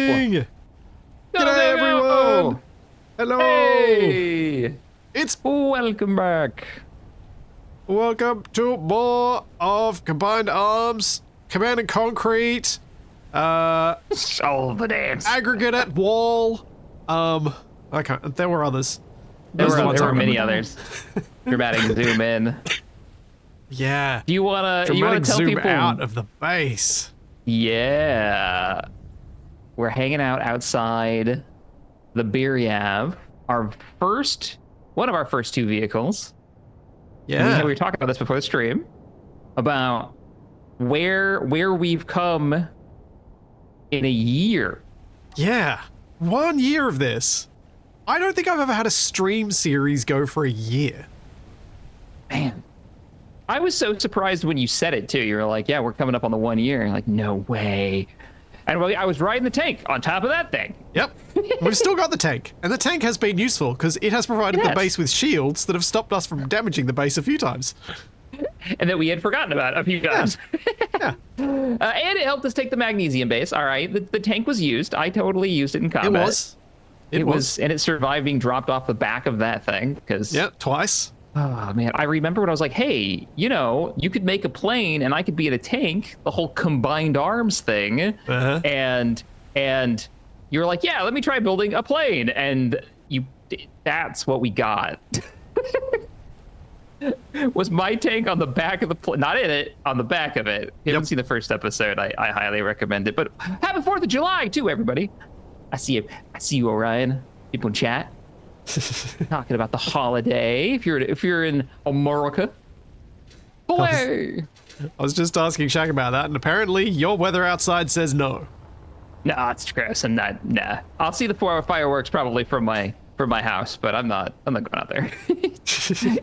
G'day, Go, everyone! Hello! Hey! It's Welcome back. welcome to more of Combined Arms, Command and Concrete, Solve it. Aggregate at Wall. Okay, there were others. There Those are the ones I were many remember. others. Dramatic zoom in. Yeah. Do you wanna Dramatic tell zoom people? out of the base. Yeah. We're hanging out outside the Biryav. One of our first two vehicles. Yeah. We were talking about this before the stream. About where we've come in a year. Yeah. 1 year of this. I don't think I've ever had a stream series go for a year. Man. I was so surprised when you said it too. You were like, yeah, we're coming up on the 1 year. Like, no way. And I was riding the tank on top of that thing. Yep. We've still got the tank. And the tank has been useful because it has provided the base with shields that have stopped us from damaging the base a few times. And that we had forgotten about a few times. Yeah. And it helped us take the magnesium base. All right. The tank was used. I totally used it in combat. It was. It was. And it survived being dropped off the back of that thing. Yeah, twice. Oh, man. I remember when I was like, hey, you could make a plane and I could be in a tank, the whole combined arms thing. Uh-huh. And you were like, yeah, let me try building a plane. And that's what we got. Was my tank on the back of the plane, not in it, on the back of it. If you haven't seen the first episode, I highly recommend it. But happy 4th of July too, everybody. I see you, Orion. People in chat. Talking about the holiday. If you're in America. Boy. I was just asking Shaq about that, and apparently your weather outside says no. No, it's gross. I'm not. Nah. I'll see the fireworks probably from my house, but I'm not going out there.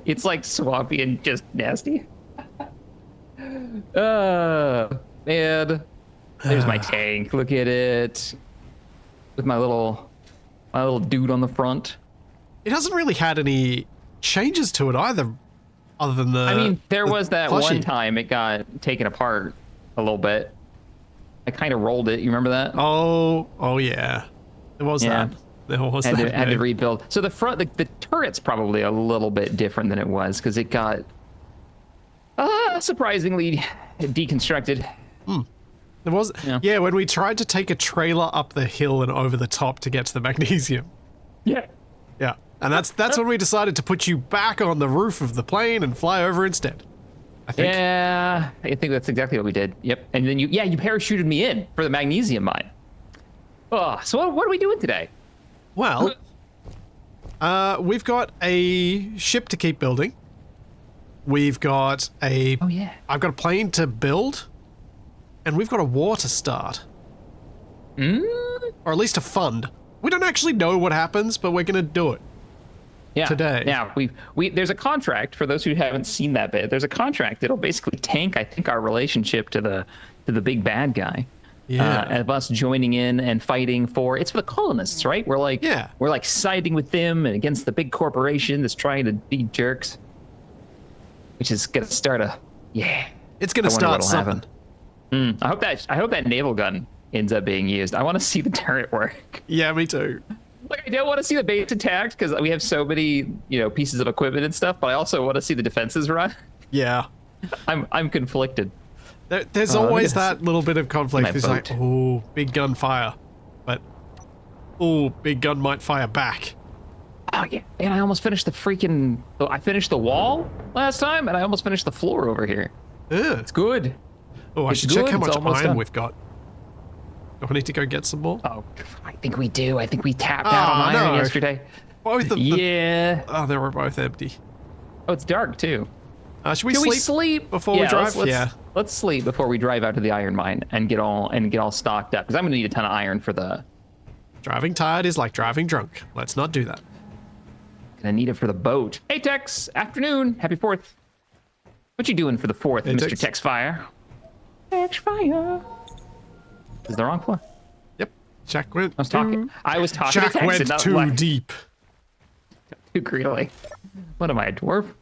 It's like swampy and just nasty. Man. There's my tank. Look at it. With my little dude on the front. It hasn't really had any changes to it either, other than the. I mean, there was that plushie. one time it got taken apart a little bit. I kind of rolled it. You remember that? Oh yeah. There was that. There was had that. to rebuild. So the front, the turret's probably a little bit different than it was because it got surprisingly deconstructed. There was. Yeah, when we tried to take a trailer up the hill and over the top to get to the magnesium. Yeah. Yeah. And that's when we decided to put you back on the roof of the plane and fly over instead. I think. Yeah, I think that's exactly what we did. Yep. And then you parachuted me in for the magnesium mine. Oh, so what are we doing today? Well, we've got a ship to keep building. We've got a. Oh yeah. I've got a plane to build, and we've got a war to start. Or at least a fund. We don't actually know what happens, but we're gonna do it. Yeah. Today. Yeah, we there's a contract for those who haven't seen that bit. There's a contract that'll basically tank, I think, our relationship to the big bad guy. Yeah. Of us joining in and fighting for the colonists, right? We're like siding with them and against the big corporation that's trying to be jerks. Which is gonna start It's gonna start something. I hope that naval gun ends up being used. I want to see the turret work. Yeah, me too. Like, I don't want to see the base attacked because we have so many, pieces of equipment and stuff, but I also want to see the defenses run. Yeah. I'm conflicted. There's always that little bit of conflict. It's like, boat. oh, big gun fire. But, oh, big gun might fire back. Oh, yeah. And I almost finished I finished the wall last time, and I almost finished the floor over here. Yeah. It's good. Oh, I It's should check good. how It's much almost iron done. we've got. Do I need to go get some more? Oh, I think we do. I think we tapped out on iron yesterday. Both of them. Yeah. Oh, they were both empty. Oh, it's dark, too. Should we Can sleep, we sleep before we drive? Let's sleep before we drive out to the iron mine and get all stocked up because I'm gonna need a ton of iron for the. Driving tired is like driving drunk. Let's not do that. Gonna need it for the boat. Hey Tex, afternoon, happy 4th. What you doing for the 4th, Hey, Mr. Tex. Tex Fire? Tex Fire. Is the wrong floor? Yep. Jack went. I was talking Jack to Tex went and not too like, deep. too greedily. What am I, a dwarf?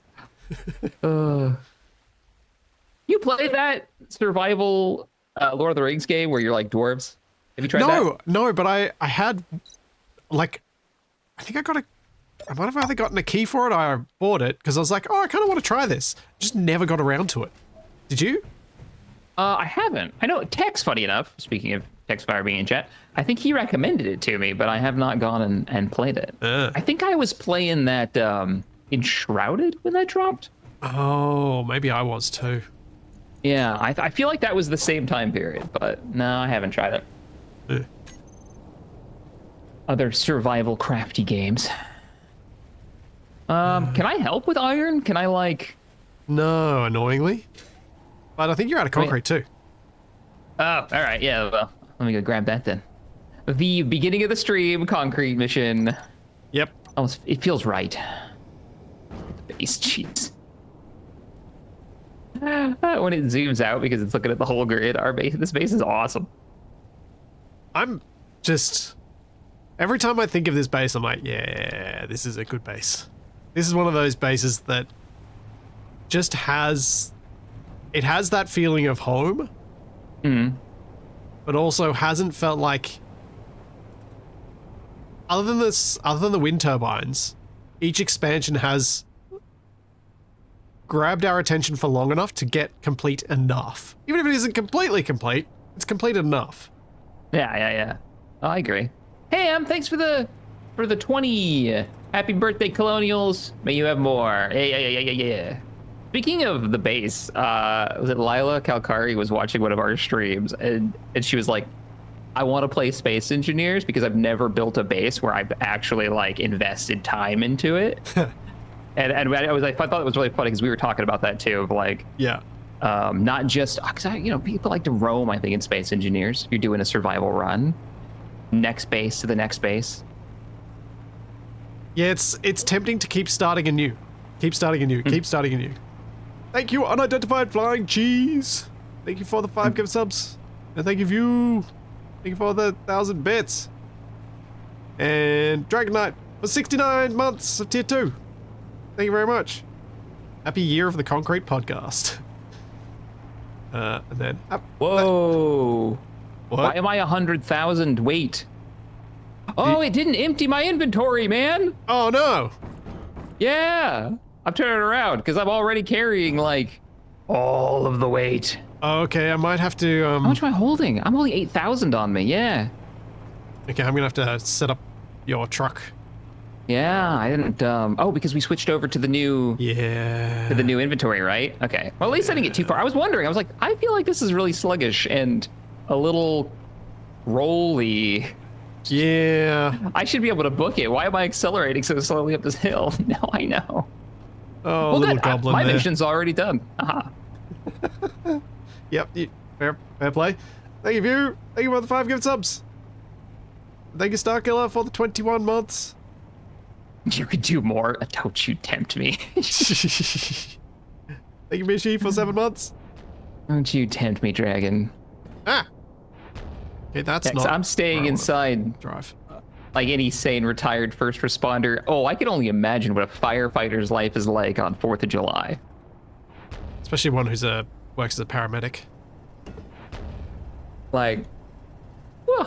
You play that survival Lord of the Rings game where you're like dwarves? Have you tried that? No, but I had, like, I think I might have either gotten a key for it or I bought it because I was like, oh, I kind of want to try this. Just never got around to it. Did you? I haven't. I know Tex, funny enough, speaking of Texfire being in chat, I think he recommended it to me, but I have not gone and played it. I think I was playing that Enshrouded when that dropped. Oh, maybe I was too. Yeah, I feel like that was the same time period, but no, I haven't tried it. Other survival crafty games. Can I help with iron? Can I, like... No, annoyingly. But I think you're out of concrete too. Oh, all right. Yeah, well, let me go grab that then. The beginning of the stream concrete mission. Yep. Oh, it feels right. The base, jeez. When it zooms out because it's looking at the whole grid, this base is awesome. I'm just... Every time I think of this base, I'm like, yeah, this is a good base. This is one of those bases that just has... It has that feeling of home, but also hasn't felt like... Other than the wind turbines, each expansion has grabbed our attention for long enough to get complete enough. Even if it isn't completely complete, it's complete enough. Yeah. Oh, I agree. Hey, thanks for the 20. Happy birthday, Colonials. May you have more. Yeah. Speaking of the base, was it Lila Kalkari was watching one of our streams, and she was like, I want to play Space Engineers because I've never built a base where I've actually like invested time into it. and I thought it was really funny because we were talking about that too, of like, yeah, not just because people like to roam. I think in Space Engineers, if you're doing a survival run, next base to the next base. Yeah, it's tempting to keep starting anew, keep starting anew. Thank you, unidentified flying cheese. Thank you for the 5 gift subs, and thank you for the 1,000 bits. And Dragon Knight for 69 months of tier 2. Thank you very much. Happy year of the concrete podcast. And then... Whoa. What? Why am I 100,000? Wait. Oh, it didn't empty my inventory, man. Oh, no. Yeah. I'm turning around because I'm already carrying, like, all of the weight. Okay, I might have to... How much am I holding? I'm holding 8,000 on me, yeah. Okay, I'm gonna have to set up your truck. Yeah, I didn't, oh, because we switched over to the new... Yeah. To the new inventory, right? Okay. Well, at least I didn't get too far. I was wondering, I was like, I feel like this is really sluggish and a little rolly. Yeah. I should be able to book it. Why am I accelerating so slowly up this hill? Now I know. Oh, well, little good. goblin My there. mission's already done. Aha. Yep, fair play. Thank you for the 5 gift subs. Thank you, Starkiller, for the 21 months. You could do more. Don't you tempt me. Thank you, Mishi, for 7 months. Don't you tempt me, dragon. Ah. Okay, that's Next, not... I'm staying inside. Drive. Like any sane retired first responder. Oh, I can only imagine what a firefighter's life is like on 4th of July. Especially one who's works as a paramedic. Like, whew.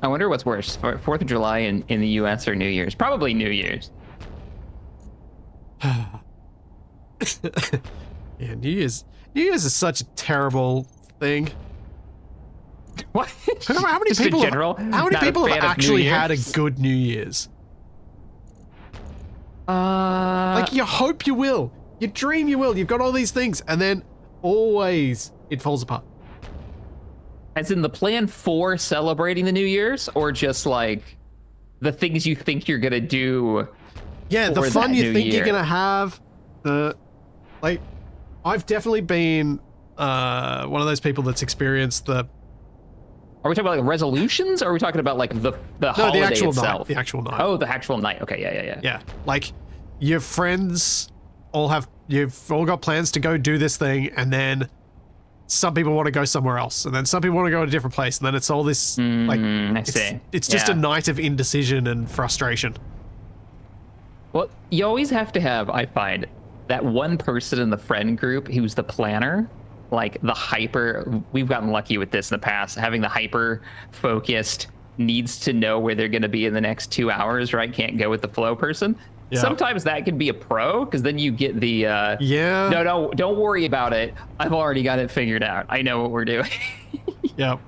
I wonder what's worse, 4th of July in the US or New Year's? Probably New Year's. Yeah, New Year's is such a terrible thing. What? I don't know how many Just in people general, how many not a people have fan of New actually had a Year's? good New Year's? Like, you hope you will. You dream you will. You've got all these things, and then always it falls apart. As in the plan for celebrating the New Year's, or just like the things you think you're gonna do? Yeah, the for fun that you new think year? you're gonna have. Like, I've definitely been one of those people that's experienced the... Are we talking about like resolutions, or are we talking about like the No, holiday the actual itself? night. The actual night. Oh, the actual night. Okay, yeah. Yeah, like, your friends you've all got plans to go do this thing, and then some people want to go somewhere else, and then some people want to go to a different place, and then it's all this, I see. it's just a night of indecision and frustration. Well, you always have to have, I find, that one person in the friend group who's the planner, like the hyper. We've gotten lucky with this in the past, having the hyper focused needs to know where they're going to be in the next 2 hours, right? Can't go with the flow person. Yeah. Sometimes that can be a pro because then you get the Yeah. no, don't worry about it. I've already got it figured out. I know what we're doing. Yep.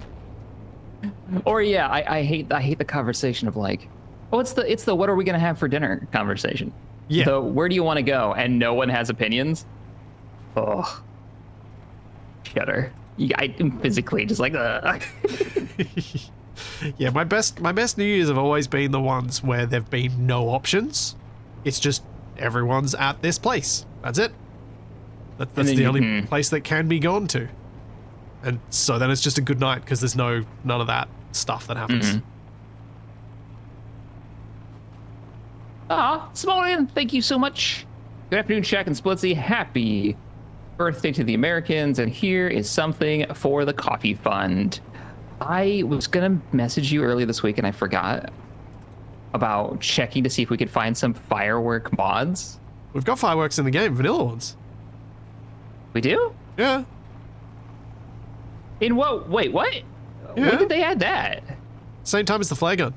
Or yeah, I hate the conversation of like, oh, it's the what are we gonna have for dinner conversation. Yeah. So where do you want to go? And no one has opinions. Oh, shudder. I'm physically just like, Yeah, my best New Year's have always been the ones where there've been no options. It's just everyone's at this place. That's it. That's the only place that can be gone to. And so then it's just a good night because there's none of that stuff that happens. Smolian, thank you so much. Good afternoon, Shaq and Splitsy. Happy birthday to the Americans. And here is something for the coffee fund. I was going to message you earlier this week and I forgot about checking to see if we could find some firework mods. We've got fireworks in the game, vanilla ones. We do? Yeah. In what? Wait, what? Yeah. When did they add that? Same time as the flare gun.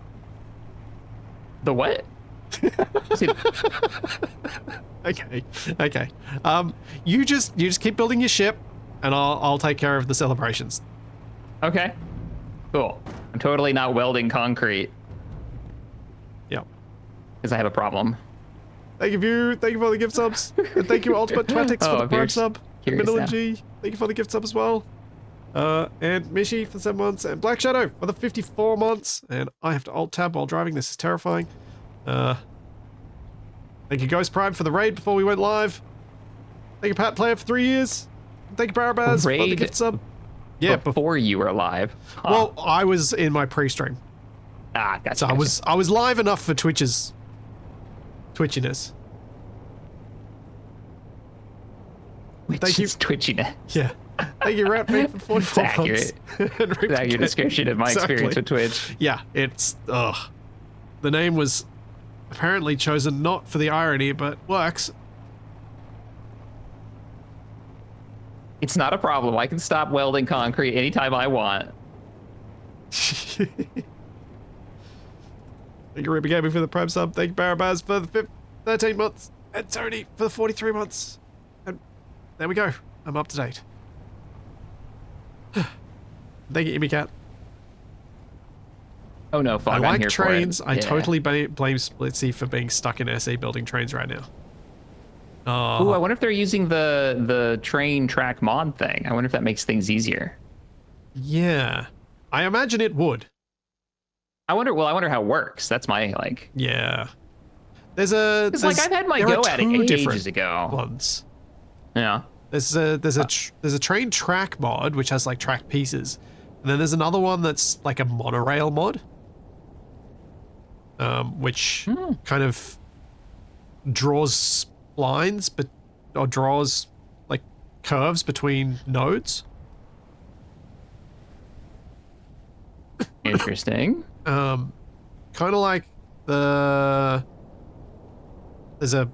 The what? Okay. You just keep building your ship, and I'll take care of the celebrations. Okay. Cool. I'm totally not welding concrete Yep. because I have a problem. Thank you for the gift subs, and thank you Ultimate Twatix for the prime sub. Middle and G, thank you for the gift sub as well. And Mishi for 7 months, and Black Shadow for the 54 months. And I have to alt tab while driving. This is terrifying. Thank you Ghost Prime for the raid before we went live. Thank you Pat Player for 3 years. Thank you Barabaz for the gift sub. Yeah, before you were live. Huh. Well, I was in my pre-stream. Gotcha. So I was live enough for Twitch's twitchiness. Thank you. Twitchiness. Yeah. Thank you, Ratpig, for 44 months. That's your description of my experience with Twitch. Yeah, it's the name was apparently chosen not for the irony, but works. It's not a problem. I can stop welding concrete anytime I want. Thank you, Ruby Gaming, for the prime sub. Thank you, Barabaz, for the 13 months. And Tony for the 43 months. And there we go. I'm up to date. Thank you, Imicat. Oh no, Fog, I I'm like here trains. For it. I totally blame Splitsy for being stuck in SE building trains right now. Ooh, I wonder if they're using the train track mod thing. I wonder if that makes things easier. Yeah. I imagine it would. I wonder how it works. That's my like. Yeah. There's like I've had my go at it ages ago. Ones. Yeah. There's a train track mod which has like track pieces, and then there's another one that's like a monorail mod, which kind of draws lines, or draws like curves between nodes. Interesting. Kind of like there's a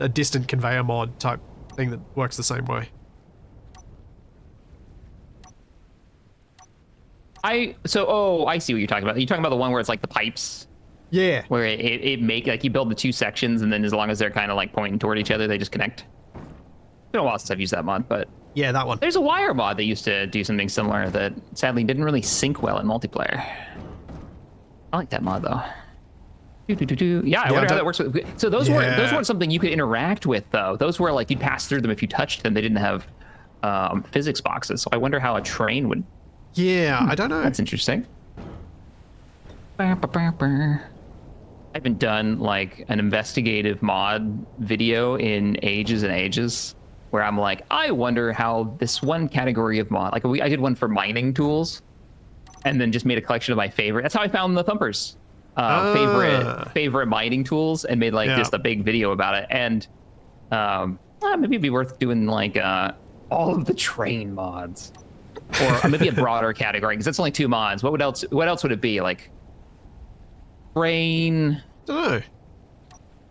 distant conveyor mod type thing that works the same way. I see what you're talking about. You're talking about the one where it's like the pipes. Yeah. Where it make like you build the two sections and then as long as they're kind of like pointing toward each other, they just connect. It's been a while since I've used that mod, but yeah, that one. There's a wire mod that used to do something similar that sadly didn't really sync well in multiplayer. I like that mod though. Yeah, I wonder how that works with. So those weren't something you could interact with though. Those were like you'd pass through them if you touched them. They didn't have physics boxes. So I wonder how a train would. Yeah, I don't know. That's interesting. I haven't done like an investigative mod video in ages and ages where I'm like, I wonder how this one category of mod, like I did one for mining tools and then just made a collection of my favorite. That's how I found the Thumpers favorite mining tools and made like just a big video about it. And maybe it'd be worth doing like all of the train mods or maybe a broader category because that's only 2 mods. What else would it be? Like train. Don't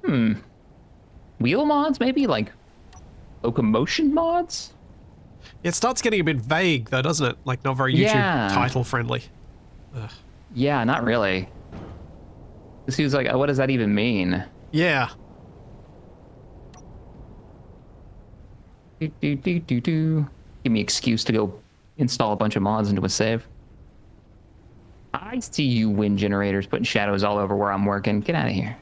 know. Wheel mods, maybe like locomotion mods. It starts getting a bit vague, though, doesn't it? Like, not very YouTube Yeah. title friendly. Yeah, not really. This was like, what does that even mean? Yeah. Do. Give me an excuse to go install a bunch of mods into a save. I see you wind generators putting shadows all over where I'm working. Get out of here.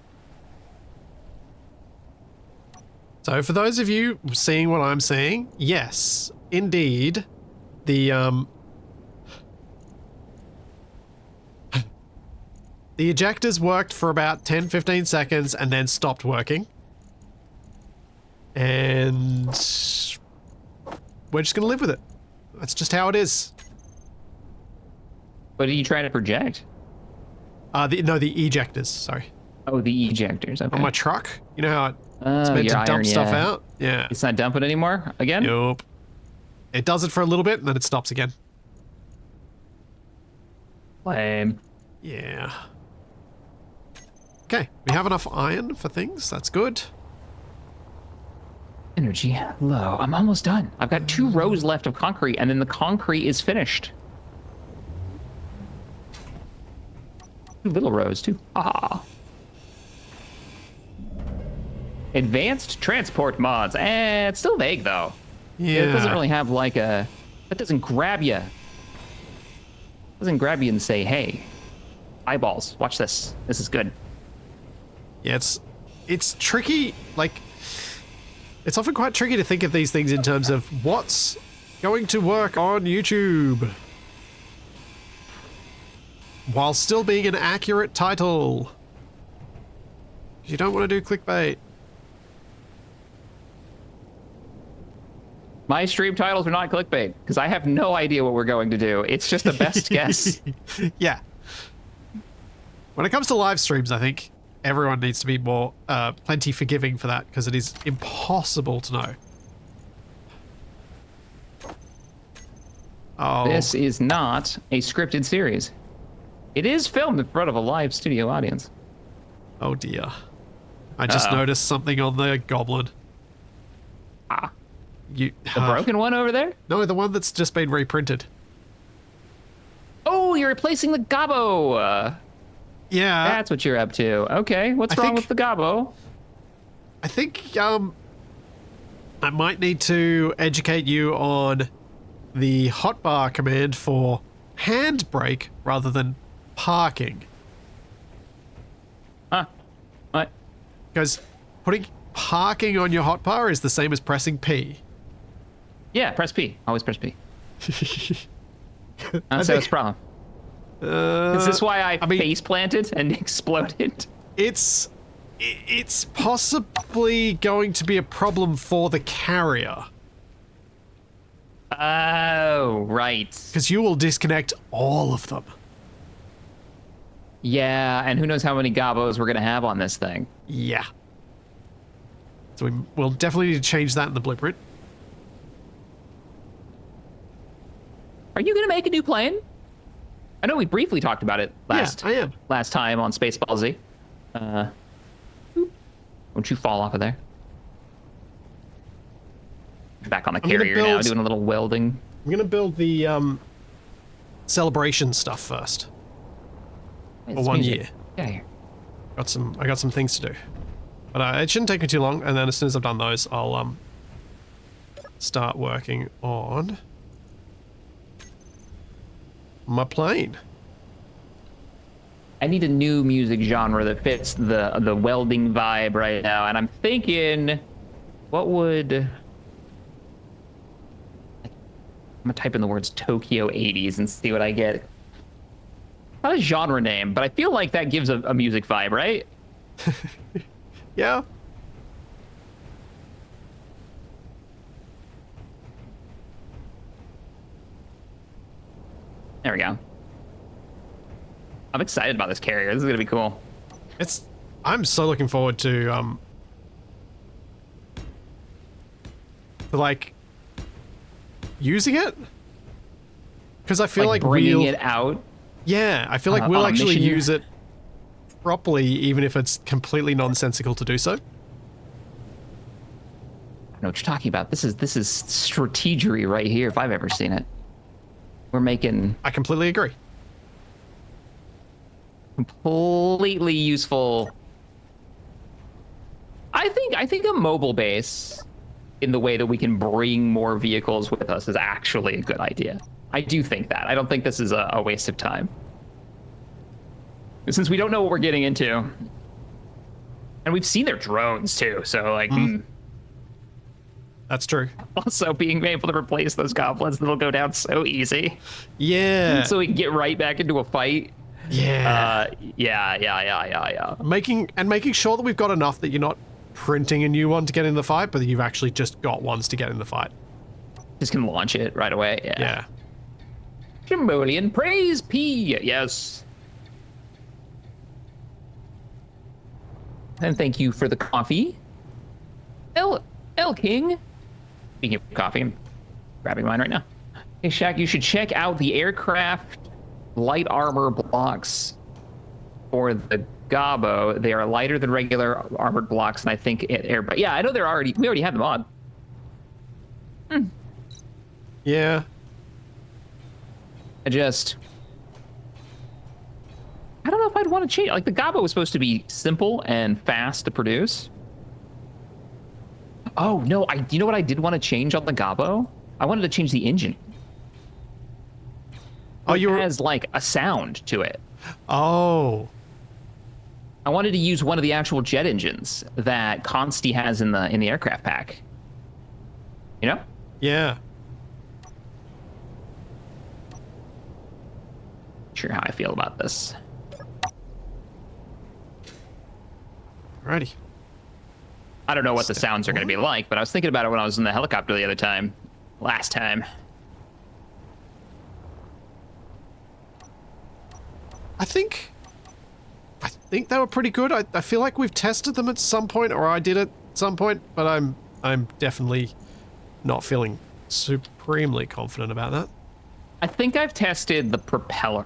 So for those of you seeing what I'm seeing, yes, indeed, the the ejectors worked for about 10-15 seconds and then stopped working. And we're just gonna live with it. That's just how it is. What are you trying to project? No, the ejectors, sorry. Oh, the ejectors. Okay. On my truck. You know how it's Oh, meant to your dump iron, stuff yeah. out? Yeah. It's not dumping anymore? Again? Nope. It does it for a little bit and then it stops again. Lame. Yeah. Okay, we have enough iron for things. That's good. Energy low. I'm almost done. I've got 2 rows left of concrete, and then the concrete is finished. 2 little rows, too. Ah. Advanced transport mods. It's still vague, though. Yeah. It doesn't really have like a... That doesn't grab you. Doesn't grab you and say, hey, eyeballs, watch this. This is good. Yeah, it's tricky. Like, it's often quite tricky to think of these things in terms of what's going to work on YouTube while still being an accurate title. You don't want to do clickbait. My stream titles are not clickbait, because I have no idea what we're going to do. It's just a best guess. Yeah. When it comes to live streams, I think everyone needs to be more plenty forgiving for that, because it is impossible to know. Oh. This is not a scripted series. It is filmed in front of a live studio audience. Oh dear. I just noticed something on the goblin. Ah. The Broken one over there? No, the one that's just been reprinted. Oh, you're replacing the gobbo. Yeah. That's what you're up to. Okay, what's wrong with the gobbo? I think I might need to educate you on the hotbar command for handbrake rather than parking. Huh? What? Because putting parking on your hotbar is the same as pressing P. Yeah, press P. Always press P. That's the problem. Is this why I mean, face planted and exploded? It's possibly going to be a problem for the carrier. Oh, right. Because you will disconnect all of them. Yeah, and who knows how many gobbos we're going to have on this thing. Yeah. So we'll definitely need to change that in the blueprint. Are you going to make a new plane? I know we briefly talked about it last I am. last time on Spaceball Z. Won't you fall off of there? Back on the carrier now, doing a little welding. I'm going to build the celebration stuff first. For 1 year. Get here. I got some things to do. But it shouldn't take me too long, and then as soon as I've done those, I'll start working on my plane. I need a new music genre that fits the welding vibe right now, and I'm thinking, what would... I'm gonna type in the words Tokyo 80s and see what I get. Not a genre name, but I feel like that gives a music vibe, right? Yeah. There we go. I'm excited about this carrier. This is gonna be cool. I'm so looking forward to like using it, because I feel like bringing it out. Yeah, I feel like we'll actually use it properly, even if it's completely nonsensical to do so. know what you're talking about. This is strategery right here, if I've ever seen it. We're making I completely agree. completely useful. I think a mobile base in the way that we can bring more vehicles with us is actually a good idea. I do think that. I don't think this is a waste of time. Since we don't know what we're getting into. And we've seen their drones too, so like That's true. also being able to replace those goblins, that'll go down so easy. Yeah. So we can get right back into a fight. Yeah. Yeah. Making sure that we've got enough that you're not printing a new one to get in the fight, but that you've actually just got ones to get in the fight. Just can launch it right away. Yeah. Jamolian praise P. Yes. And thank you for the coffee. L King. Speaking of coffee, I'm grabbing mine right now. Hey Shaq, you should check out the aircraft light armor blocks for the Gabo. They are lighter than regular armored blocks, and I think but yeah, I know we already have them on. Yeah. I don't know if I'd want to change. Like, the Gabo was supposed to be simple and fast to produce. Oh, no, you know what I did want to change on the Gabo? I wanted to change the engine. Oh, it has, like, a sound to it. Oh. I wanted to use one of the actual jet engines that Consti has in the aircraft pack. You know? Yeah. Sure how I feel about this. Alrighty. I don't know what the sounds are going to be like, but I was thinking about it when I was in the helicopter the other last time. I think they were pretty good. I feel like we've tested them at some point, or I did at some point, but I'm definitely not feeling supremely confident about that. I think I've tested the propeller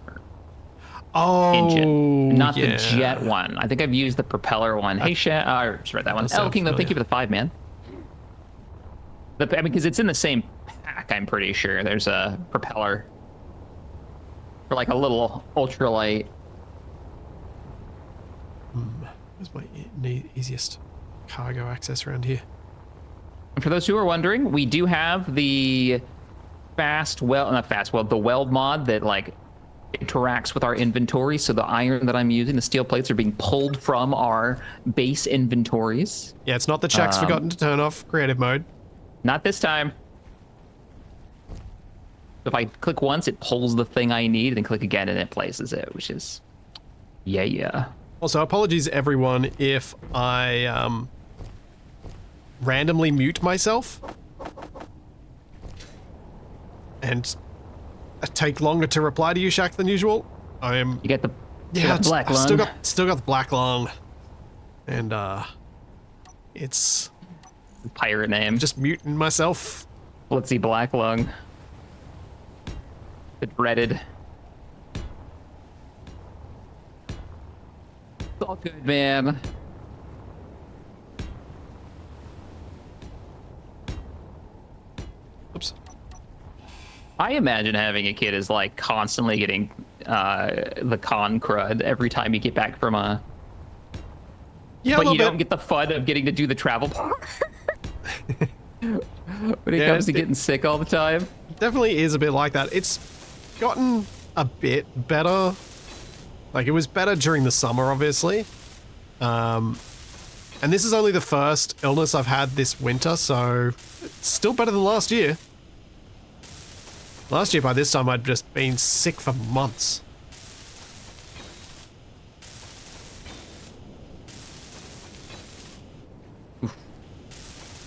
engine, not the jet one. I think I've used the propeller one. Hey, just read that one. El King, though, thank you for the 5, man. Because it's in the same pack, I'm pretty sure. There's a propeller for like a little ultralight. Where's my easiest cargo access around here? And for those who are wondering, we do have the the weld mod that like interacts with our inventory. So the iron that I'm using, the steel plates, are being pulled from our base inventories. Yeah, it's not the check's forgotten to turn off creative mode. Not this time. If I click once, it pulls the thing I need, and click again, and it places it, which is, yeah. Also, apologies everyone if I randomly mute myself and take longer to reply to you, Shaq, than usual. You get the black I've lung. still got the black lung, and it's Pirate name. just muting myself. Let's see, black lung. The dreaded. It's all good, man. Oops. I imagine having a kid is like constantly getting the con crud every time you get back from a. Yeah, but you don't get the fun of getting to do the travel part. When it comes to getting sick all the time. Definitely is a bit like that. It's gotten a bit better. Like, it was better during the summer, obviously. And this is only the first illness I've had this winter, so it's still better than last year. Last year, by this time, I'd just been sick for months.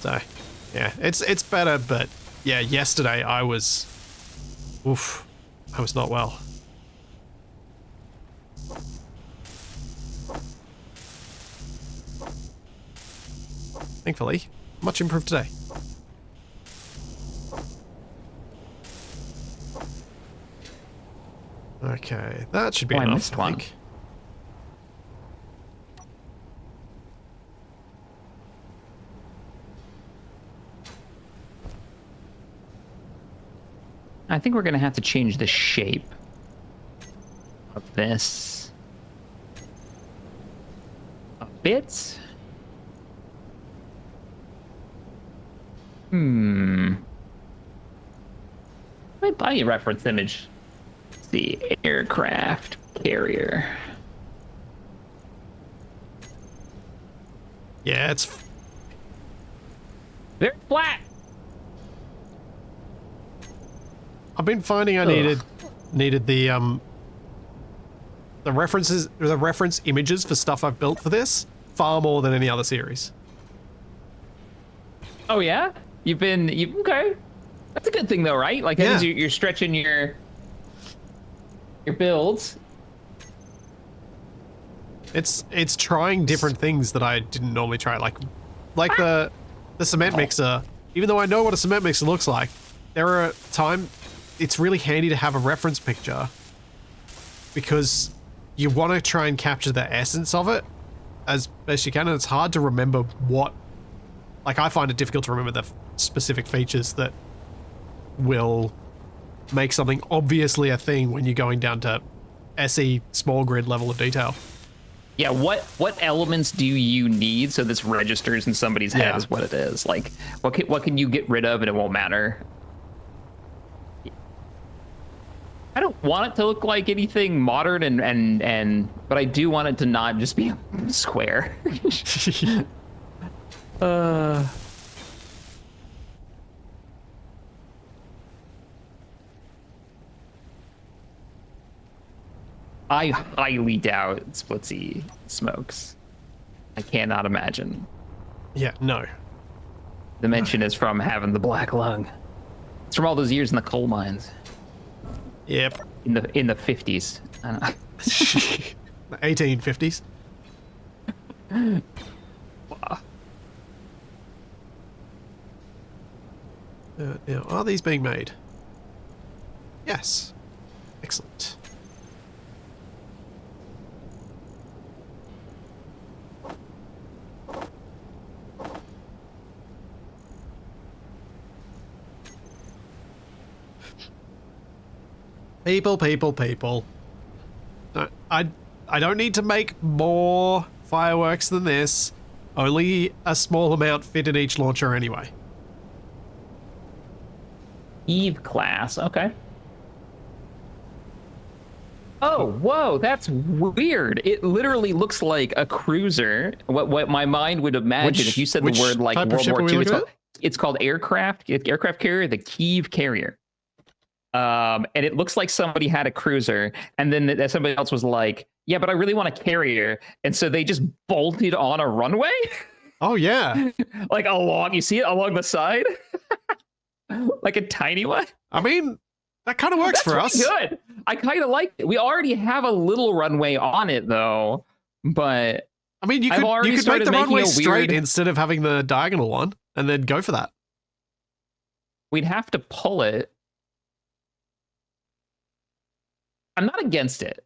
So, yeah, it's better, but yeah, yesterday I was not well. Thankfully, much improved today. Okay, that should be enough, I missed one. think. I think we're gonna have to change the shape of this a bit. Let me buy you a reference image. Let's see, aircraft carrier. Yeah, it's Very flat. I've been finding I needed the reference images for stuff I've built for this far more than any other series. Oh yeah, you okay? That's a good thing though, right? Like that means you're stretching your builds. It's trying different things that I didn't normally try, like the cement mixer. Even though I know what a cement mixer looks like, there are times it's really handy to have a reference picture because you want to try and capture the essence of it as best you can, and it's hard to remember what. Like, I find it difficult to remember the specific features that will make something obviously a thing when you're going down to SE small grid level of detail. Yeah, what elements do you need so this registers in somebody's head is what it is. Like, what can you get rid of and it won't matter? I don't want it to look like anything modern but I do want it to not just be square. I highly doubt Splitsy smokes. I cannot imagine. Yeah, no. The mention is from having the black lung. It's from all those years in the coal mines. Yep. In the 50s. I don't know. 1850s. Wow. Now, are these being made? Yes. Excellent. People. No, I don't need to make more fireworks than this. Only a small amount fit in each launcher anyway. Eve class, okay. Oh, whoa, that's weird. It literally looks like a cruiser. What my mind would imagine if you said the word like World War II. It's called aircraft carrier, the Kiev carrier. And it looks like somebody had a cruiser, and then somebody else was like, yeah, but I really want a carrier. And so they just bolted on a runway. Oh, yeah. Like you see it along the side? Like a tiny one. I mean, that kind of works for us. Good. I kind of like it. We already have a little runway on it, though. But I mean, you could make the runway straight instead of having the diagonal one, and then go for that. We'd have to pull it. I'm not against it.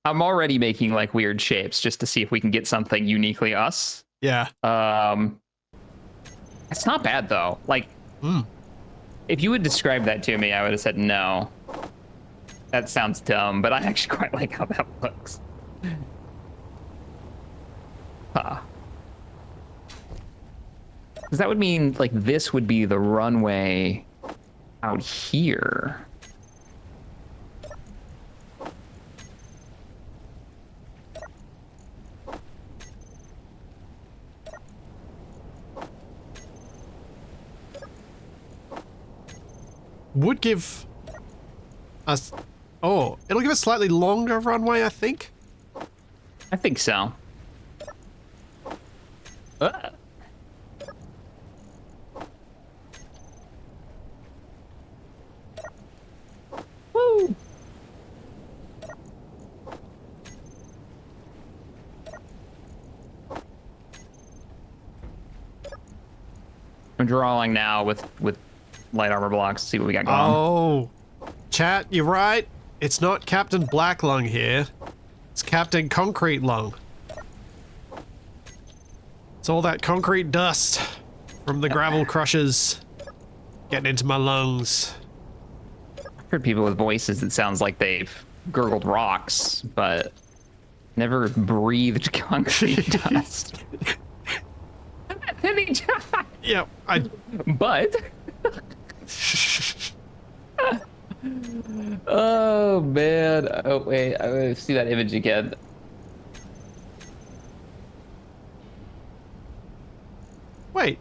I'm already making like weird shapes just to see if we can get something uniquely us. Yeah. It's not bad though. Like, if you would describe that to me, I would have said no. That sounds dumb, but I actually quite like how that looks. Huh. Because that would mean like this would be the runway out here. Would give us... Oh, it'll give us slightly longer runway, I think. I think so. Woo! I'm drawing now with light armor blocks. See what we got going. Oh, chat, you're right. It's not Captain Black Lung here. It's Captain Concrete Lung. It's all that concrete dust from the gravel crushers getting into my lungs. heard people with voices that sounds like they've gurgled rocks, but never breathed concrete dust. Yeah, But oh man! Oh wait, I want to see that image again. Wait.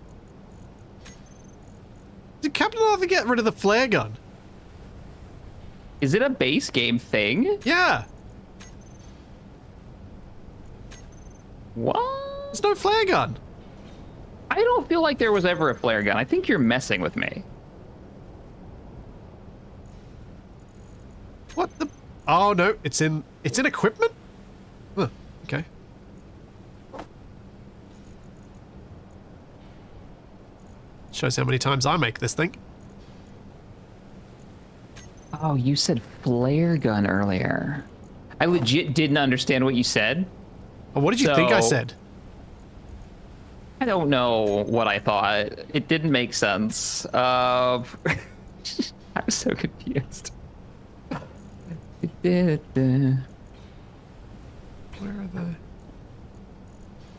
Did Captain Arthur get rid of the flare gun? Is it a base game thing? Yeah. What? There's no flare gun. I don't feel like there was ever a flare gun. I think you're messing with me. What the? Oh no, it's in equipment? Huh, okay. Shows how many times I make this thing. Oh, you said flare gun earlier. I legit didn't understand what you said. Oh, what did you think I said? I don't know what I thought. It didn't make sense. I'm so confused. Where are the...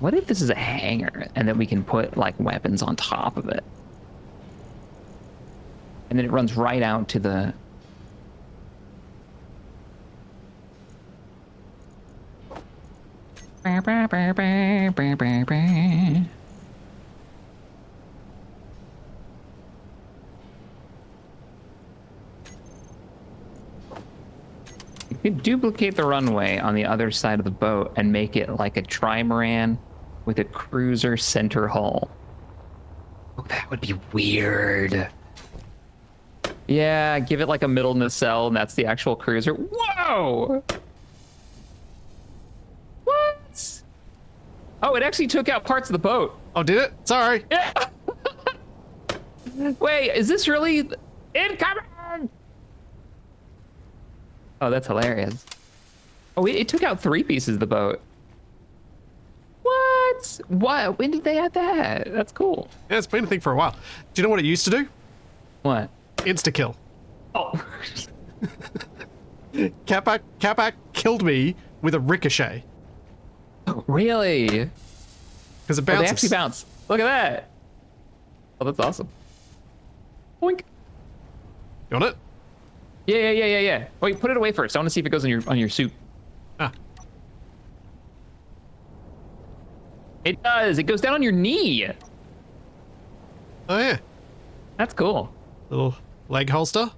What if this is a hangar and then we can put like weapons on top of it? And then it runs right out to the... You could duplicate the runway on the other side of the boat and make it like a trimaran with a cruiser center hull. Oh, that would be weird. Yeah, give it like a middle nacelle and that's the actual cruiser. Whoa! What? Oh, it actually took out parts of the boat. Oh, did it? Sorry. Yeah. Wait, is this really incoming? Oh, that's hilarious. Oh, it took out 3 pieces of the boat. What? What? When did they add that? That's cool. Yeah, it's been a thing for a while. Do you know what it used to do? What? Insta-kill. Oh. Capac killed me with a ricochet. Really? Because it Oh, they bounces. actually bounce. Look at that. Oh, that's awesome. Boink. You want it? Yeah. Wait, put it away first. I want to see if it goes on your suit. Ah. It does. It goes down on your knee. Oh, yeah. That's cool. Little leg holster.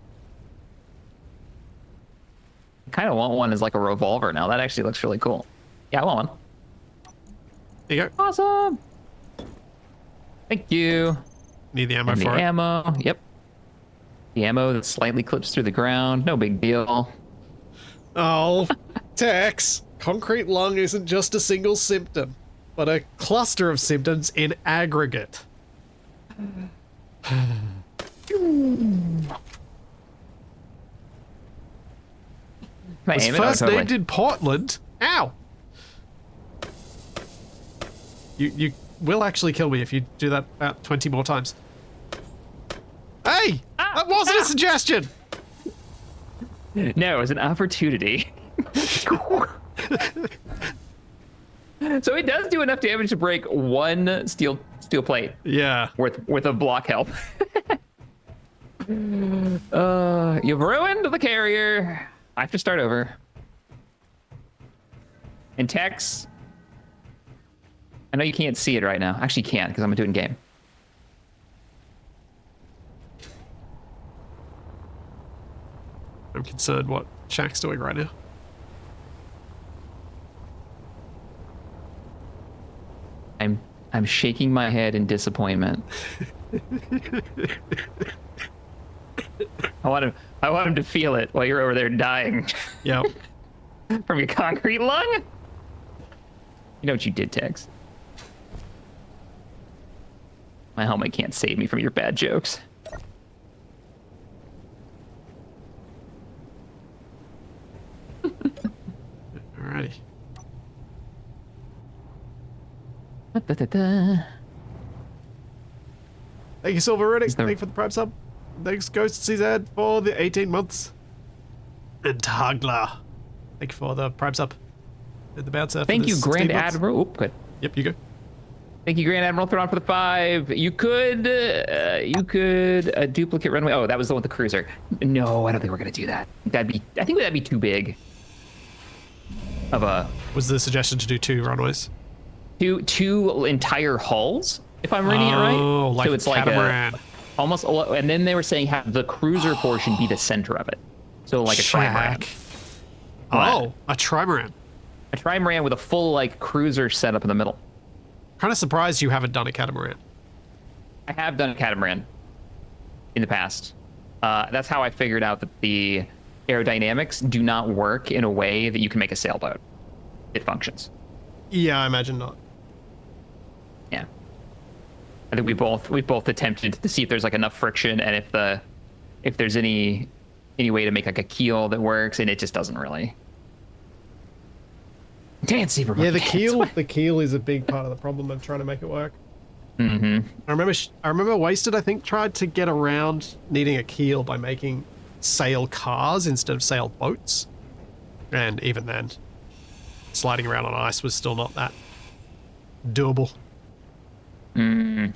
I kind of want one as like a revolver now. That actually looks really cool. Yeah, I want one. There you go. Awesome. Thank you. Need the ammo And the for it. ammo. Yep. The ammo that slightly clips through the ground. No big deal. Oh, Tex. Concrete lung isn't just a single symptom, but a cluster of symptoms in aggregate. Was first named in Portland. Ow! You will actually kill me if you do that about 20 more times. Hey! That wasn't a suggestion! No, it was an opportunity. So it does do enough damage to break 1 steel plate. Yeah. With a block help. You've ruined the carrier. I have to start over. And Tex, I know you can't see it right now. Actually, you can't because I'm gonna do it in game. I'm concerned what Shaq's doing right now. I'm shaking my head in disappointment. I want him to feel it while you're over there dying. Yep. From your concrete lung? You know what you did, Tex. My helmet can't save me from your bad jokes. Alrighty. Da-da-da. Thank you, Silver Riddick. Is there- Thank you for the Prime sub. Thanks, Ghost CZ, for the 18 months. And Hagla. Thank you for the prime sub. The bouncer. Thank you, 16 Grand months. Admiral. Oop, good. Yep, you go. Thank you, Grand Admiral. Throw on for the 5. You could a duplicate runway. Oh, that was the one with the cruiser. No, I don't think we're gonna do that. I think that'd be too big. Of a Was the suggestion to do 2 runways? two entire hulls, if I'm reading it right. Oh, like so it's catamaran. like almost. And then they were saying have the cruiser portion be the center of it. So like a trimaran. Oh, a trimaran. A trimaran with a full like cruiser setup in the middle. Kind of surprised you haven't done a catamaran. I have done a catamaran in the past. That's how I figured out that the aerodynamics do not work in a way that you can make a sailboat. It functions. Yeah, I imagine not. Yeah. I think we both attempted to see if there's like enough friction and if there's any way to make like a keel that works, and it just doesn't really. Dance, Zebra. Yeah, the keel is a big part of the problem of trying to make it work. Mm-hmm. I remember Wasted, I think, tried to get around needing a keel by making sail cars instead of sail boats. And even then, sliding around on ice was still not that doable. Mm.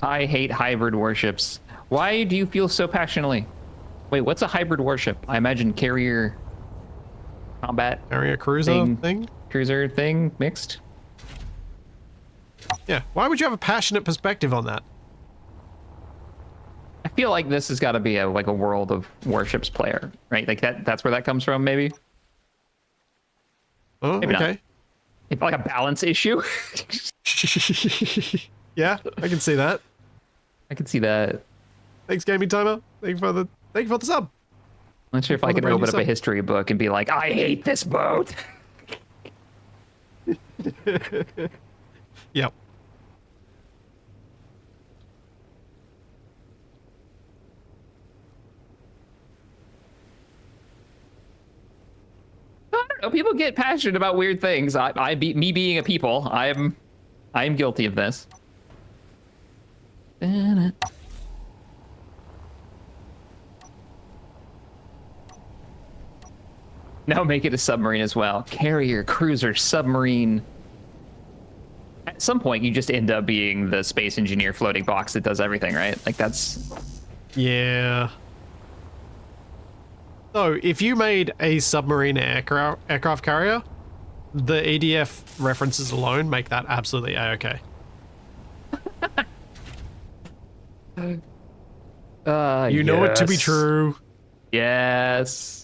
I hate hybrid warships. Why do you feel so passionately? Wait, what's a hybrid warship? I imagine carrier combat Carrier cruiser thing? Cruiser thing mixed. Yeah. Why would you have a passionate perspective on that? I feel like this has got to be a World of Warships player, right? Like that's where that comes from, maybe. Oh, maybe okay. Not. It's like a balance issue. Yeah, I can see that. I can see that. Thanks, Gaming Timer. Thank you for the sub. I'm not sure if I can open up a history book and be like, I hate this boat. Yep. I don't know. People get passionate about weird things. Me being a people, I am guilty of this. Now make it a submarine as well. Carrier, cruiser, submarine. At some point, you just end up being the space engineer floating box that does everything, right? Like that's. Yeah. So, if you made a submarine aircraft carrier, the EDF references alone make that absolutely A-okay. You know it to be true. Yes.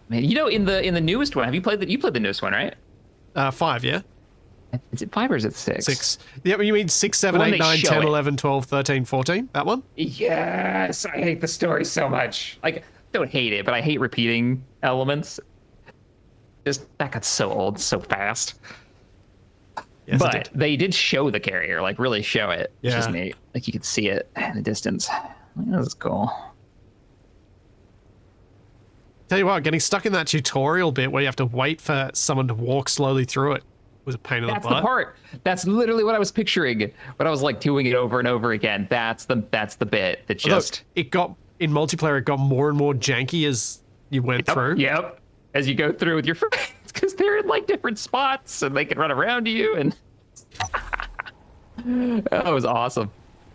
Man, you know, in the newest one, you played the newest one, right? 5, yeah? Is it 5 or is it 6? 6. Yeah, you mean 6, 7, 8, 9, 10, 11, 12, 13, 14? That one? Yes, I hate the story so much. Like, don't hate it, but I hate repeating elements. Just that got so old so fast. Yes, but they did show the carrier, like really show it, which is Yeah. neat. Like you could see it in the distance. This is cool. Tell you what, getting stuck in that tutorial bit where you have to wait for someone to walk slowly through it was a pain in the butt. That's the part. That's literally what I was picturing. But I was like doing it over and over again. That's the bit that just. Although it got in multiplayer. It got more and more janky as you went through. Yep. As you go through with your friends, because they're in like different spots and they can run around you, and that was awesome.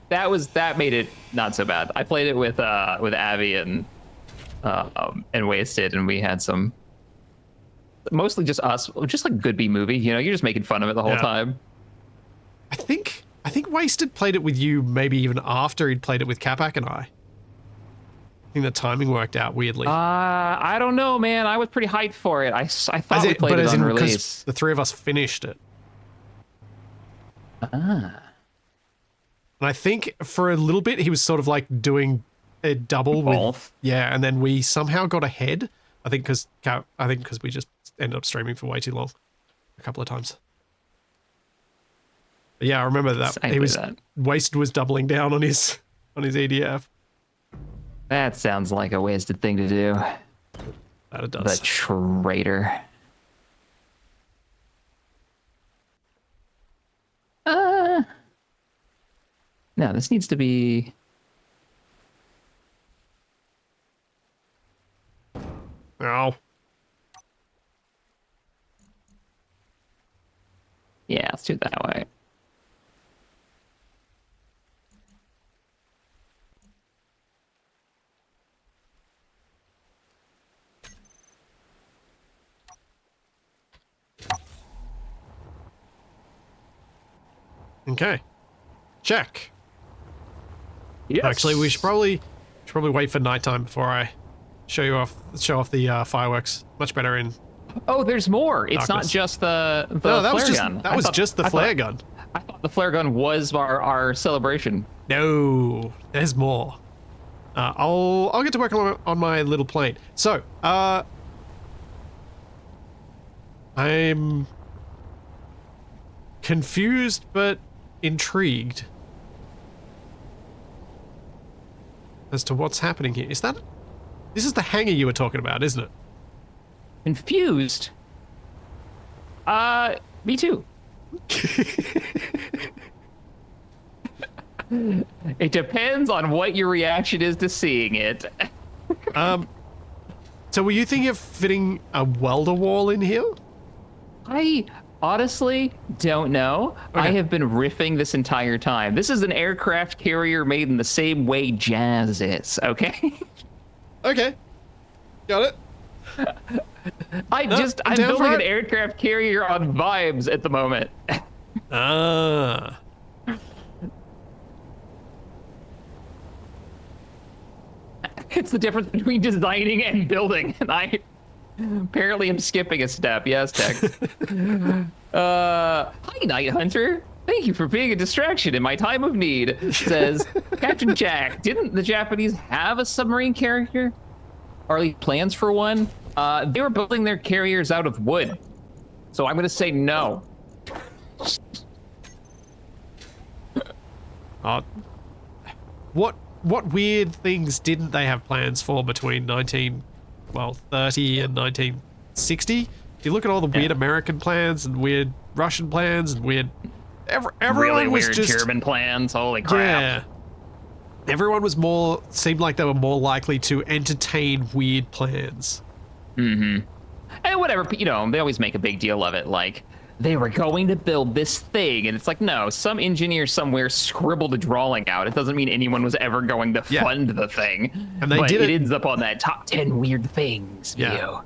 That made it not so bad. I played it with Abby and Wasted, and we had some mostly just us, just like good B movie. You know, you're just making fun of it the whole time. I think Wasted played it with you maybe even after he'd played it with Capac and I. I think the timing worked out weirdly. I don't know, man. I was pretty hyped for it. I thought we played it on release. The three of us finished it. And I think for a little bit he was sort of like doing a double with and then we somehow got ahead. I think because we just ended up streaming for way too long, a couple of times. But yeah, I remember that Wasted was doubling down on his EDF. That sounds like a wasted thing to do. That it does. The traitor. No, this needs to be. Oh. Yeah, let's do it that way. Okay. Check. Yes. Actually, we should probably wait for nighttime before I show off the fireworks. Much better in. Oh, there's more. It's not darkness. just the No, that was flare just gun. that was just the flare gun. I thought the flare gun was our celebration. No, there's more. I'll get to work on my little plane. So, I'm confused but intrigued as to what's happening here. This is the hangar you were talking about, isn't it? Confused? Me too. It depends on what your reaction is to seeing it. So were you thinking of fitting a welder wall in here? I honestly don't know. Okay. I have been riffing this entire time. This is an aircraft carrier made in the same way jazz is, okay? Okay. Got it. I'm down building for an it. aircraft carrier on vibes at the moment. Ah. It's the difference between designing and building, and I apparently am skipping a step. Yes, Tex. Hi, Night Hunter. Thank you for being a distraction in my time of need. Says Captain Jack. Didn't the Japanese have a submarine carrier? Or at least plans for one? They were building their carriers out of wood, so I'm gonna say no. What weird things didn't they have plans for between 30 and 1960? If you look at all the weird American plans and weird Russian plans and weird, everyone Really was weird just, German plans. Holy crap. yeah. Everyone was seemed like they were more likely to entertain weird plans. And whatever, they always make a big deal of it. Like, they were going to build this thing. And it's like, no, some engineer somewhere scribbled a drawing out. It doesn't mean anyone was ever going to fund the thing. And they but did it it. ends up on that top 10 weird things view.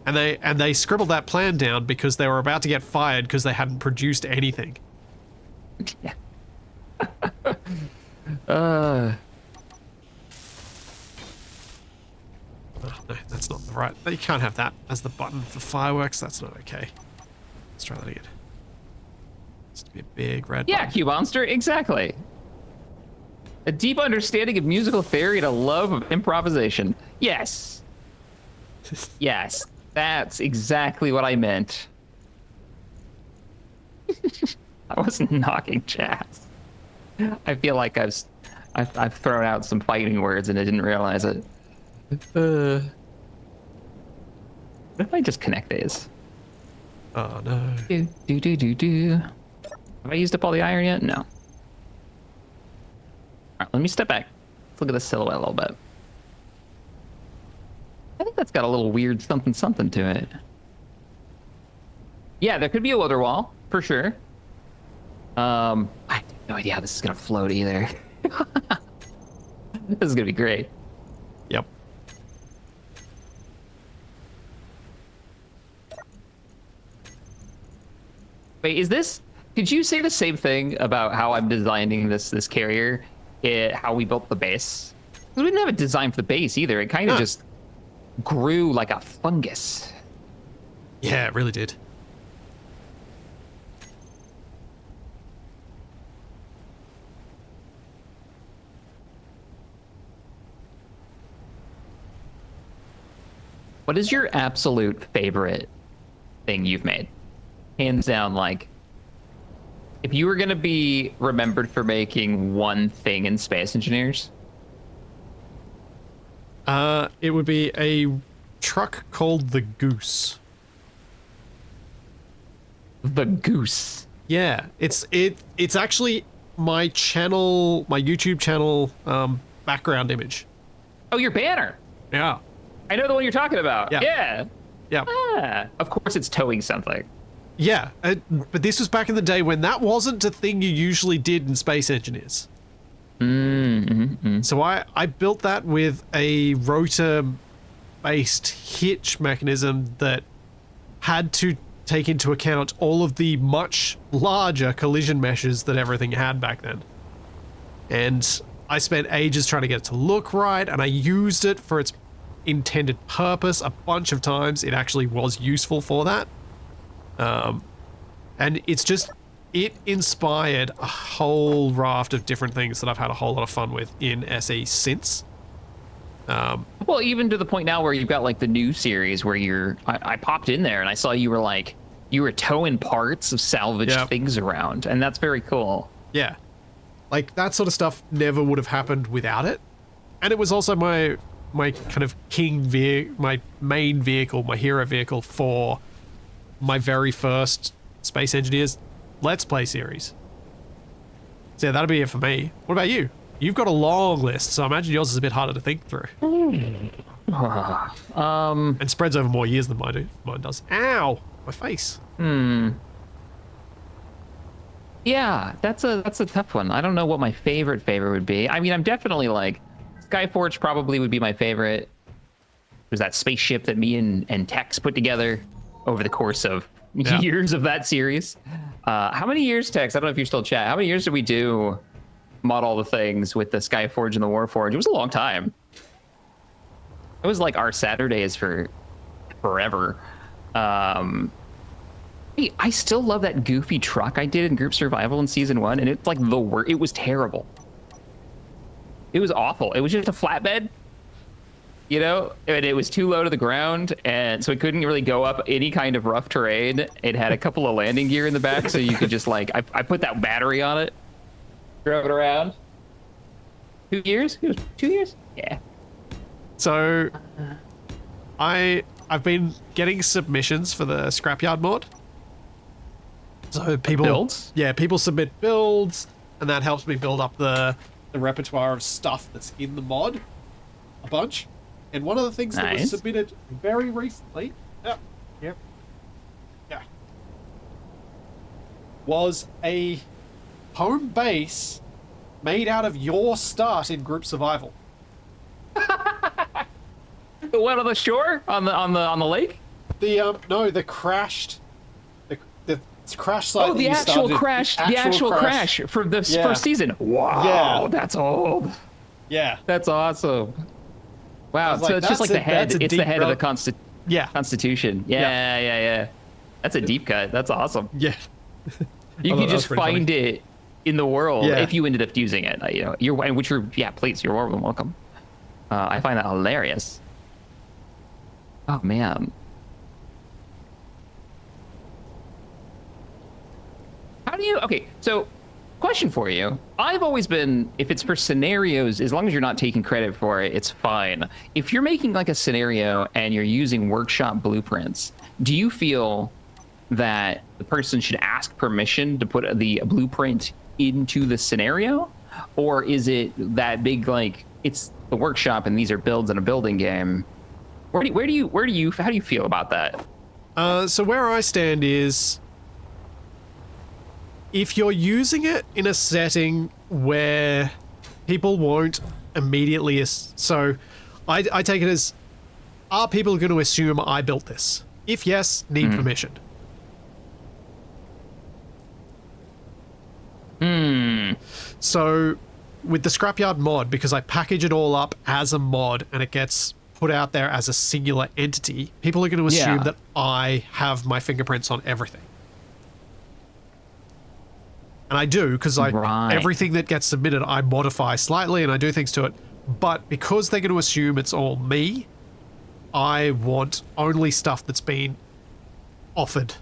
And they scribbled that plan down because they were about to get fired because they hadn't produced anything. Yeah. Oh, no, that's not the right. You can't have that as the button for fireworks. That's not okay. Let's try that again. It's to be a big red Yeah, button. Q-Monster, exactly. A deep understanding of musical theory and a love of improvisation. Yes. Yes, that's exactly what I meant. I wasn't knocking jazz. I feel like I've thrown out some fighting words and I didn't realize it. What if I just connect these? Oh no. Do. Have I used up all the iron yet? No. All right, let me step back. Let's look at the silhouette a little bit. I think that's got a little weird something to it. Yeah, there could be a weather wall for sure. I have no idea how this is gonna float either. This is gonna be great. Yep. Wait, is this? Could you say the same thing about how I'm designing this carrier? How we built the base? Because we didn't have a design for the base either. It kind of just grew like a fungus. Yeah, it really did. What is your absolute favorite thing you've made? Hands down, like, if you were gonna be remembered for making one thing in Space Engineers, It would be a truck called the Goose. the Goose. Yeah, it's actually my channel, my YouTube channel background image. Oh, your banner. Yeah. I know the one you're talking about. Yeah. Yeah. Yeah. Ah, of course it's towing something. Yeah, but this was back in the day when that wasn't a thing you usually did in Space Engineers. So I built that with a rotor-based hitch mechanism that had to take into account all of the much larger collision meshes that everything had back then. And I spent ages trying to get it to look right, and I used it for its intended purpose a bunch of times. It actually was useful for that. And it's just, it inspired a whole raft of different things that I've had a whole lot of fun with in SE since. Well, even to the point now where you've got like the new series where I popped in there and I saw you were towing parts of salvaged things around, and that's very cool. Yeah. Like, that sort of stuff never would have happened without it. And it was also my kind of my main vehicle, my hero vehicle for my very first Space Engineers Let's Play series. So yeah, that'll be it for me. What about you? You've got a long list, so I imagine yours is a bit harder to think through. And spreads over more years than mine does. Ow! My face. Yeah, that's a tough one. I don't know what my favorite would be. I mean, I'm definitely like Skyforge probably would be my favorite. There's that spaceship that me and Tex put together over the course of years of that series. How many years, Tex? I don't know if you're still chat. How many years did we do mod all the things with the Skyforge and the Warforge? It was a long time. It was like our Saturdays for forever. Hey, I still love that goofy truck I did in Group Survival in Season 1, and it's like the worst. It was terrible. It was awful. It was just a flatbed, you know, and it was too low to the ground, and so it couldn't really go up any kind of rough terrain. It had a couple of landing gear in the back, so you could just like, I put that battery on it, drove it around. 2 years? It was 2 years? Yeah. So, I've been getting submissions for the Scrapyard mod. So people builds? Yeah, people submit builds, and that helps me build up the repertoire of stuff that's in the mod a bunch. And one of the things that was submitted very recently, was a home base made out of your start in Group Survival. The one on the shore, on the lake. The crashed. The crash site. Oh, the actual crash for the first season. Wow, that's old. Yeah, that's awesome. Wow, so it's just like the head. It's the head of the Constitution. Yeah. That's a deep cut. That's awesome. Yeah. You can just find it in the world if you ended up using it. You know, please, you're more than welcome. I find that hilarious. Oh man. How do you, okay, so question for you. I've always been, if it's for scenarios, as long as you're not taking credit for it, it's fine. If you're making like a scenario and you're using workshop blueprints, do you feel that the person should ask permission to put the blueprint into the scenario? Or is it that big, like, it's the workshop and these are builds in a building game? How do you feel about that? So where I stand is, if you're using it in a setting where people won't immediately, so I take it as, are people going to assume I built this? If yes, need permission. So with the Scrapyard mod, because I package it all up as a mod and it gets put out there as a singular entity, people are going to assume that I have my fingerprints on everything. And I do, because everything that gets submitted, I modify slightly and I do things to it. But because they're going to assume it's all me, I want only stuff that's been offered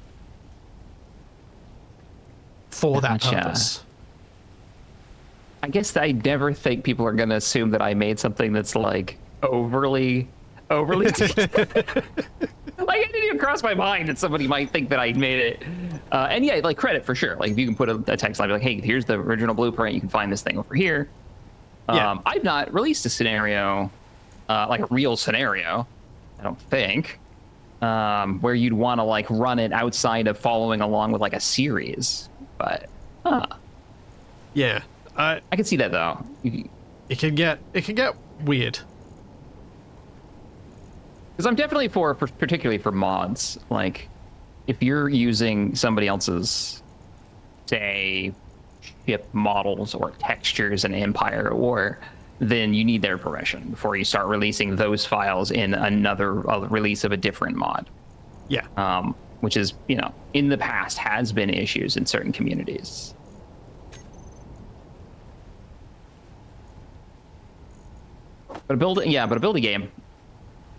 for that purpose. I guess I never think people are going to assume that I made something that's like overly like, it didn't even cross my mind that somebody might think that I made it And yeah, like credit for sure. Like if you can put a text line, like, hey, here's the original blueprint. You can find this thing over here. I've not released a scenario, like a real scenario, I don't think, where you'd want to like run it outside of following along with like a series. But yeah, I can see that though. it can get weird. Because I'm definitely for particularly for mods. Like if you're using somebody else's, say, ship models or textures in Empire at War, then you need their permission before you start releasing those files in another release of a different mod. Yeah. Which is, you know, in the past has been issues in certain communities. But a building game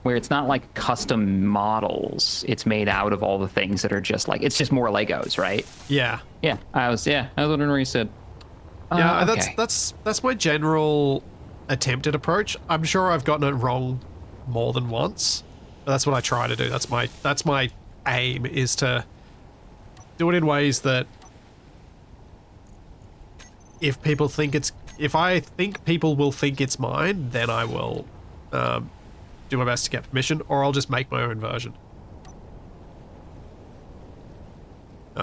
where it's not like custom models. It's made out of all the things that are just like, it's just more Legos, right? Yeah. Yeah, I was wondering where you said. Yeah, Okay. that's my general attempted approach. I'm sure I've gotten it wrong more than once, but that's what I try to do. That's my aim, is to do it in ways that if I think people will think it's mine, then I will do my best to get permission, or I'll just make my own version.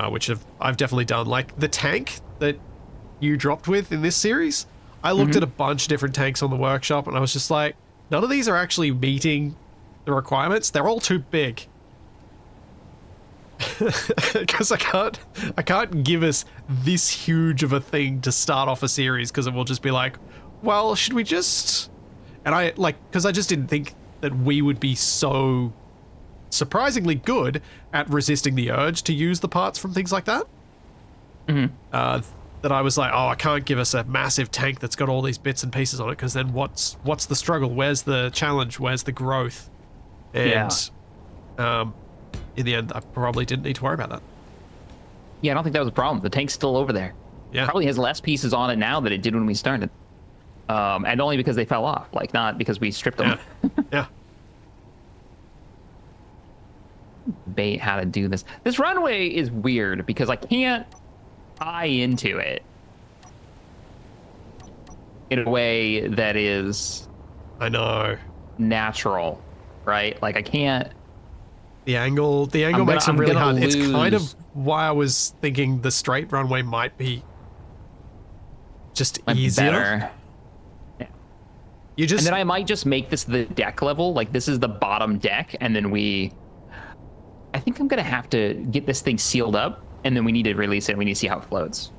Which I've definitely done. Like the tank that you dropped with in this series, I looked at a bunch of different tanks on the workshop and I was just like, none of these are actually meeting the requirements. They're all too big. Because I can't give us this huge of a thing to start off a series, because it will just be like, well, should we just... And because I just didn't think that we would be so surprisingly good at resisting the urge to use the parts from things like that. That I was like, oh, I can't give us a massive tank that's got all these bits and pieces on it, because then what's the struggle? Where's the challenge? Where's the growth? And in the end, I probably didn't need to worry about that. Yeah, I don't think that was a problem. The tank's still over there. Yeah. Probably has less pieces on it now than it did when we started. And only because they fell off, like not because we stripped them. Yeah. Debate how to do this. This runway is weird because I can't tie into it in a way that is, I know, natural, right? Like I can't. The angle makes it really hard. It's kind of why I was thinking the straight runway might be just easier. Better. You just, and then I might just make this the deck level. Like this is the bottom deck, and then I think I'm gonna have to get this thing sealed up, and then we need to release it. We need to see how it floats.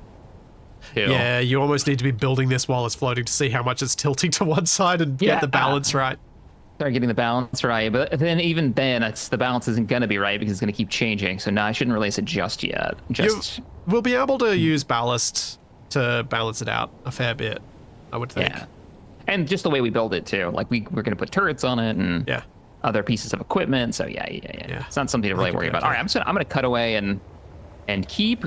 Yeah, you almost need to be building this while it's floating to see how much it's tilting to one side and get the balance right. Start getting the balance right, but then even then, the balance isn't gonna be right because it's gonna keep changing. So no, I shouldn't release it just yet. We'll be able to use ballast to balance it out a fair bit, I would think. Yeah, and just the way we build it too. Like we're gonna put turrets on it and other pieces of equipment. So yeah. It's not something to really worry about. All right, I'm gonna cut away and keep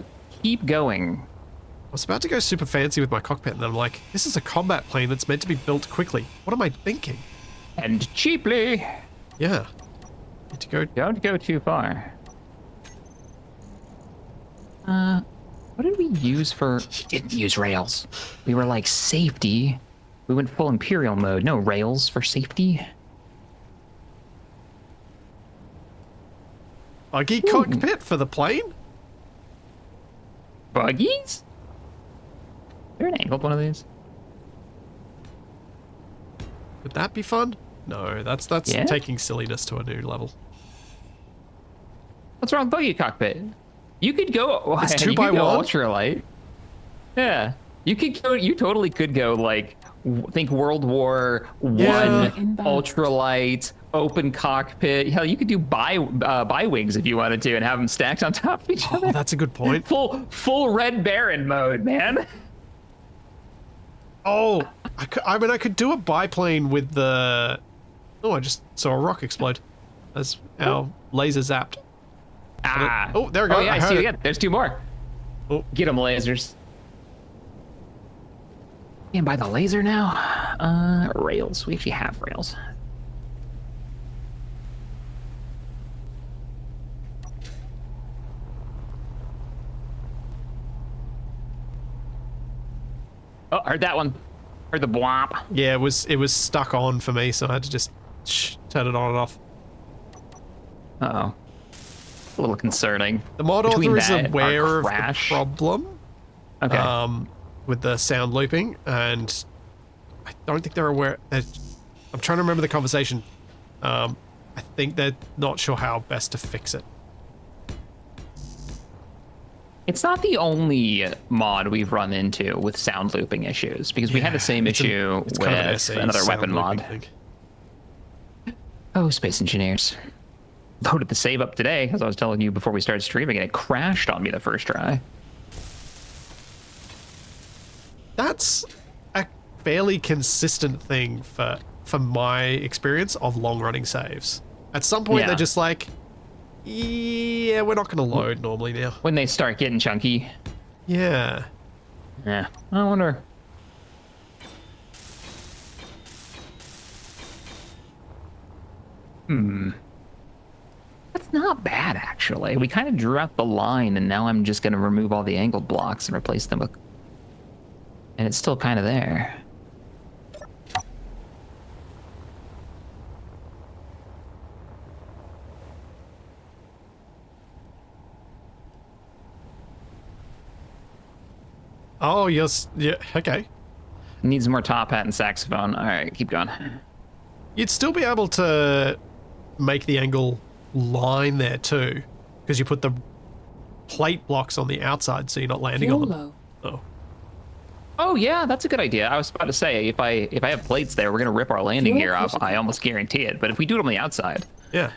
going. I was about to go super fancy with my cockpit, and then I'm like, this is a combat plane that's meant to be built quickly. What am I thinking? And cheaply. Yeah. Need to go. Don't go too far. What did we use for? We didn't use rails. We were like safety. We went full Imperial mode. No rails for safety. Buggy cockpit for the plane? Buggies? Is there an angled one of these? Would that be fun? No, that's taking silliness to a new level. What's wrong with buggy cockpit? You could go. It's 2x1 ultralight. Yeah, you could go. You totally could go like think World War I ultralight open cockpit. Hell, you could do bi wings if you wanted to and have them stacked on top of each other. That's a good point. Full Red Baron mode, man. Oh, I mean, I could do a biplane with the... Oh, I just saw a rock explode as our laser zapped. Oh, there we go. Oh, yeah, I see it again. There's two more. Oh. Get them, lasers. And by the laser now. Rails. We actually have rails. heard that one. Heard the bwomp. Yeah, it was stuck on for me, so I had to just turn it on and off. Uh-oh. A little concerning. The mod Between author is that, aware our of the crash. problem. Okay. With the sound looping, and I don't think they're aware. I'm trying to remember the conversation. I think they're not sure how best to fix it. It's not the only mod we've run into with sound looping issues, because we had the same issue it's with kind of an SE another sound weapon looping mod. thing. Oh, space engineers. Loaded the save up today, as I was telling you before we started streaming, and it crashed on me the first try. That's a fairly consistent thing for my experience of long-running saves. At some point, Yeah. they're just like, yeah, we're not going to load normally now. When they start getting chunky. Yeah. Yeah. I wonder. That's not bad, actually. We kind of drew out the line, and now I'm just going to remove all the angled blocks and replace them with... And it's still kind of there. Oh, yes. Yeah, okay. Needs more top hat and saxophone. All right, keep going. You'd still be able to make the angle line there too, because you put the plate blocks on the outside, so you're not landing on them. Oh. Oh yeah, that's a good idea. I was about to say, if I have plates there, we're gonna rip our landing gear off. I almost guarantee it. But if we do it on the outside, Yeah.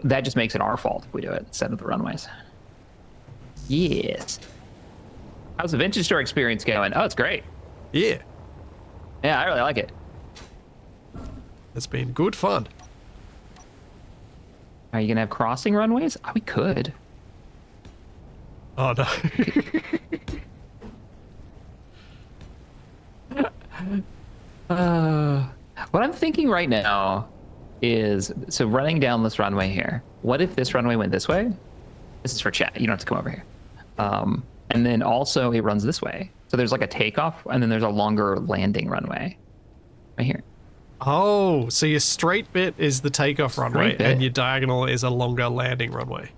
that just makes it our fault if we do it instead of the runways. Yes. How's the vintage store experience going? Oh, it's great. Yeah. Yeah, I really like it. It's been good fun. Are you gonna have crossing runways? Oh, we could. Oh, no. What I'm thinking right now is, so running down this runway here, what if this runway went this way? This is for chat. You don't have to come over here. And then also it runs this way. So there's like a takeoff, and then there's a longer landing runway right here. Oh, so your straight bit is the takeoff runway, bit. and your diagonal is a longer landing runway.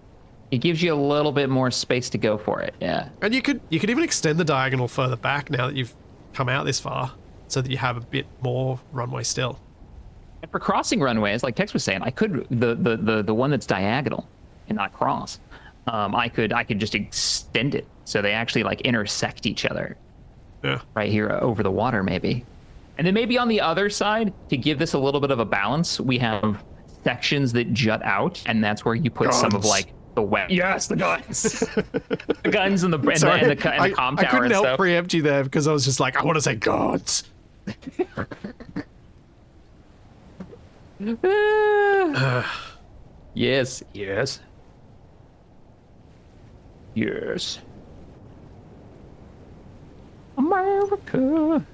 It gives you a little bit more space to go for it. Yeah. And you could even extend the diagonal further back now that you've come out this far, so that you have a bit more runway still. And for crossing runways, like Tex was saying, I could the one that's diagonal and not cross. I could just extend it so they actually like intersect each other. Yeah. Right here over the water, maybe. And then maybe on the other side, to give this a little bit of a balance, we have sections that jut out, and that's where you put some of like the yes, the guns, the guns and the com tower I couldn't and help stuff. preempt you there because I was just like, I want to say gods. Yes, yes, yes. America.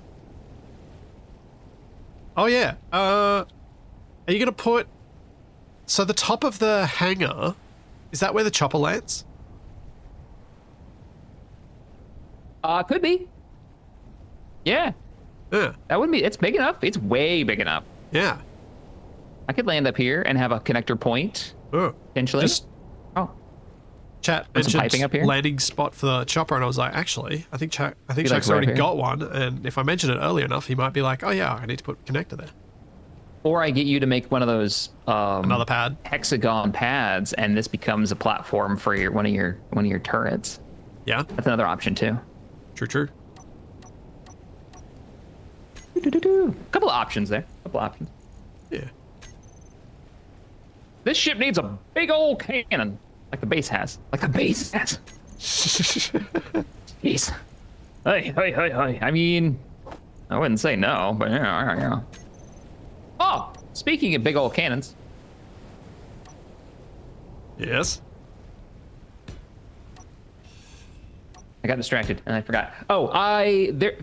Oh yeah. Are you gonna put? So the top of the hangar, is that where the chopper lands? Could be. Yeah, Yeah. that would be. It's big enough. It's way big enough. Yeah. I could land up here and have a connector point Oh. potentially. Just Oh, chat And some mentioned piping up here? landing spot for the chopper, and I was like, actually, I think like Chuck's right already here? got one, and if I mention it early enough, he might be like, oh yeah, I need to put a connector there. or I get you to make one of those Another pad. hexagon pads, and this becomes a platform for one of your turrets. Yeah. That's another option too. True. Couple of options there. Couple options. Yeah. This ship needs a big old cannon, like the base has. Like the base has. Jeez. Hey. I mean, I wouldn't say no, but yeah. Oh, speaking of big old cannons, Yes. I got distracted and I forgot. Oh,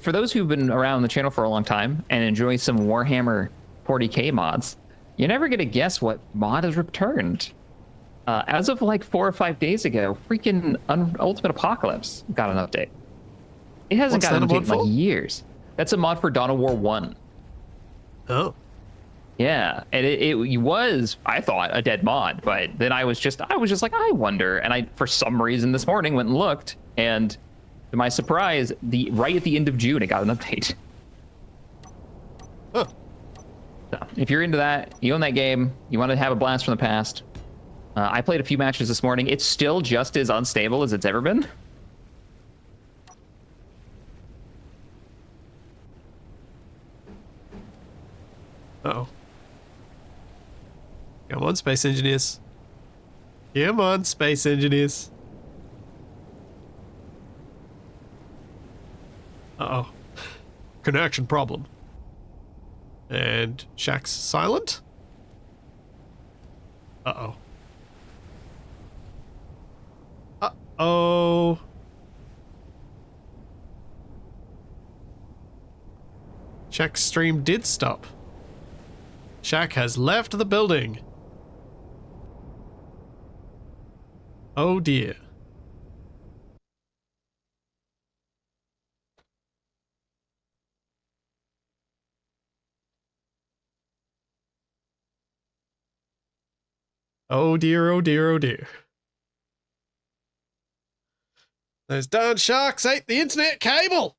for those who've been around the channel for a long time and enjoy some Warhammer 40K mods, you're never gonna guess what mod is returned. As of like 4 or 5 days ago, freaking Ultimate Apocalypse got an update. It hasn't What's gotten an that update in mod like for? years. That's a mod for Dawn of War 1. Oh. Yeah, and it was, I thought, a dead mod, but then I was just like, I wonder, and I, for some reason this morning, went and looked, and to my surprise, right at the end of June, it got an update. Huh. So if you're into that, you own that game, you want to have a blast from the past. I played a few matches this morning. It's still just as unstable as it's ever been. Uh-oh. Come on, space engineers. Come on, space engineers. Uh-oh. Connection problem. And Shaq's silent? Uh-oh. Uh-oh. Shaq's stream did stop. Shaq has left the building. Oh dear. Oh dear, oh dear, oh dear. Those darn sharks ate the internet cable!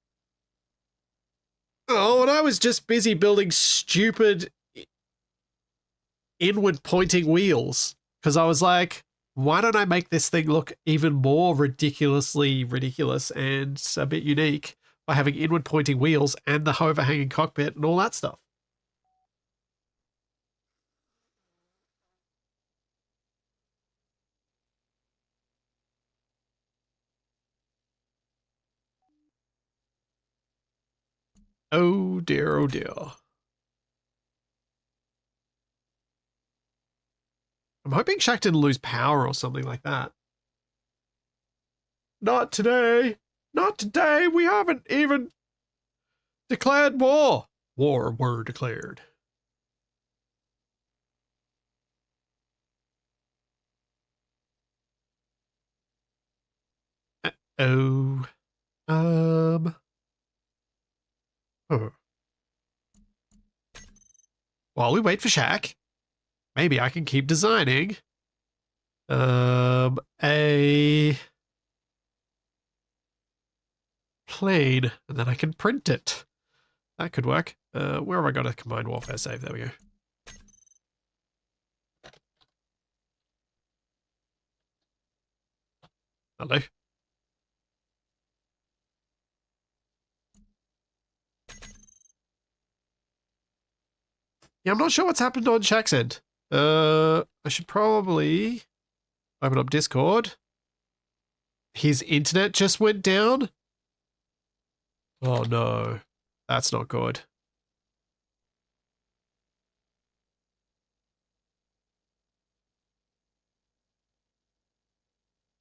Oh, and I was just busy building stupid inward pointing wheels. Because I was like, why don't I make this thing look even more ridiculously ridiculous and a bit unique by having inward pointing wheels and the overhanging cockpit and all that stuff? Oh dear, oh dear. I'm hoping Shaq didn't lose power or something like that. Not today. Not today. We haven't even declared war. War were declared. Oh. Huh. While we wait for Shaq, maybe I can keep designing a plane, and then I can print it. That could work. Where have I got a combined warfare save? There we go. Hello. Yeah, I'm not sure what's happened on Shaq's end. I should probably open up Discord. His internet just went down. Oh no, that's not good.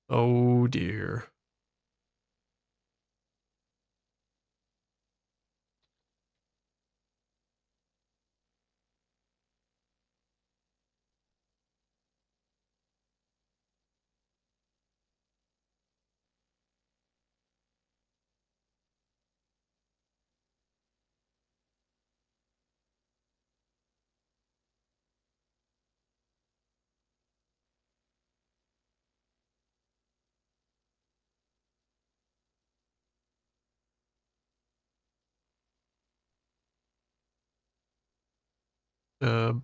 Oh dear. Um,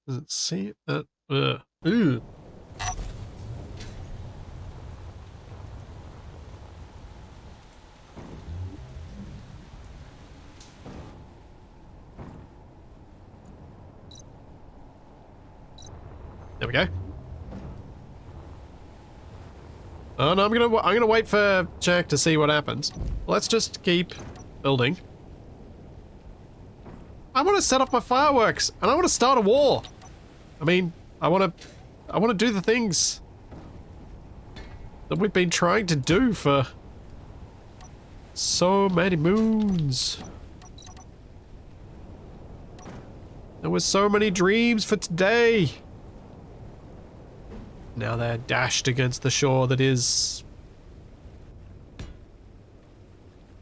let's see. Ooh. There we go. Oh no, I'm gonna wait for Jack to see what happens. Let's just keep building. I want to set off my fireworks, and I want to start a war. I mean, I want to do the things. that we've been trying to do for so many moons. There were so many dreams for today. Now they're dashed against the shore that is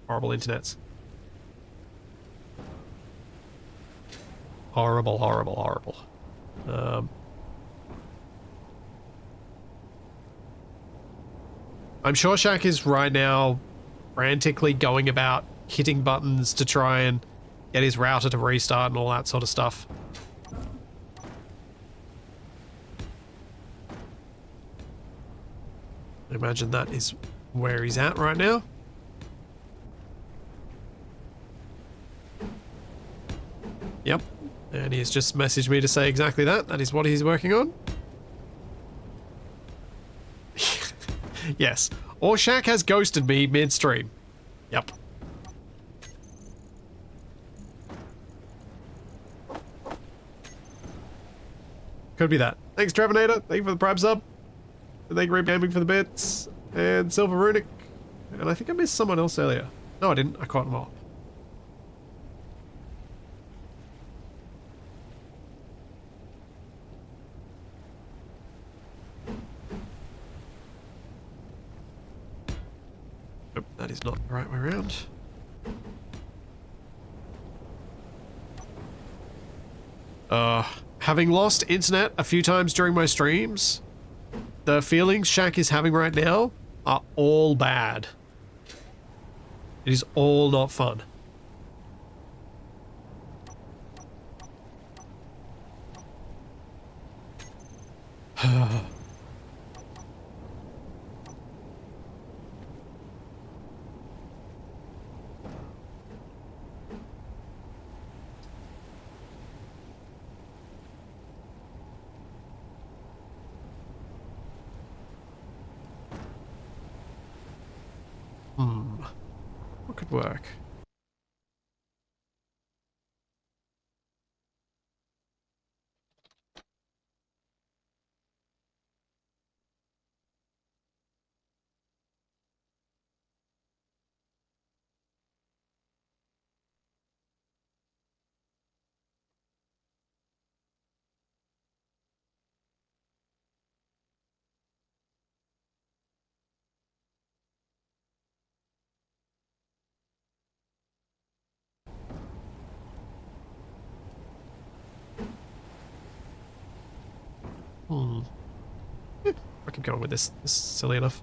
horrible internets. Horrible, horrible, horrible. I'm sure Shaq is right now frantically going about hitting buttons to try and get his router to restart and all that sort of stuff. I imagine that is where he's at right now. Yep. And he has just messaged me to say exactly that. That is what he's working on. Yes. Or Shaq has ghosted me midstream. Yep. Could be that. Thanks, Trevonator. Thank you for the Prime sub. And thank you, Reap Gaming, for the bits. And Silver Runic. And I think I missed someone else earlier. No, I didn't. I caught them all. Nope, that is not the right way around. Having lost internet a few times during my streams, the feelings Shaq is having right now are all bad. It is all not fun. What could work? I keep going with this. This is silly enough.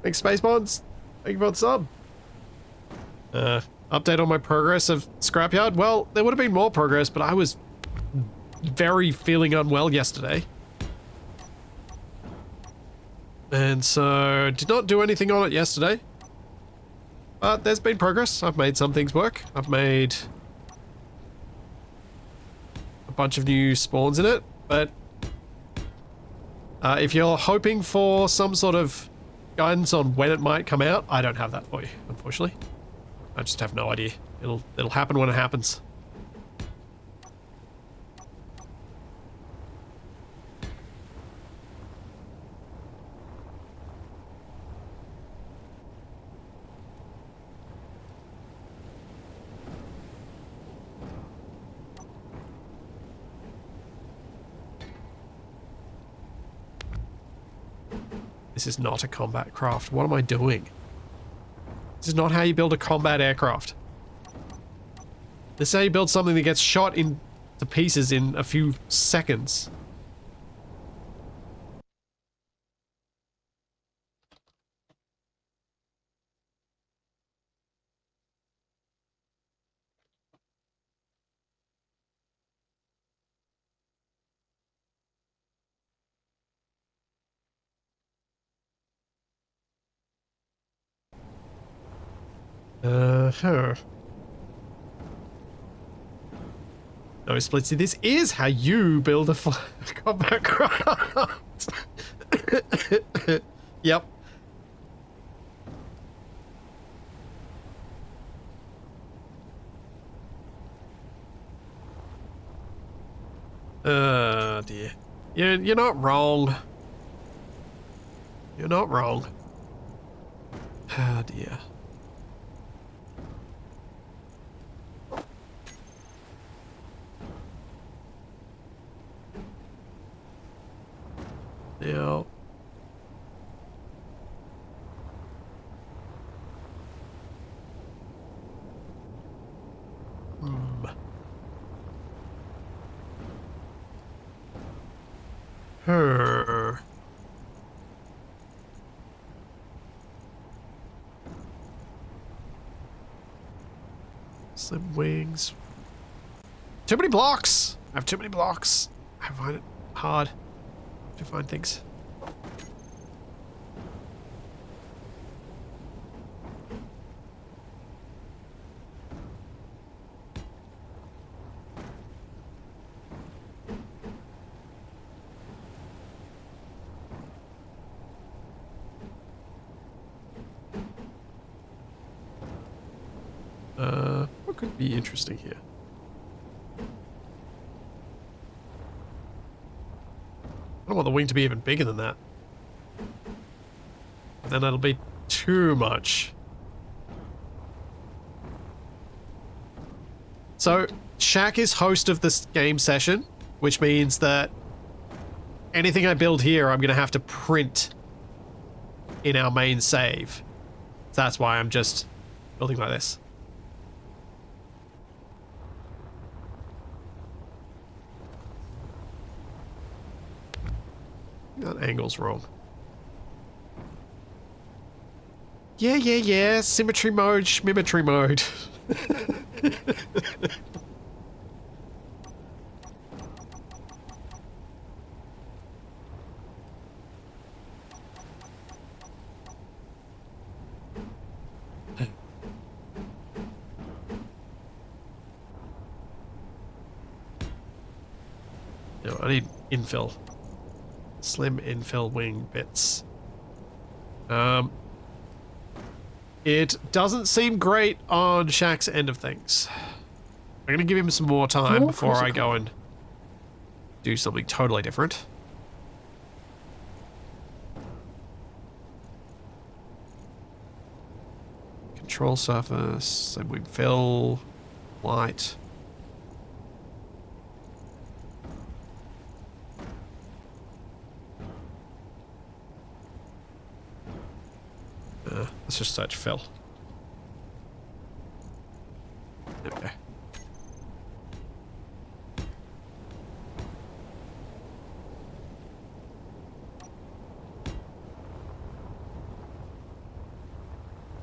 Thanks, Spacemods. Thank you for the sub. Update on my progress of Scrapyard. Well, there would have been more progress, but I was very feeling unwell yesterday. And so, did not do anything on it yesterday. But there's been progress. I've made some things work. I've made a bunch of new spawns in it, but if you're hoping for some sort of guidance on when it might come out, I don't have that for you, unfortunately. I just have no idea. It'll happen when it happens. This is not a combat craft. What am I doing? This is not how you build a combat aircraft. This is how you build something that gets shot into pieces in a few seconds. Huh. No, Splitsy, this is how you build a combat craft. Yep. Dear. You're not wrong. You're not wrong. Oh, dear. Now... Her. Slim wings. Too many blocks! I have too many blocks. I find it hard to find things. What could be interesting here? I don't want the wing to be even bigger than that. Then that'll be too much. So, Shaq is host of this game session, which means that anything I build here, I'm going to have to print in our main save. So that's why I'm just building like this. That angle's wrong. Yeah. Symmetry mode, schmimmetry mode. No, I need infill. Slim infill wing bits. It doesn't seem great on Shaq's end of things. I'm gonna give him some more time before I go and do something totally different. Control surface, slim wing fill, light. Let's just search fill. There we go.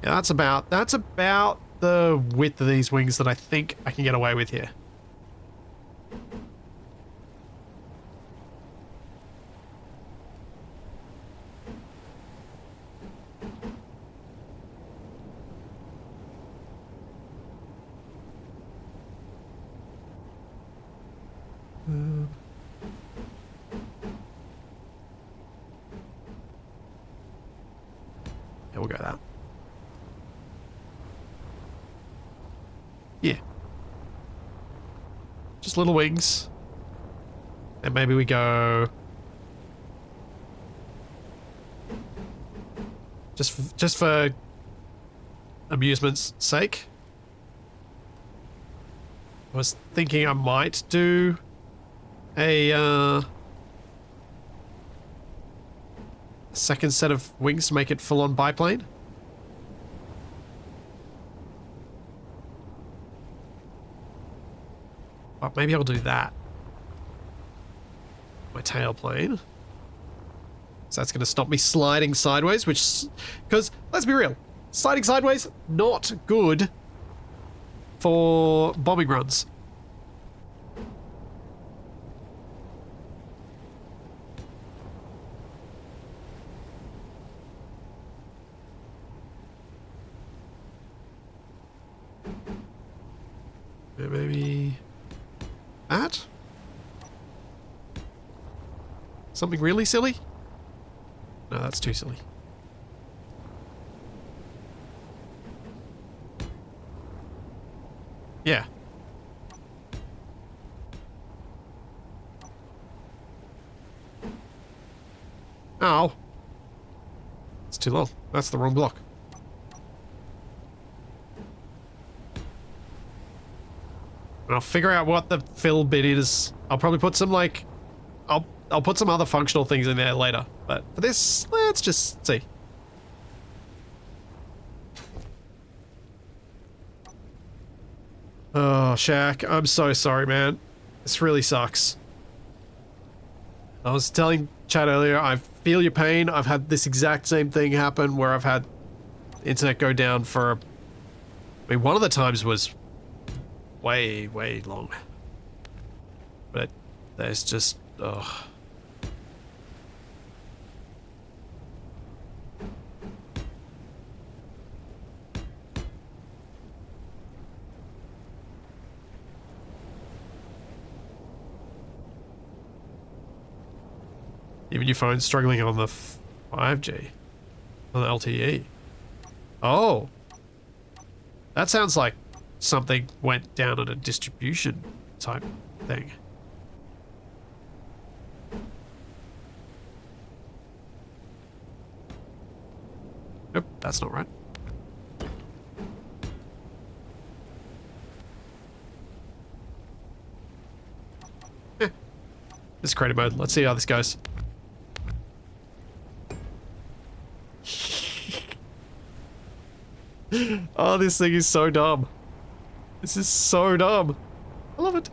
Yeah, that's about the width of these wings that I think I can get away with here. Yeah, we'll go that. Yeah. Just little wings. And maybe we go... Just for amusement's sake. I was thinking I might do a second set of wings to make it full-on biplane. But maybe I'll do that. My tail plane. So that's going to stop me sliding sideways, which... Because, let's be real, sliding sideways, not good for bombing runs. Maybe that? Something really silly? No, that's too silly. Yeah. Oh. It's too low. That's the wrong block. I'll figure out what the fill bit is. I'll probably put some like... I'll put some other functional things in there later. But for this, let's just see. Oh, Shaq, I'm so sorry, man. This really sucks. I was telling Chad earlier, I feel your pain. I've had this exact same thing happen where I've had internet go down for... I mean, one of the times was way, way long. But there's just... ugh. Even your phone's struggling on the 5G. On the LTE. Oh. That sounds like something went down at a distribution type thing. Nope, that's not right. Eh. This is creative mode. Let's see how this goes. Oh, this thing is so dumb. This is so dumb. I love it.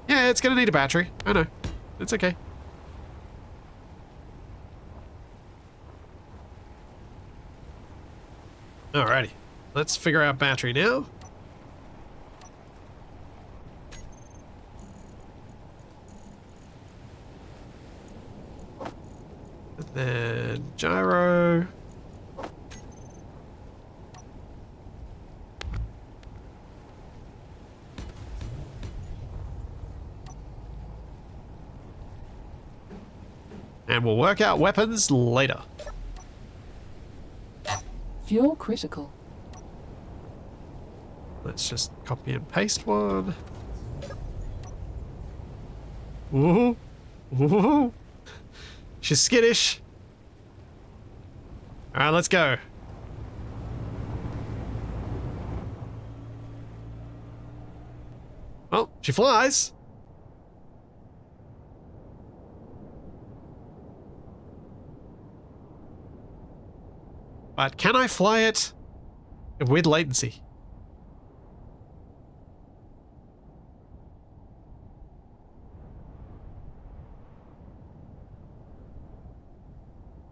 Yeah, it's gonna need a battery. I know. It's okay. Alrighty. Let's figure out battery now. And then gyro. And we'll work out weapons later. Fuel critical. Let's just copy and paste one. Ooh. Ooh. She's skittish. Alright, let's go. Well, she flies. But can I fly it with latency?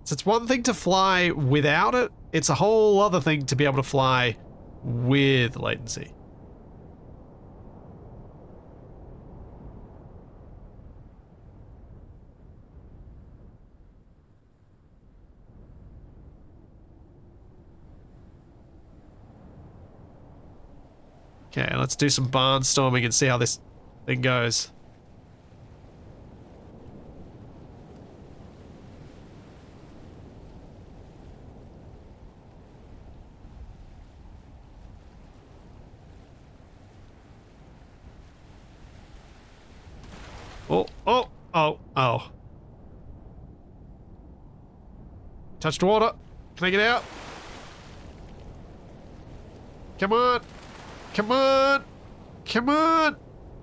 So it's one thing to fly without it, it's a whole other thing to be able to fly with latency. Okay, let's do some barnstorming and see how this thing goes. Oh, oh, oh, oh. Touched water. Can I get out? Come on. Come on! Come on!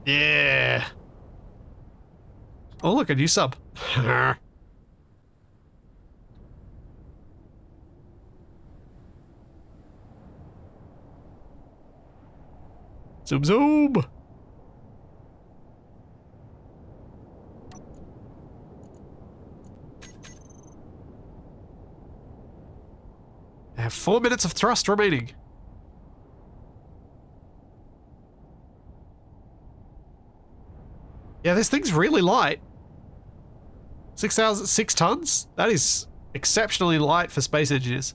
Yeah! Oh look, a new sub. Zoom zoom! I have 4 minutes of thrust remaining. Yeah, this thing's really light. 6 tons? That is exceptionally light for space engineers.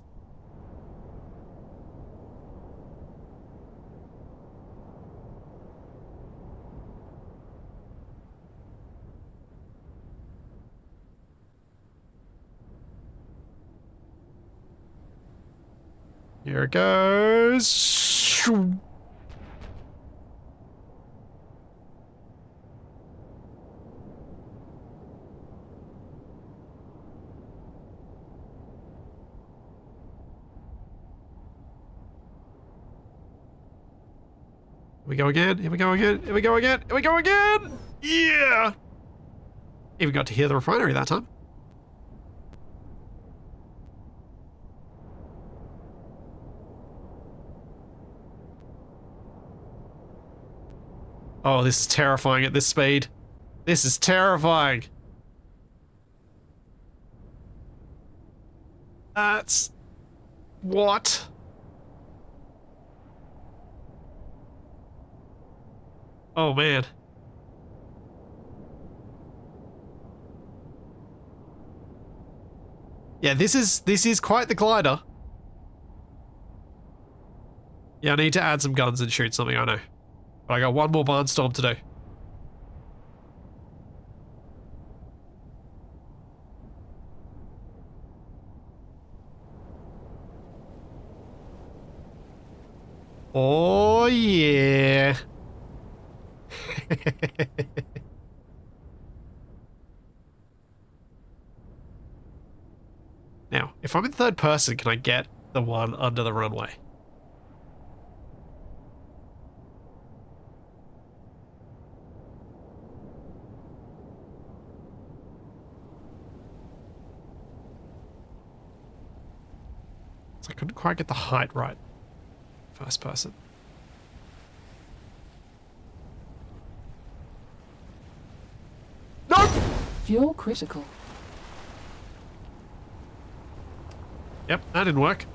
Here it goes. Shoo. Here we go again. Here we go again. Here we go again. Here we go again. Yeah. Even got to hear the refinery that time. Oh, this is terrifying at this speed. This is terrifying. That's... what? Oh, man. Yeah, this is quite the glider. Yeah, I need to add some guns and shoot something, I know. But I got one more barnstorm to do. Oh, yeah. Now, if I'm in third person, can I get the one under the runway? So I couldn't quite get the height right. First person. No! Fuel critical. Yep, that didn't work.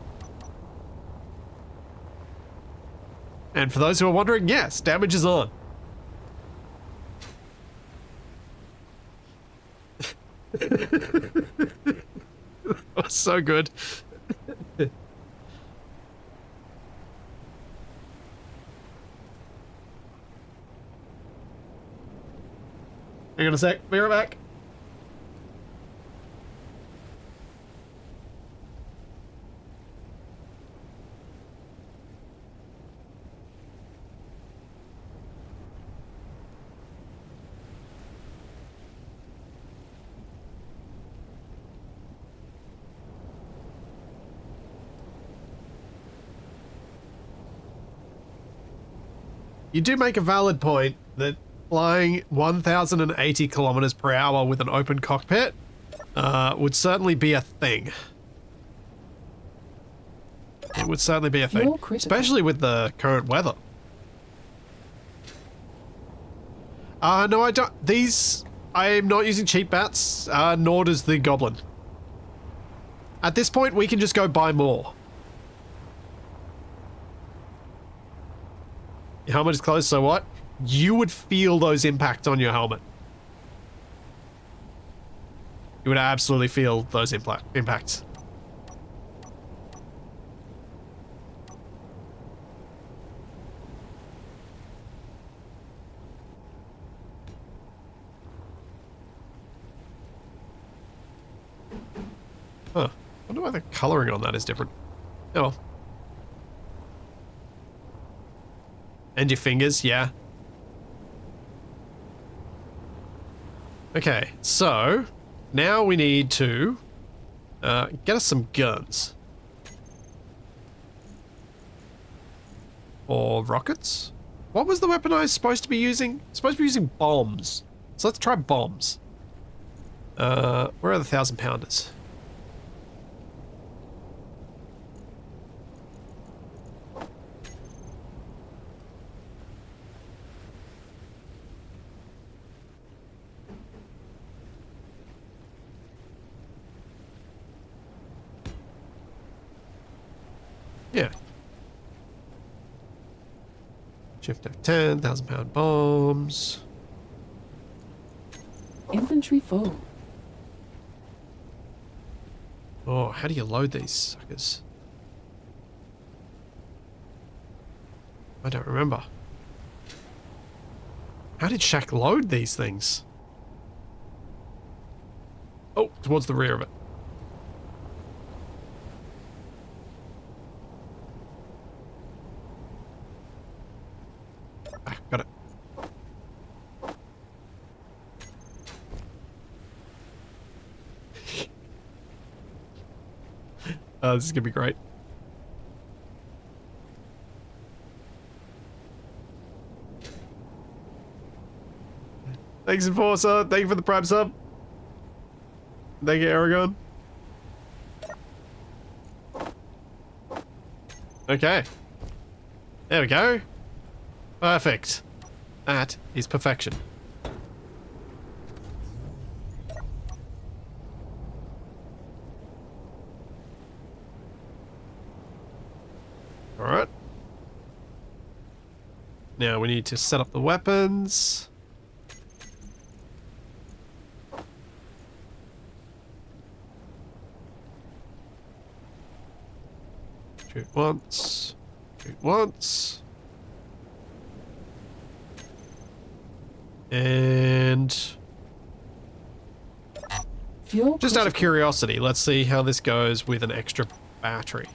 And for those who are wondering, yes, damage is on. That was so good. Hang on a sec, be right back. You do make a valid point that flying 1,080 kilometers per hour with an open cockpit would certainly be a thing. It would certainly be a thing, especially with the current weather. No, I don't. These, I am not using cheap bats, nor does the goblin. At this point, we can just go buy more. Your helmet is closed, so what? You would feel those impacts on your helmet. You would absolutely feel those impacts. Huh. I wonder why the coloring on that is different. Oh well. And your fingers, yeah. Okay, so now we need to get us some guns. Or rockets? What was the weapon I was supposed to be using? Supposed to be using bombs. So let's try bombs. Where are the 1,000-pounders? Yeah. Shift F10, 1,000-pound bombs. Infantry full. Oh, how do you load these suckers? I don't remember. How did Shaq load these things? Oh, towards the rear of it. This is gonna be great. Thanks, Enforcer. Thank you for the Prime sub. Thank you, Aragon. Okay. There we go. Perfect. That is perfection. Alright. Now we need to set up the weapons. Shoot once. Shoot once. And Fuel just out of critical. curiosity, let's see how this goes with an extra battery.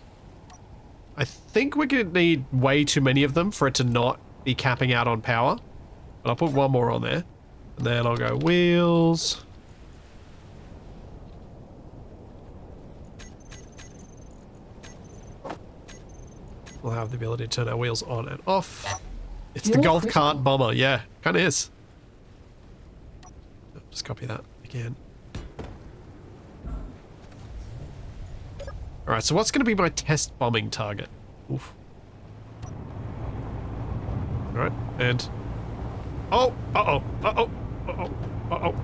I think we're gonna need way too many of them for it to not be capping out on power. But I'll put one more on there. And then I'll go wheels. We'll have the ability to turn our wheels on and off. It's the Fuel golf critical. cart bomber, yeah, kind of is. Just copy that again. Alright, so what's going to be my test bombing target? Oof. Alright, and... Oh! Uh-oh! Uh-oh! Uh-oh! Uh-oh!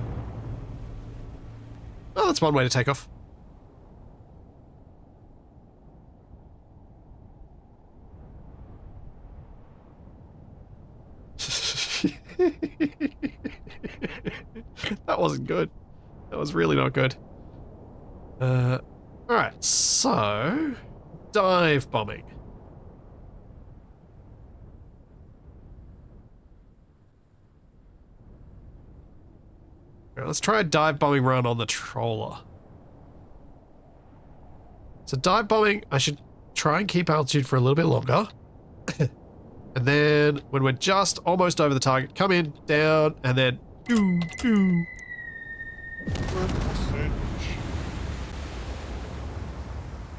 Oh, that's one way to take off. That wasn't good. That was really not good. Alright, so... Dive bombing. Alright, let's try a dive bombing run on the trawler. So dive bombing, I should try and keep altitude for a little bit longer. And then when we're just almost over the target, come in, down, and then doo, doo.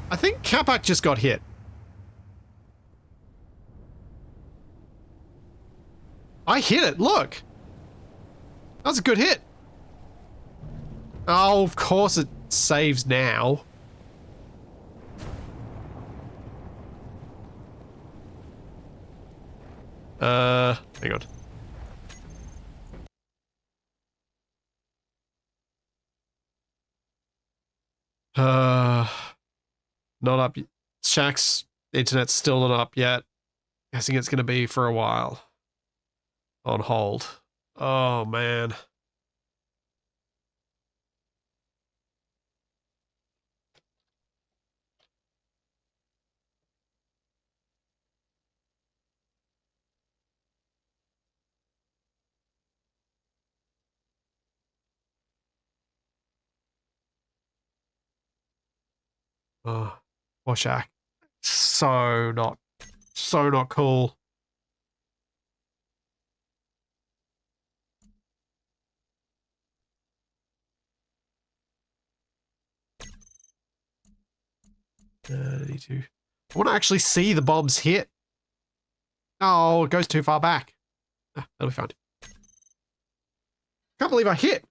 I think Capac just got hit. I hit it, look. That was a good hit. Oh, of course it saves now. Hang on. Not up. Shaq's internet's still not up yet. Guessing it's gonna be for a while. On hold. Oh, man. Oh, poor Shaq. So not cool. I need to. I want to actually see the bombs hit. Oh, it goes too far back. Ah, that'll be fine. Can't believe I hit.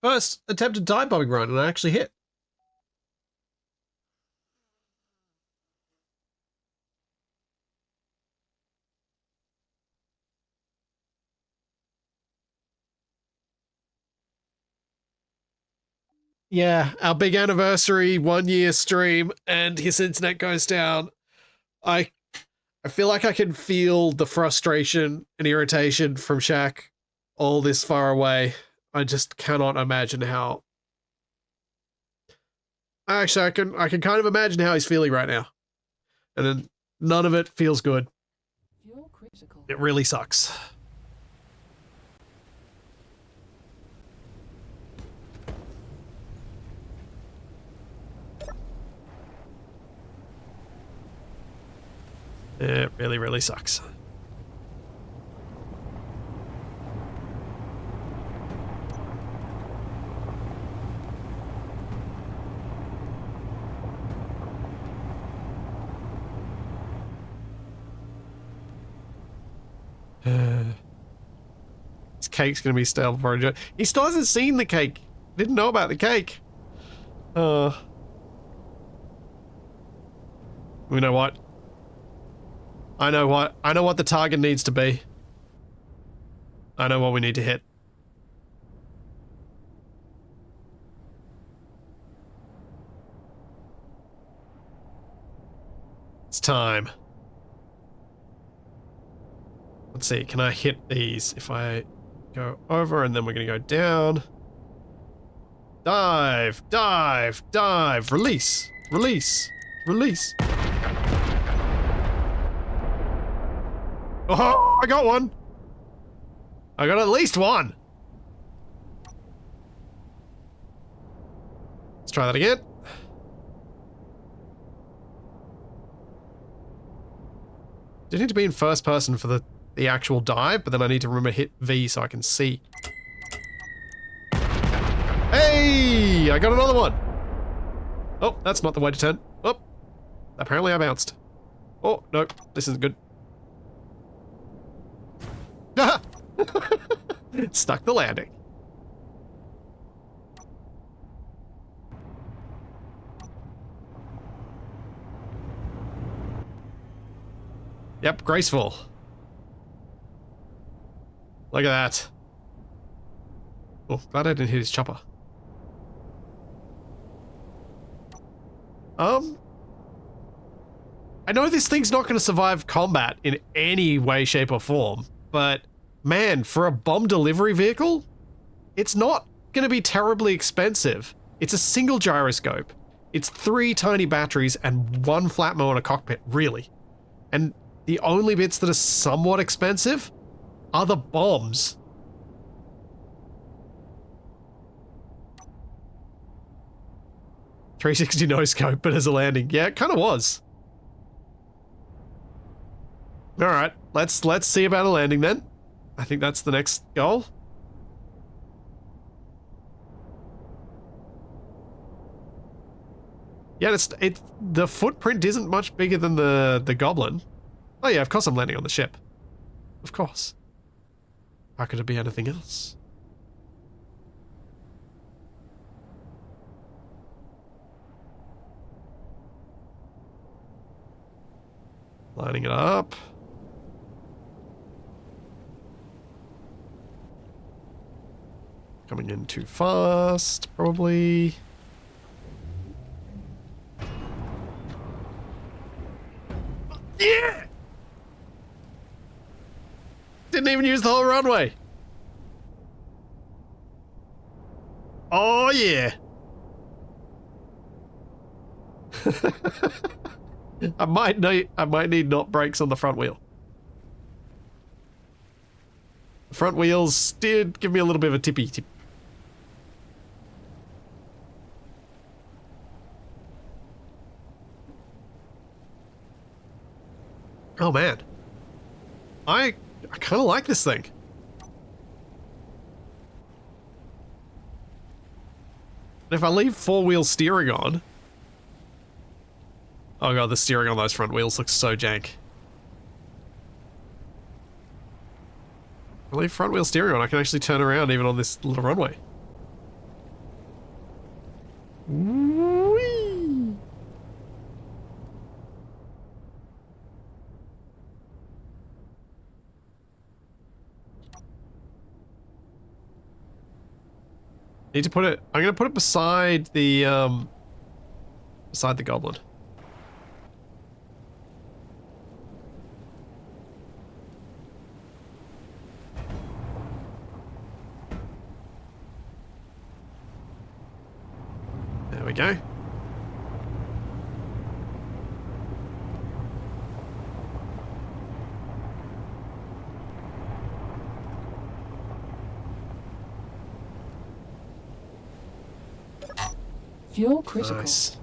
First attempted dive bombing run and I actually hit. Yeah, our big anniversary 1 year stream and his internet goes down. I feel like I can feel the frustration and irritation from Shaq all this far away. I just cannot imagine how. Actually, I can kind of imagine how he's feeling right now. And then none of it feels good. Fuel critical. It really sucks. It really, really sucks. This cake's gonna be stale before I enjoy. He still hasn't seen the cake. Didn't know about the cake. You know what? I know what. I know what the target needs to be. I know what we need to hit. It's time. Let's see, can I hit these if I go over and then we're gonna go down? Dive, dive, dive, release, release, release. Oh, I got one. I got at least one. Let's try that again. Do you need to be in first person for the actual dive, but then I need to remember hit V so I can see. Hey! I got another one! Oh, that's not the way to turn. Oh, apparently I bounced. Oh, no, this isn't good. Stuck the landing. Yep, graceful. Look at that. Oh, glad I didn't hit his chopper. I know this thing's not going to survive combat in any way, shape, or form, but man, for a bomb delivery vehicle, it's not going to be terribly expensive. It's a single gyroscope. It's 3 tiny batteries and 1 flatmo in a cockpit, really. And the only bits that are somewhat expensive are the bombs. .360 no scope, but as a landing. Yeah, it kind of was. All right, let's see about a landing then. I think that's the next goal. Yeah, the footprint isn't much bigger than the Goblin. Oh yeah, of course I'm landing on the ship. Of course. How could it be anything else? Lining it up. Coming in too fast, probably. Yeah! Didn't even use the whole runway. Oh yeah. I might need not brakes on the front wheel. The front wheels did give me a little bit of a tippy tip. Oh man. I kind of like this thing. And if I leave 4-wheel steering on... Oh god, the steering on those front wheels looks so jank. If I leave front wheel steering on, I can actually turn around even on this little runway. Whee! Need to put it... I'm gonna put it beside the Goblin. There we go. Fuel critical. Nice.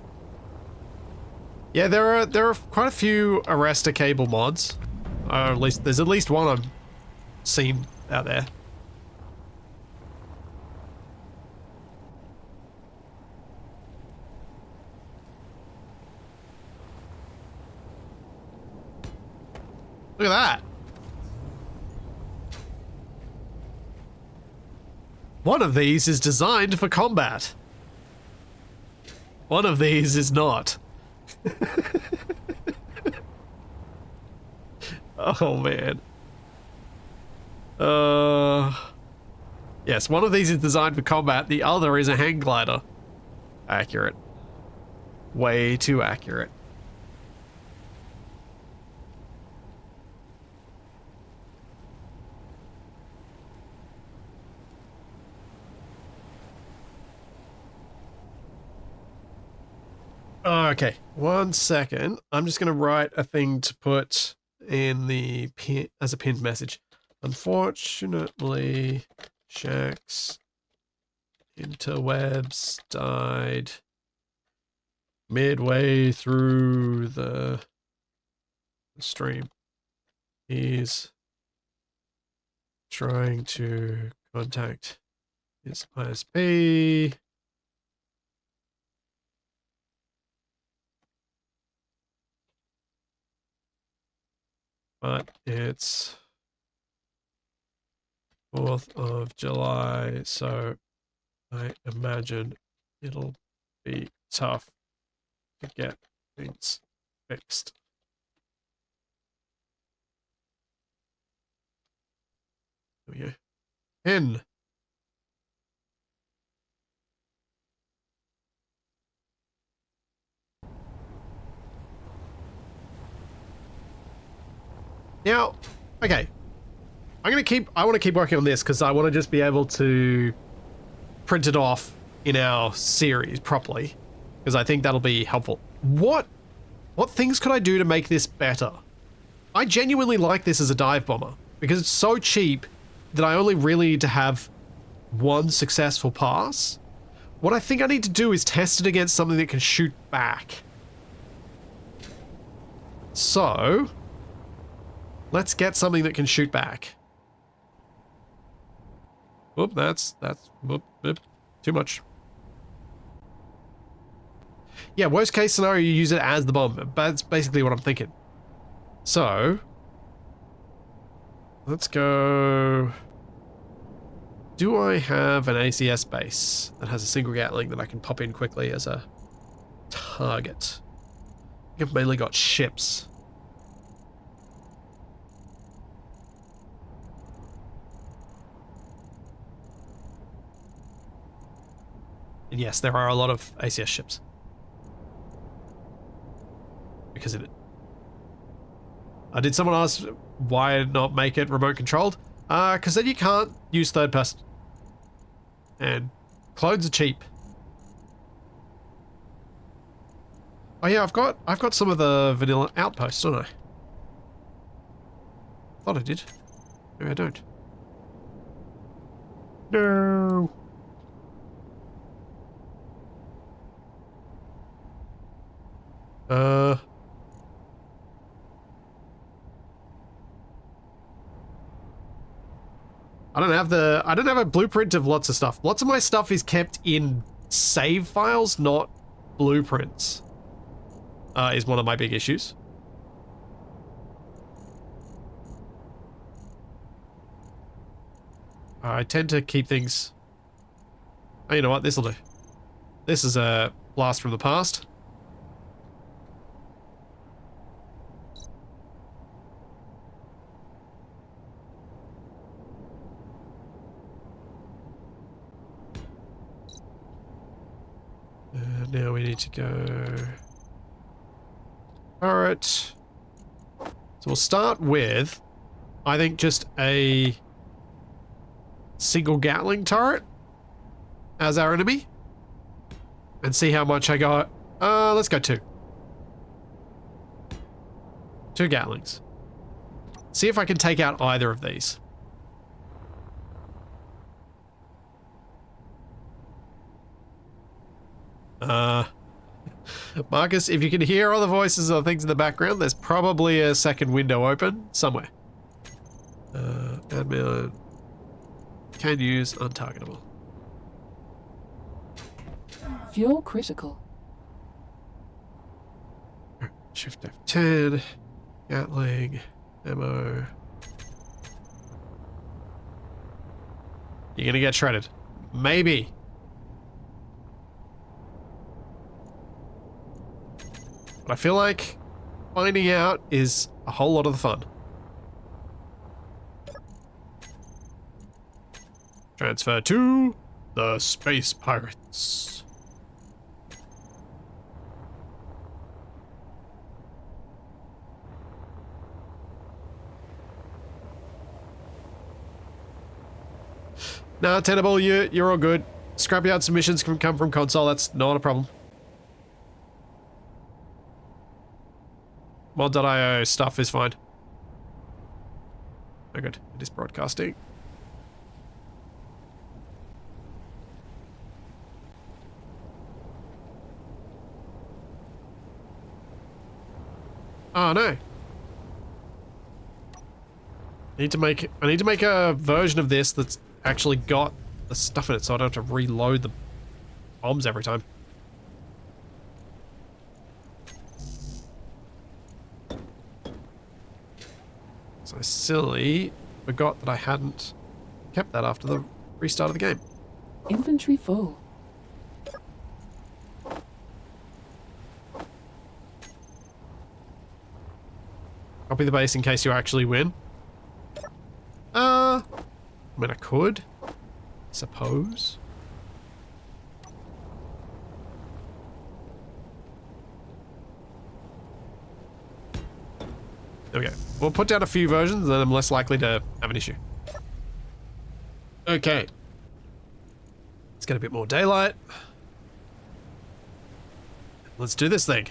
Yeah, there are quite a few arrestor cable mods. Or at least there's at least one I've seen out there. Look at that. One of these is designed for combat. One of these is not. Oh, man. Yes, one of these is designed for combat. The other is a hang glider. Accurate. Way too accurate. Okay, 1 second. I'm just going to write a thing to put in the pin as a pinned message. Unfortunately, Shax's interwebs died midway through the stream. He's trying to contact his ISP. But it's 4th of July, so I imagine it'll be tough to get things fixed. There we go. Pin. Now, okay. I want to keep working on this because I want to just be able to print it off in our series properly because I think that'll be helpful. What things could I do to make this better? I genuinely like this as a dive bomber because it's so cheap that I only really need to have one successful pass. What I think I need to do is test it against something that can shoot back. So, let's get something that can shoot back. Whoop, that's whoop, too much. Yeah, worst case scenario, you use it as the bomb. That's basically what I'm thinking. So, let's go. Do I have an ACS base that has a single Gatling that I can pop in quickly as a target? I think I've mainly got ships. And yes, there are a lot of ACS ships. Because of it. Did someone ask why not make it remote controlled? Because then you can't use third person. And clones are cheap. Oh yeah, I've got some of the vanilla outposts, don't I? Thought I did. Maybe I don't. No. I don't have a blueprint of lots of stuff. Lots of my stuff is kept in save files, not blueprints. Is one of my big issues. I tend to keep things... Oh, you know what? This'll do. This is a blast from the past. Now we need to go... Alright. So we'll start with, I think, just a single Gatling turret as our enemy. And see how much I got. Let's go 2. 2 Gatlings. See if I can take out either of these. Marcus, if you can hear other voices or things in the background, there's probably a second window open somewhere. Admin can use untargetable. Fuel critical. Shift F10, Gatling, ammo. You're gonna get shredded. Maybe. But I feel like finding out is a whole lot of the fun. Transfer to the Space Pirates. Nah, Tenable, you're all good. Scrapyard submissions can come from console, that's not a problem. Mod.io stuff is fine. Oh good, it is broadcasting. Oh no. I need to make a version of this that's actually got the stuff in it so I don't have to reload the bombs every time. So I silly forgot that I hadn't kept that after the restart of the game. Inventory full. Copy the base in case you actually win. I mean, I could, suppose. There we go. We'll put down a few versions, then I'm less likely to have an issue. Okay. Let's get a bit more daylight. Let's do this thing.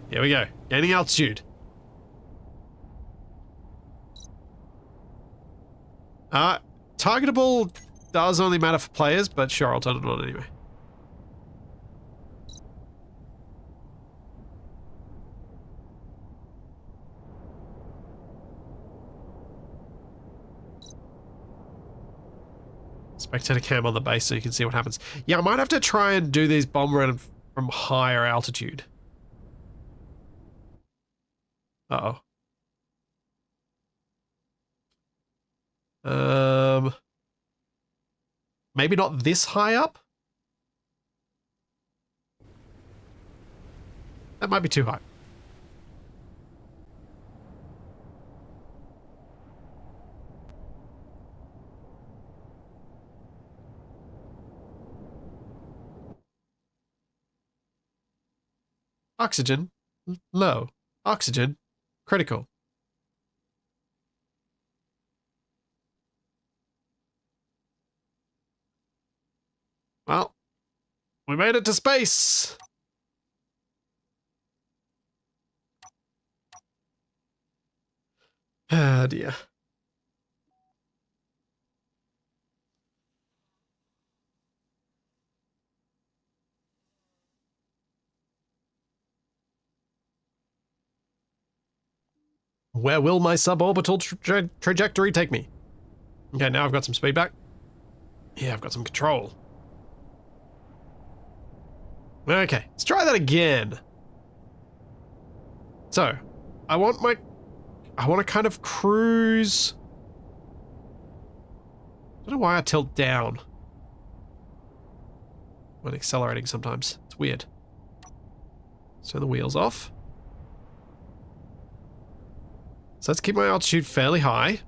Here we go. Gaining altitude. Targetable does only matter for players, but sure, I'll turn it on anyway. Spectator cam on the base so you can see what happens. Yeah, I might have to try and do these bomb run from higher altitude. Uh-oh. Maybe not this high up? That might be too high. Oxygen, low. Oxygen, critical. Well, we made it to space. Ah, dear. Where will my suborbital trajectory take me? Okay, now I've got some speed back. Yeah, I've got some control. Okay, let's try that again. So, I want to kind of cruise. I don't know why I tilt down when accelerating sometimes. It's weird. So the wheels off. So let's keep my altitude fairly high.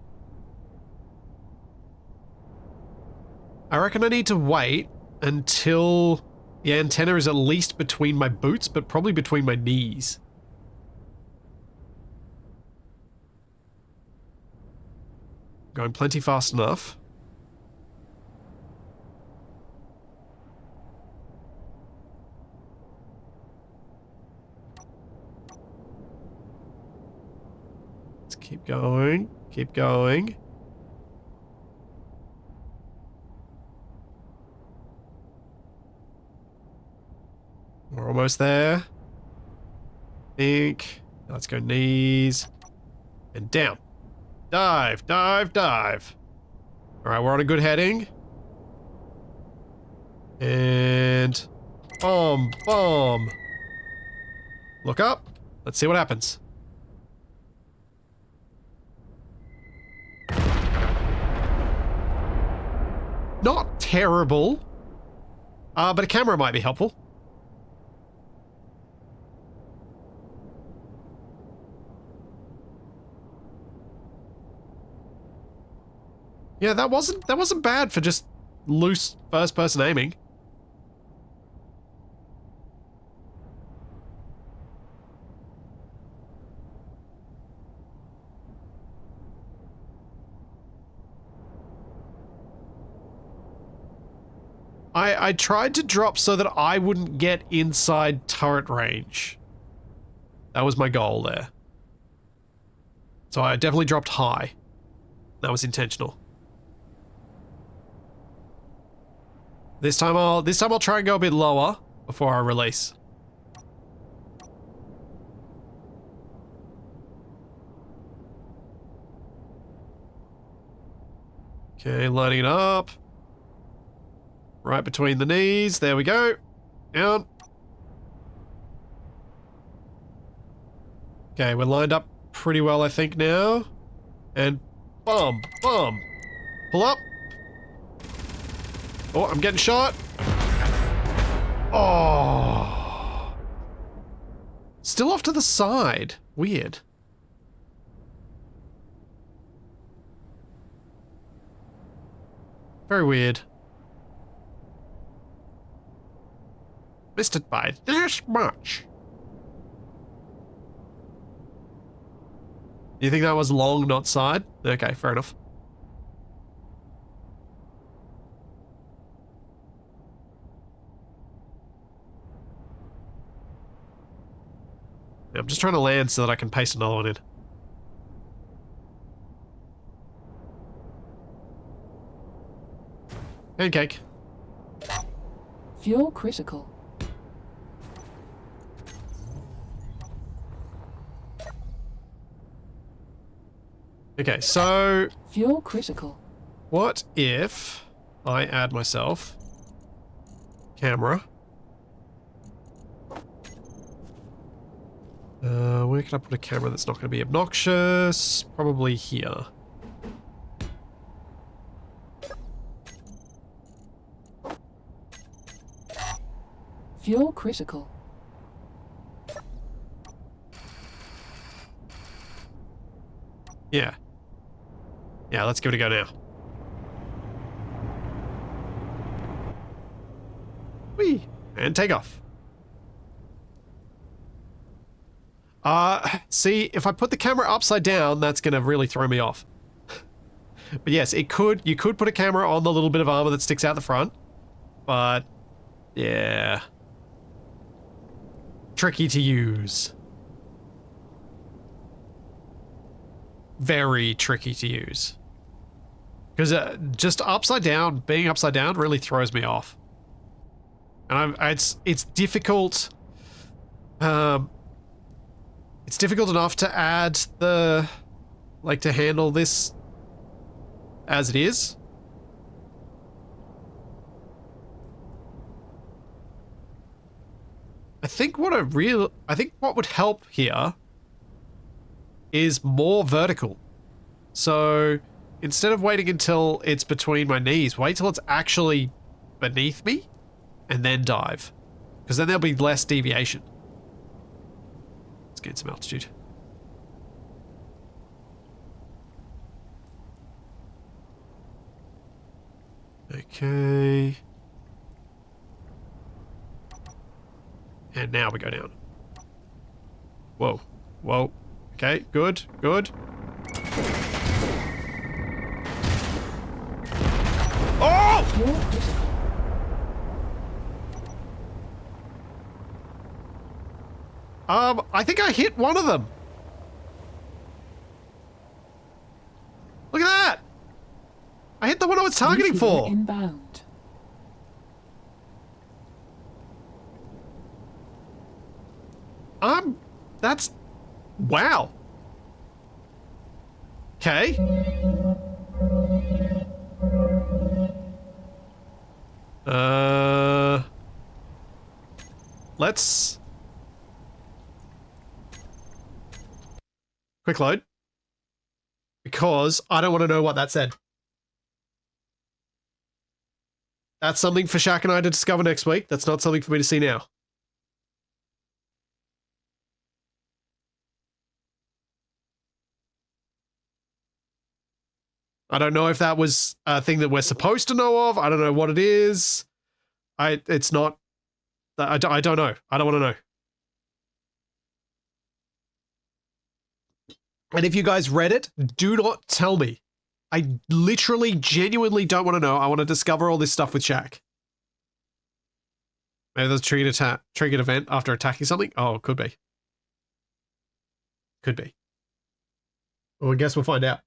I reckon I need to wait until the antenna is at least between my boots, but probably between my knees. Going plenty fast enough. Let's keep going. Keep going. We're almost there. Think. Let's go knees. And down. Dive, dive, dive. Alright, we're on a good heading. And bomb, bomb. Look up. Let's see what happens. not terrible. But a camera might be helpful. Yeah, that wasn't bad for just loose first-person aiming. I tried to drop so that I wouldn't get inside turret range. That was my goal there. So I definitely dropped high. That was intentional. This time I'll try and go a bit lower before I release. Okay, lining it up. Right between the knees. There we go. Down. Okay, we're lined up pretty well, I think, now. And bum, bum. Pull up. Oh, I'm getting shot. Oh. Still off to the side. Weird. Very weird. Missed it by this much. You think that was long, not side? Okay, fair enough. I'm just trying to land so that I can paste another one in. Pancake. Fuel critical. Okay, so Fuel critical. what if I add myself camera? Where can I put a camera that's not going to be obnoxious? Probably here. Fuel critical. Yeah. Yeah, let's give it a go now. Whee! And take off. See, if I put the camera upside down, that's gonna really throw me off. But yes, you could put a camera on the little bit of armor that sticks out the front. But, yeah. Tricky to use. Very tricky to use. Because just upside down, being upside down really throws me off. And it's difficult. It's difficult enough to add the, like, to handle this as it is. I think what would help here is more vertical. So instead of waiting until it's between my knees, wait till it's actually beneath me and then dive. Because then there'll be less deviation. Let's get some altitude. Okay. And now we go down. Whoa. Whoa. Okay, good, good. Oh! I think I hit one of them. Look at that! I hit the one I was targeting for. Inbound. That's... Wow. Okay. Let's... Quick load. Because I don't want to know what that said. That's something for Shaq and I to discover next week. That's not something for me to see now. I don't know if that was a thing that we're supposed to know of. I don't know what it is. It's not. I don't know. I don't want to know. And if you guys read it, do not tell me. I literally, genuinely don't want to know. I want to discover all this stuff with Shaq. Maybe there's a triggered event after attacking something? Oh, could be. Could be. Well, I guess we'll find out.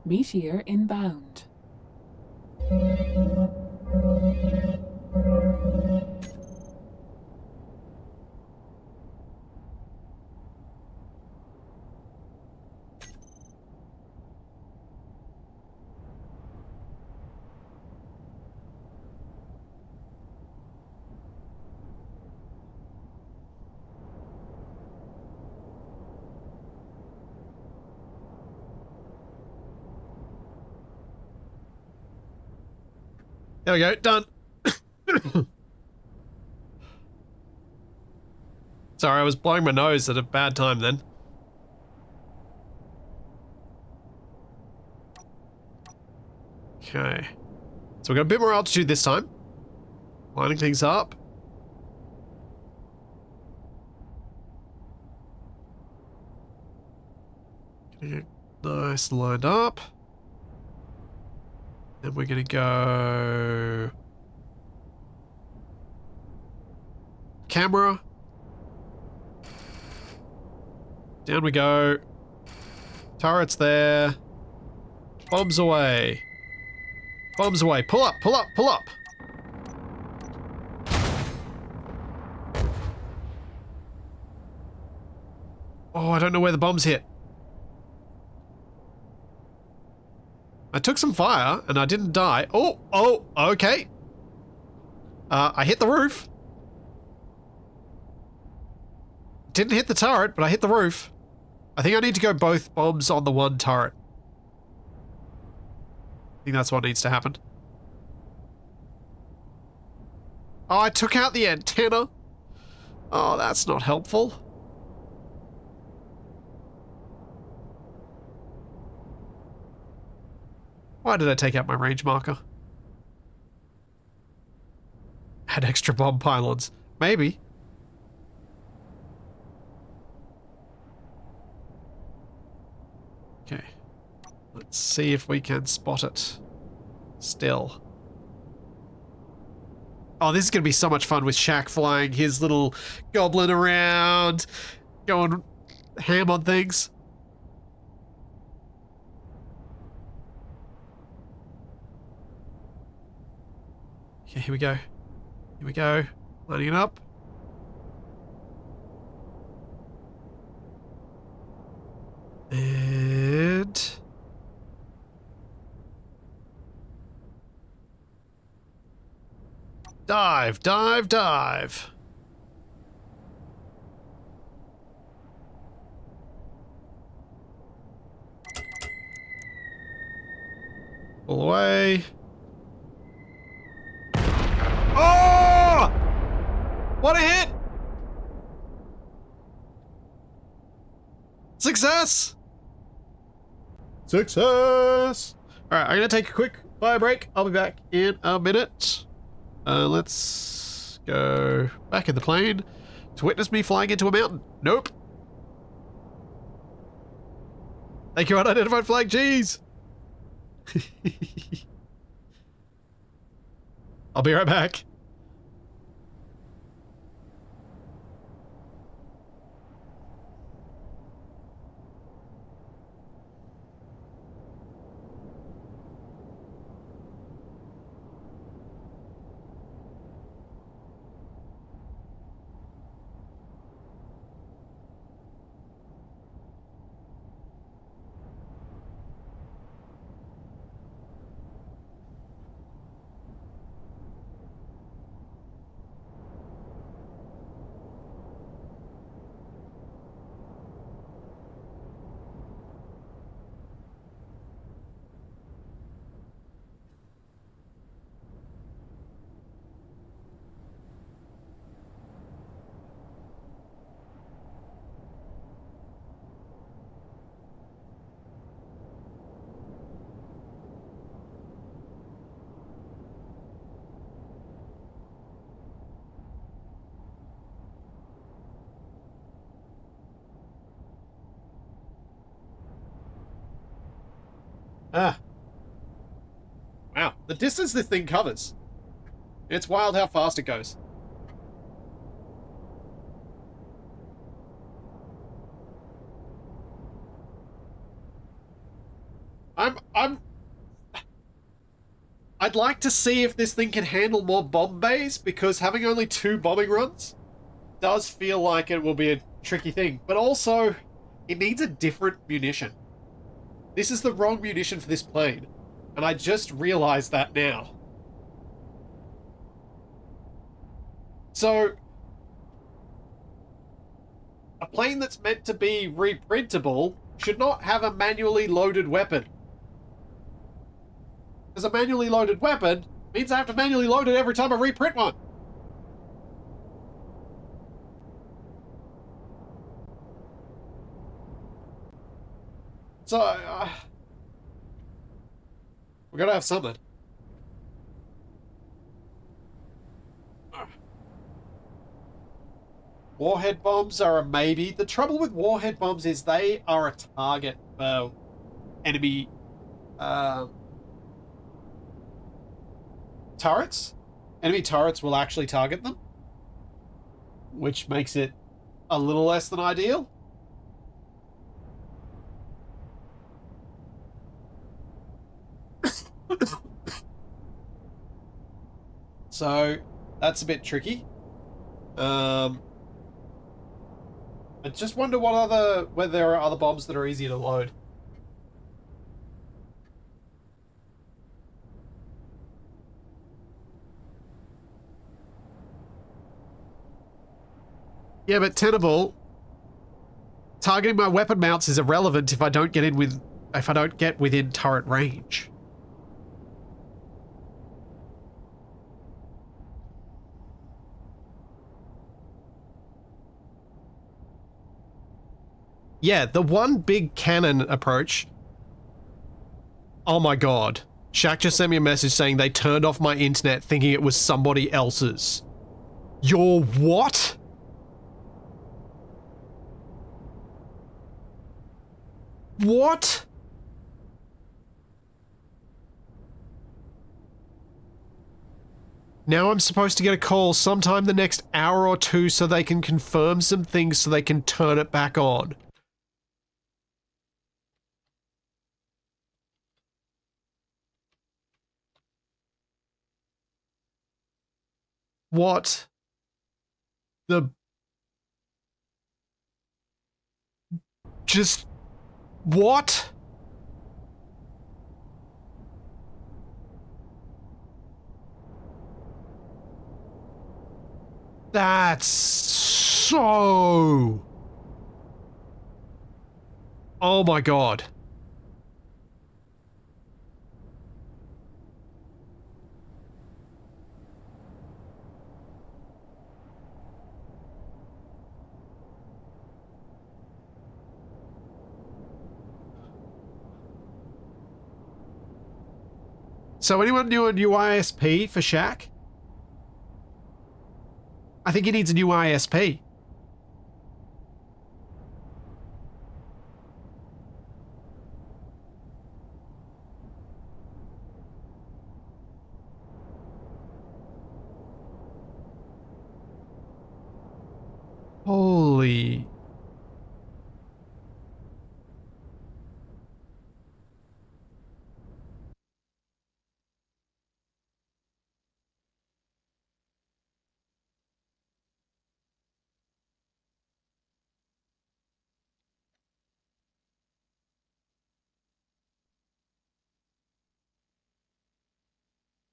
Meteor inbound. There we go. Done. Sorry, I was blowing my nose at a bad time then. Okay. So we've got a bit more altitude this time. Lining things up. Getting it nice and lined up. And we're going to go... Camera. Down we go. Turret's there. Bombs away. Bombs away. Pull up, pull up, pull up. Oh, I don't know where the bombs hit. I took some fire and I didn't die. Oh, okay. I hit the roof. Didn't hit the turret, but I hit the roof. I think I need to go both bombs on the one turret. I think that's what needs to happen. Oh, I took out the antenna. Oh, that's not helpful. Why did I take out my range marker? Had extra bomb pylons. Maybe. Okay. Let's see if we can spot it. Still. Oh, this is going to be so much fun with Shaq flying his little goblin around, going ham on things. Okay, here we go. Here we go. Lining it up. And... dive, dive, dive. Pull away. Oh! What a hit! Success! Success! All right, I'm gonna take a quick fire break. I'll be back in a minute. Let's go back in the plane to witness me flying into a mountain. Nope. Thank you, unidentified flying cheese. I'll be right back. Ah. Wow. The distance this thing covers. It's wild how fast it goes. I'd like to see if this thing can handle more bomb bays, because having only 2 bombing runs does feel like it will be a tricky thing. But also, it needs a different munition. This is the wrong munition for this plane. And I just realized that now. So, a plane that's meant to be reprintable should not have a manually loaded weapon. Because a manually loaded weapon means I have to manually load it every time I reprint one. So, we're gonna have something. Warhead bombs are a maybe. The trouble with warhead bombs is they are a target for enemy turrets. Enemy turrets will actually target them, which makes it a little less than ideal. So that's a bit tricky. I just wonder whether there are other bombs that are easier to load. Yeah, but Tenable, targeting my weapon mounts is irrelevant if I don't get within turret range. Yeah, the one big cannon approach. Oh my god. Shaq just sent me a message saying they turned off my internet thinking it was somebody else's. Your what? What? Now I'm supposed to get a call sometime the next hour or 2 so they can confirm some things so they can turn it back on. What? Just... what? That's so... oh my god. So anyone do a new ISP for Shaq? I think he needs a new ISP. Holy.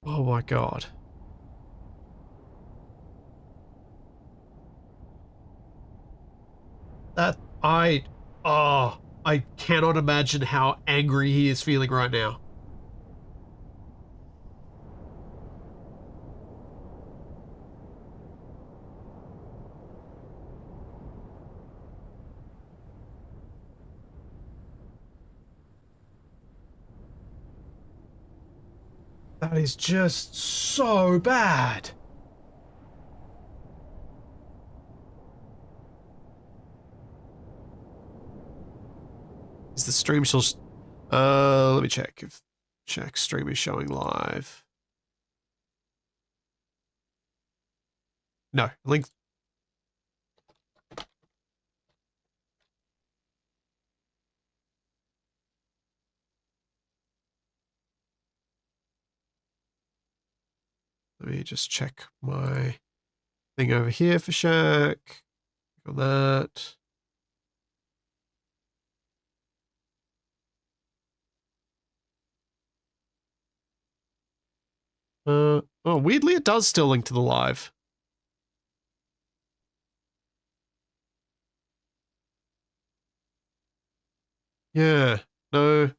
Oh my god. I cannot imagine how angry he is feeling right now. That is just so bad. Is the stream still... let me check if Shaq's stream is showing live. No, link... Let me just check my thing over here for Shaq. Click on that. Oh, weirdly it does still link to the live. Yeah, no.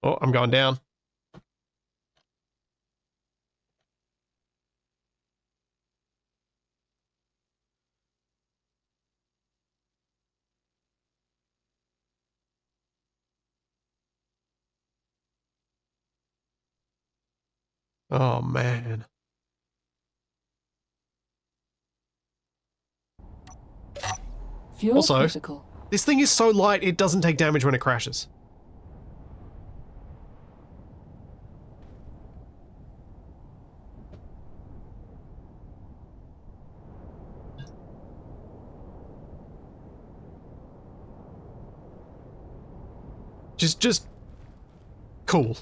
Oh, I'm going down. Oh, man. Fuel Also, critical. this thing is so light it doesn't take damage when it crashes. Just cool.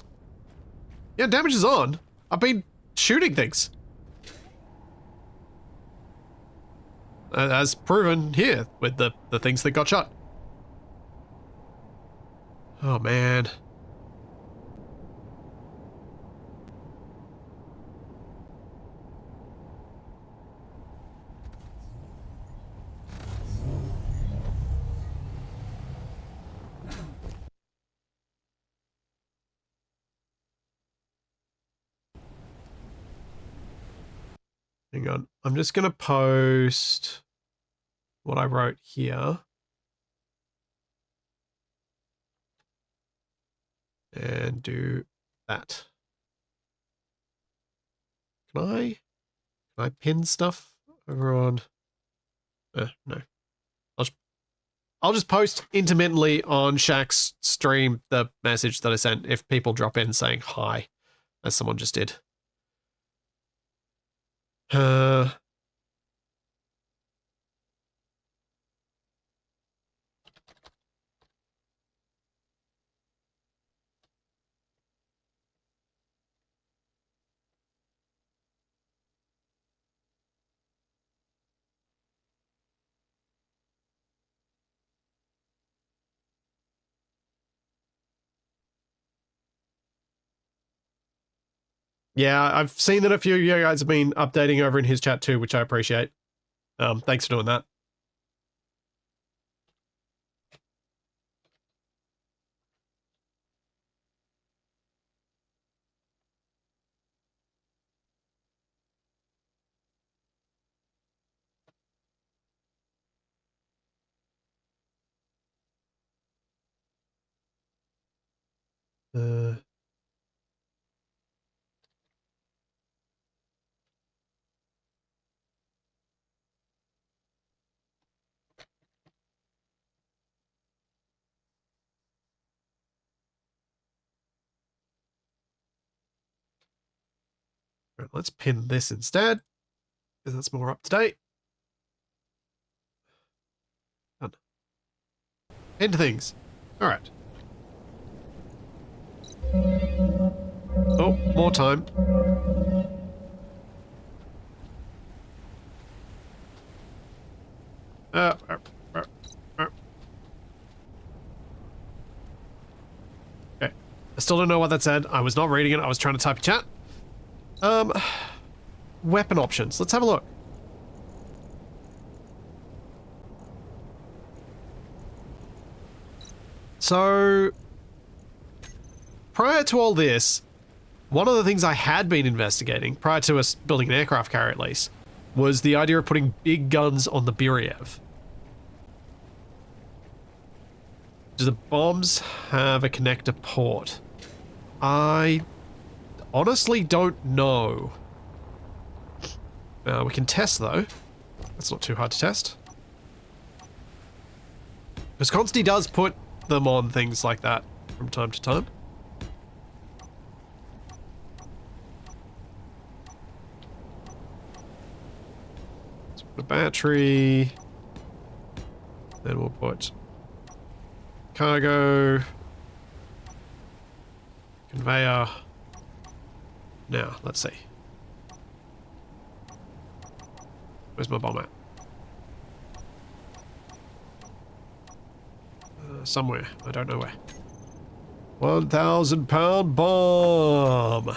Yeah, damage is on. I've been shooting things. As proven here with the things that got shot. Oh, man. Hang on. I'm just going to post what I wrote here. And do that. Can I pin stuff over on... no. I'll just post intermittently on Shaq's stream the message that I sent if people drop in saying hi, as someone just did. Yeah, I've seen that a few of you guys have been updating over in his chat too, which I appreciate. Thanks for doing that. Uh, right, let's pin this instead, because that's more up to date. Done. Into things. All right. Oh, more time. Uh, uh, uh, uh. Okay. I still don't know what that said. I was not reading it. I was trying to type a chat. Weapon options. Let's have a look. So, prior to all this, one of the things I had been investigating, prior to us building an aircraft carrier at least, was the idea of putting big guns on the Biriev. Do the bombs have a connector port? I honestly don't know. We can test though. That's not too hard to test. Because Consti does put them on things like that from time to time. Let's put a battery. Then we'll put cargo. Conveyor. Now, let's see. Where's my bomb at? Somewhere. I don't know where. 1,000-pound bomb.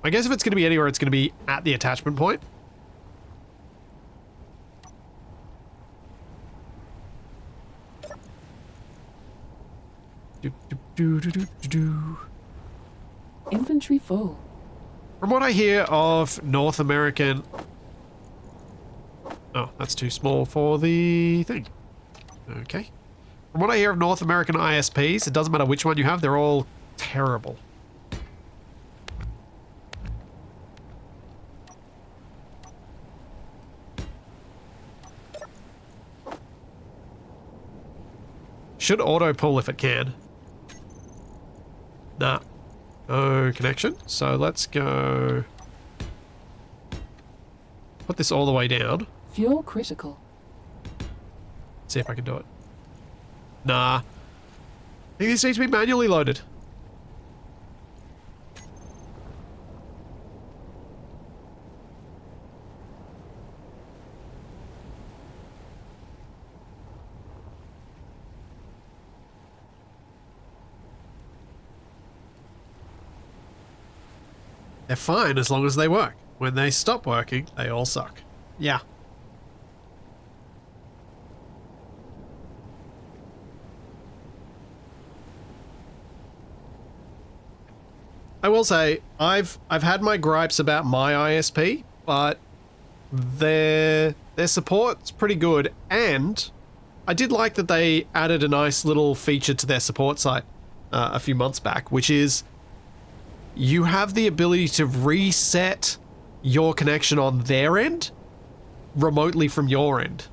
I guess if it's going to be anywhere, it's going to be at the attachment point. Infantry full. From what I hear of North American... Oh, that's too small for the thing. Okay. From what I hear of North American ISPs, it doesn't matter which one you have, they're all terrible. Should auto pull if it can. Nah. No connection. So let's go... Put this all the way down. Fuel critical. See if I can do it. Nah. I think these need to be manually loaded. They're fine as long as they work. When they stop working, they all suck. Yeah. I will say, I've had my gripes about my ISP, but their support's pretty good, and I did like that they added a nice little feature to their support site a few months back, which is you have the ability to reset your connection on their end remotely from your end.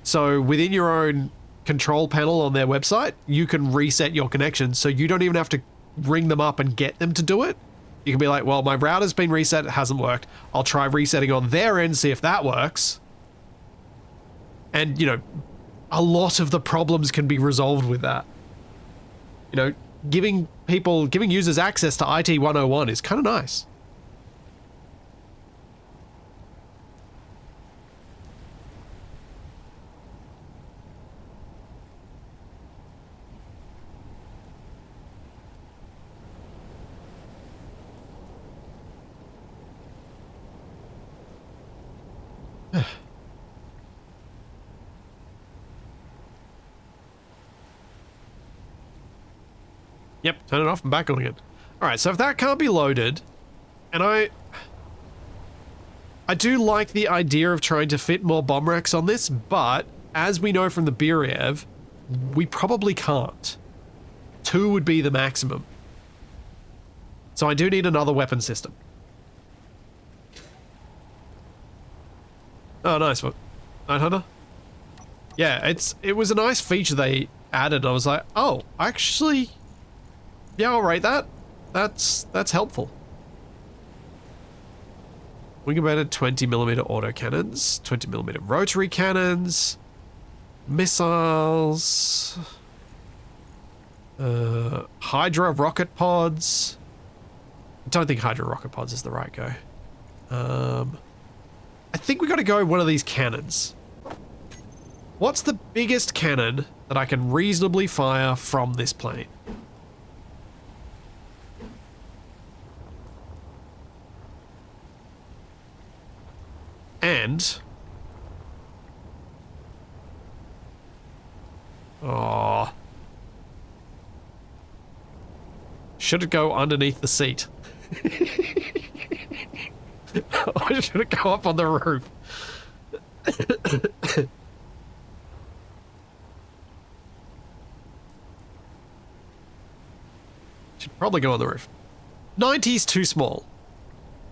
So within your own control panel on their website, you can reset your connection, so you don't even have to ring them up and get them to do it. You can be like, well, my router's been reset, it hasn't worked. I'll try resetting on their end, see if that works. And, you know, a lot of the problems can be resolved with that. You know, giving users access to IT 101 is kind of nice. Yep, turn it off and back on again. Alright, so if that can't be loaded, and I do like the idea of trying to fit more bomb racks on this, but as we know from the Biriev, we probably can't. 2 would be the maximum. So I do need another weapon system. Oh, nice one. Night Hunter? Yeah, it was a nice feature they added. I was like, oh, actually, yeah, I'll rate that. That's helpful. Wing-mounted 20mm autocannons, 20mm rotary cannons, missiles, Hydra rocket pods. I don't think Hydra rocket pods is the right go. I think we got to go one of these cannons. What's the biggest cannon that I can reasonably fire from this plane? And... oh. Should it go underneath the seat? Or should it go up on the roof? Should probably go on the roof. 90's too small.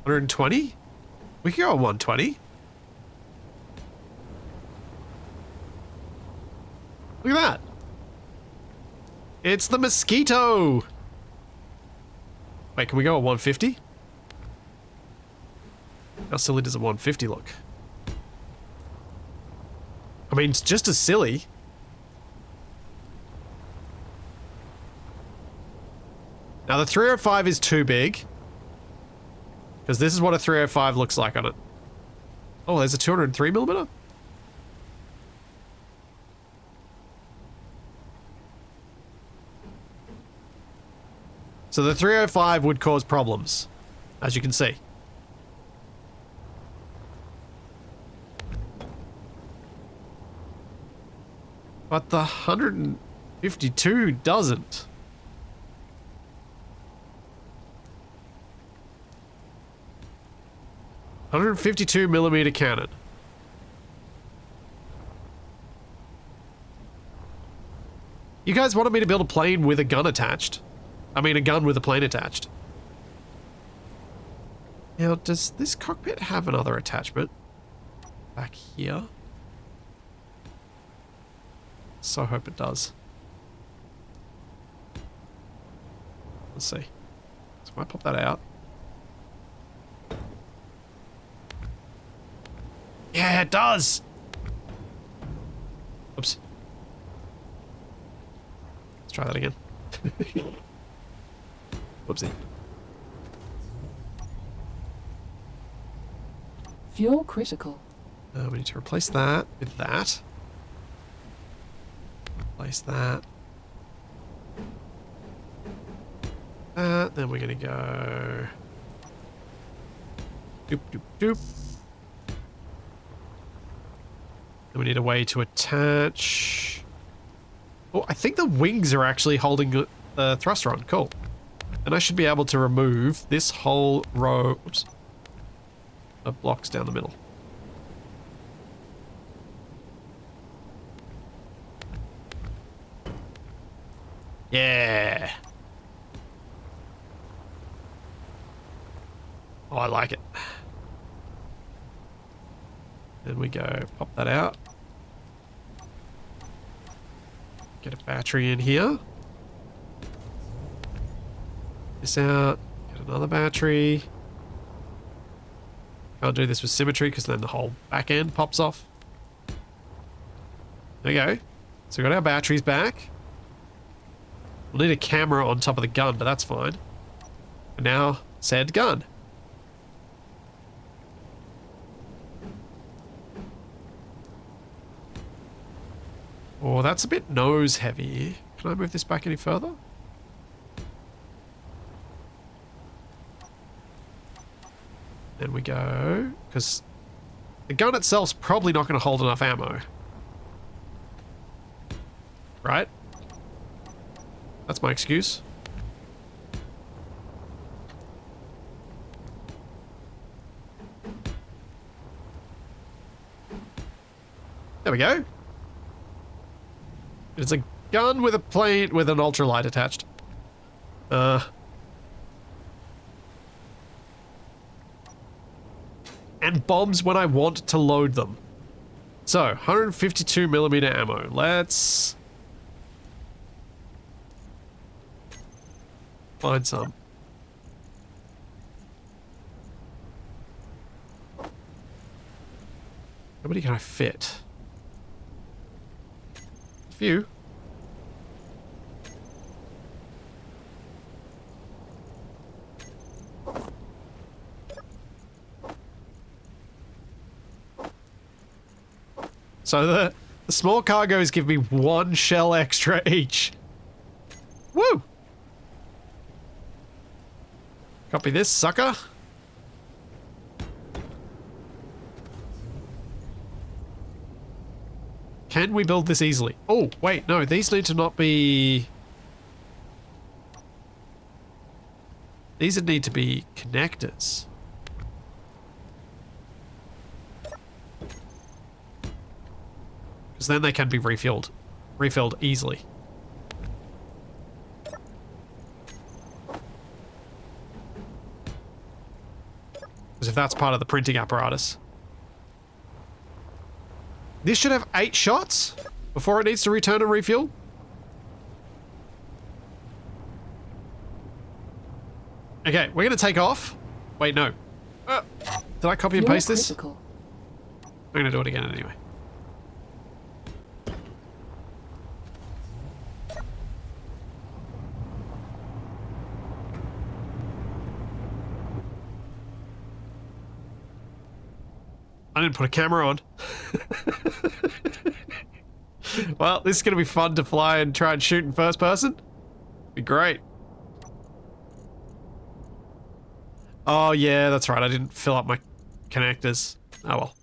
120? We can go on 120. Look at that. It's the Mosquito. Wait, can we go at 150? How silly does a 150 look? I mean, it's just as silly. Now the 305 is too big. Because this is what a 305 looks like on it. Oh, there's a 203mm? So the 305 would cause problems, as you can see. But the 152 doesn't. $152mm cannon. You guys wanted me to build a plane with a gun attached. I mean, a gun with a plane attached. Now, does this cockpit have another attachment? Back here? So hope it does. Let's see. So I might pop that out. Yeah, it does! Oops. Let's try that again. Whoopsie. Fuel critical. We need to replace that with that. Replace that. Then we're gonna go... doop, doop, doop. Then we need a way to attach... oh, I think the wings are actually holding the thruster on. Cool. And I should be able to remove this whole row, oops, of blocks down the middle. Yeah. Oh, I like it. Then we go pop that out. Get a battery in here. This out. Get another battery. Can't do this with symmetry because then the whole back end pops off. There we go. So we got our batteries back. We'll need a camera on top of the gun, but that's fine. And now, said gun. Oh, that's a bit nose heavy. Can I move this back any further? Then we go, because the gun itself's probably not going to hold enough ammo. Right? That's my excuse. There we go. It's a gun with a plane with an ultralight attached. And bombs when I want to load them. So, 152mm ammo. Let's find some. How many can I fit? A few. So the small cargoes give me 1 shell extra each. Woo! Copy this, sucker. Can we build this easily? Oh, wait, no, these need to not be... These would need to be connectors. Because then they can be refilled easily. Because if that's part of the printing apparatus. This should have 8 shots before it needs to return and refuel. Okay, we're gonna take off. Wait, no. Did I copy and paste this? Critical. I'm gonna do it again anyway. I didn't put a camera on. Well, this is going to be fun to fly and try and shoot in first person. Be great. Oh yeah, that's right. I didn't fill up my connectors. Oh well.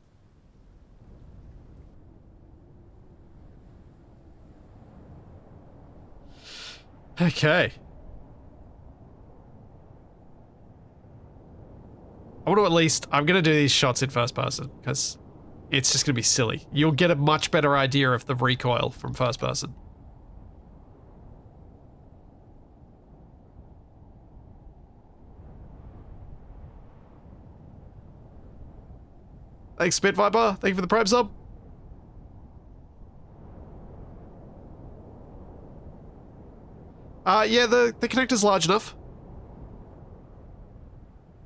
Okay. I want to at least... I'm going to do these shots in first person, because it's just going to be silly. You'll get a much better idea of the recoil from first person. Thanks, Spitviper. Thank you for the Prime sub. Yeah, the connector's large enough.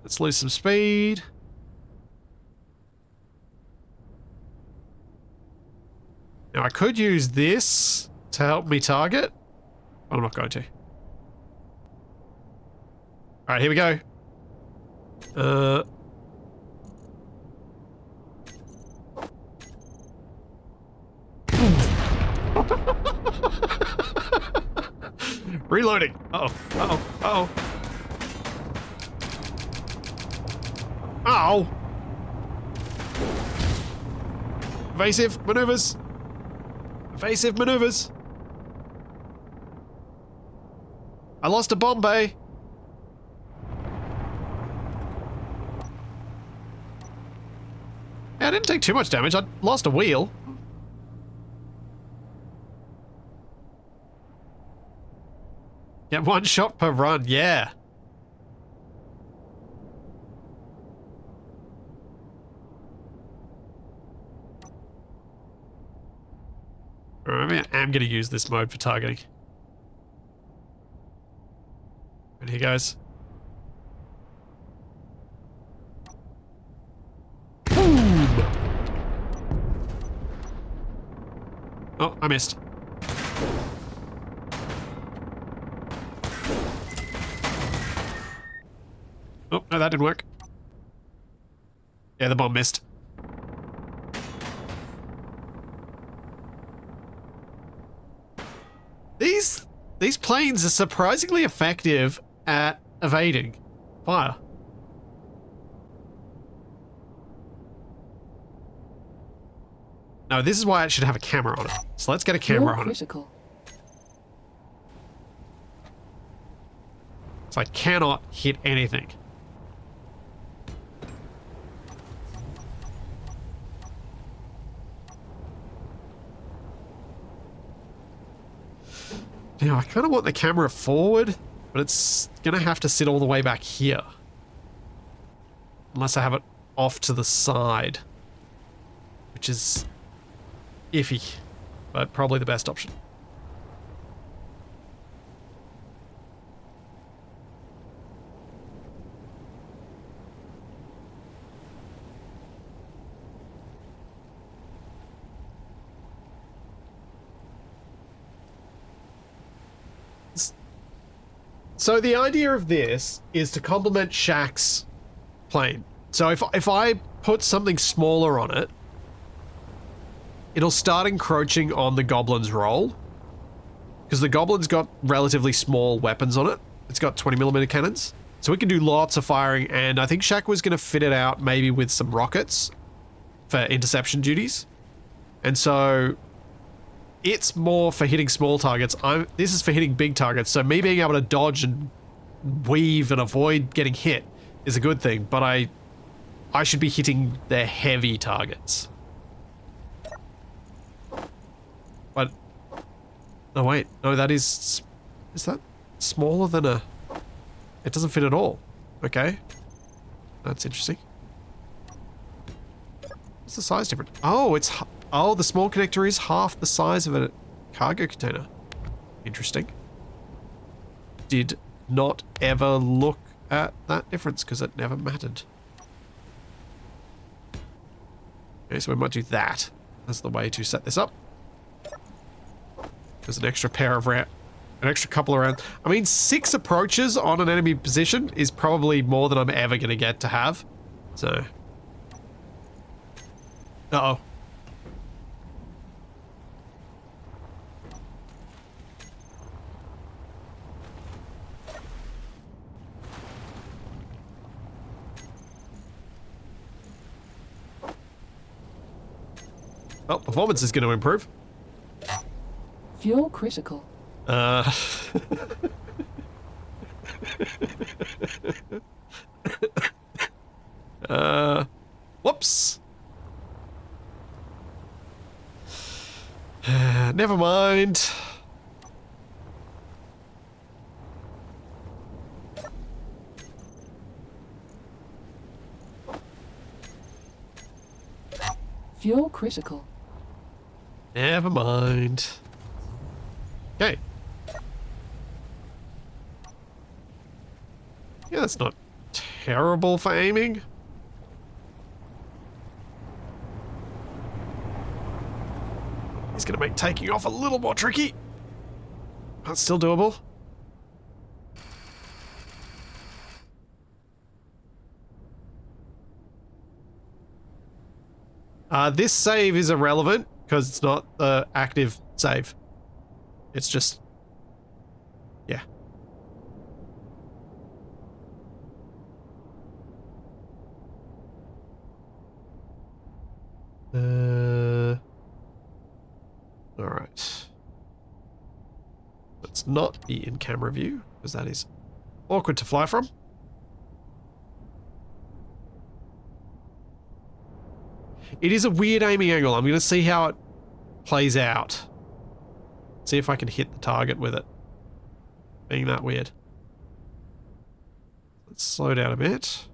Let's lose some speed. Now I could use this to help me target, but I'm not going to. Alright, here we go. Reloading. Uh-oh, uh-oh, uh-oh. Ow! Evasive maneuvers. Evasive maneuvers. I lost a bomb bay. Yeah, I didn't take too much damage. I lost a wheel. Get 1 shot per run. Yeah. Alright, I am going to use this mode for targeting. And here goes. Boom! Oh, I missed. Oh, no, that didn't work. Yeah, the bomb missed. These planes are surprisingly effective at evading fire. No, this is why it should have a camera on it. So let's get a camera on it. Critical. So I cannot hit anything. Now, I kind of want the camera forward, but it's going to have to sit all the way back here. Unless I have it off to the side. Which is iffy, but probably the best option. So the idea of this is to complement Shaq's plane. So if I put something smaller on it, it'll start encroaching on the Goblin's role. Because the Goblin's got relatively small weapons on it. It's got 20mm cannons. So it can do lots of firing, and I think Shaq was going to fit it out maybe with some rockets for interception duties. And so it's more for hitting small targets. This is for hitting big targets. So me being able to dodge and weave and avoid getting hit is a good thing. But I should be hitting the heavy targets. But no, wait, no, that is that smaller than a? It doesn't fit at all. Okay, that's interesting. What's the size difference? Oh, the small connector is half the size of a cargo container. Interesting. Did not ever look at that difference because it never mattered. Okay, so we might do that as the way to set this up. There's an extra pair of an extra couple of rounds. I mean, 6 approaches on an enemy position is probably more than I'm ever going to get to have. So. Uh-oh. Well, performance is going to improve. Fuel critical. Whoops. Never mind. Fuel critical. Never mind. Okay. Yeah, that's not terrible for aiming. It's gonna make taking off a little more tricky. That's still doable. This save is irrelevant because it's not the active save. It's just, yeah. All right. Let's not be in camera view because that is awkward to fly from. It is a weird aiming angle. I'm going to see how it plays out. See if I can hit the target with it. Being that weird. Let's slow down a bit.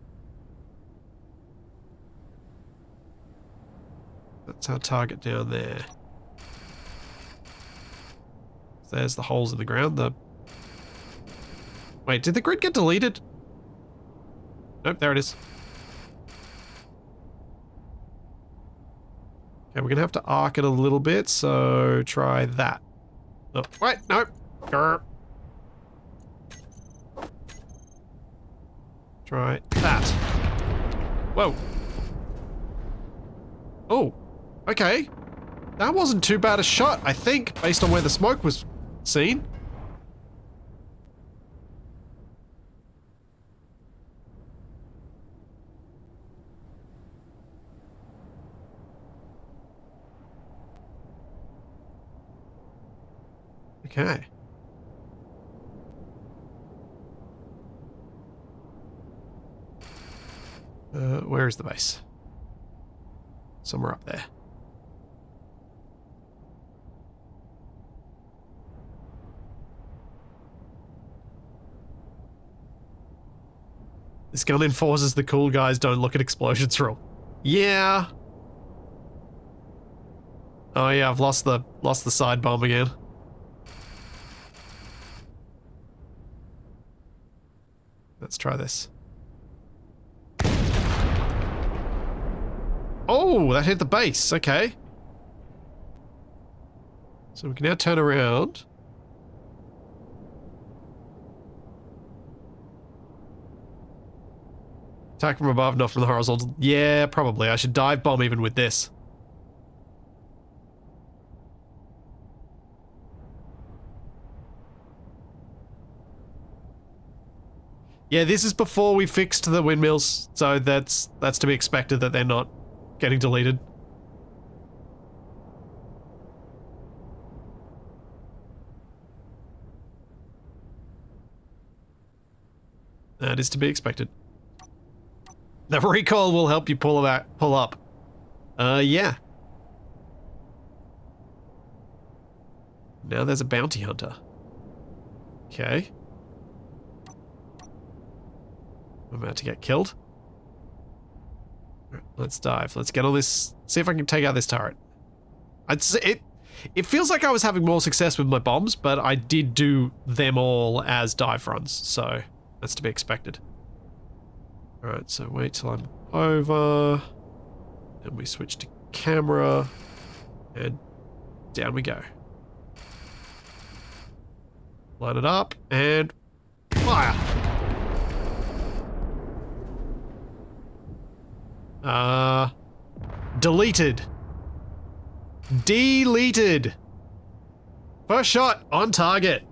That's our target down there. There's the holes in the ground. Wait, did the grid get deleted? Nope, there it is. Okay, we're gonna have to arc it a little bit, so try that. Oh, wait, no. Grr. Try that. Whoa. Oh, okay. That wasn't too bad a shot, I think, based on where the smoke was seen. Okay. Where is the base? Somewhere up there. This gun enforces the cool guys don't look at explosions rule. Yeah. Oh yeah, I've lost the side bomb again. Let's try this. Oh, that hit the base. Okay. So we can now turn around. Attack from above, not from the horizontal. Yeah, probably. I should dive bomb even with this. Yeah, this is before we fixed the windmills, so that's to be expected that they're not getting deleted. That is to be expected. The recoil will help you pull up. Yeah. Now there's a bounty hunter. Okay. I'm about to get killed. Right, let's dive. Let's get on this. See if I can take out this turret. It feels like I was having more success with my bombs, but I did do them all as dive runs, so that's to be expected. Alright, so wait till I'm over. Then we switch to camera. And down we go. Line it up and fire! Deleted. Deleted. First shot on target.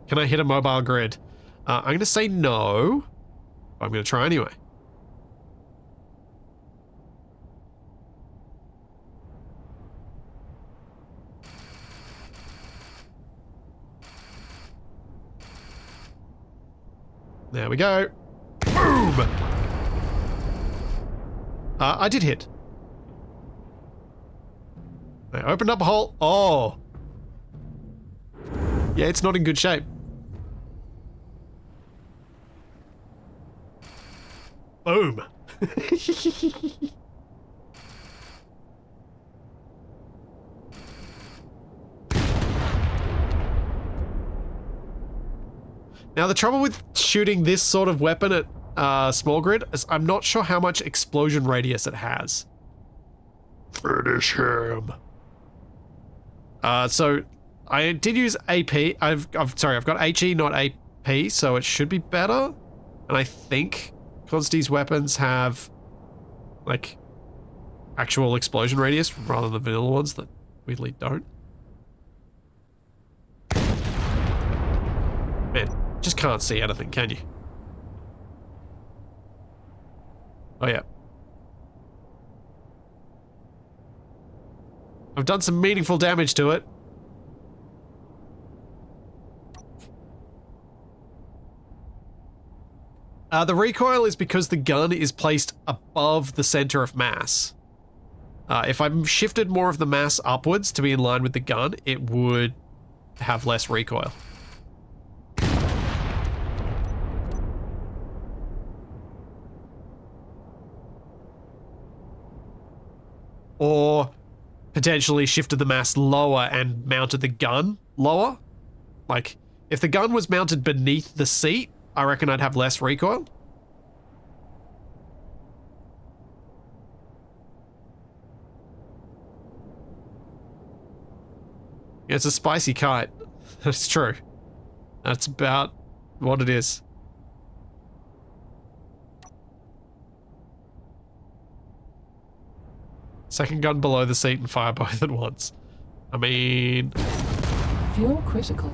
Can I hit a mobile grid? I'm going to say no. But I'm going to try anyway. There we go. Boom! I did hit. I opened up a hole. Oh. Yeah, it's not in good shape. Boom. Now, the trouble with shooting this sort of weapon at small grid is I'm not sure how much explosion radius it has. Finish him. So I did use AP. I've got HE, not AP, so it should be better. And I think Consti's weapons have like actual explosion radius rather than vanilla ones that weirdly don't. Man, just can't see anything, can you? Oh yeah. I've done some meaningful damage to it. The recoil is because the gun is placed above the center of mass. If I shifted more of the mass upwards to be in line with the gun, it would have less recoil. Or potentially shifted the mass lower and mounted the gun lower. Like, if the gun was mounted beneath the seat, I reckon I'd have less recoil. Yeah, it's a spicy kite. That's true. That's about what it is. Second gun below the seat and fire both at once. I mean... Fuel critical.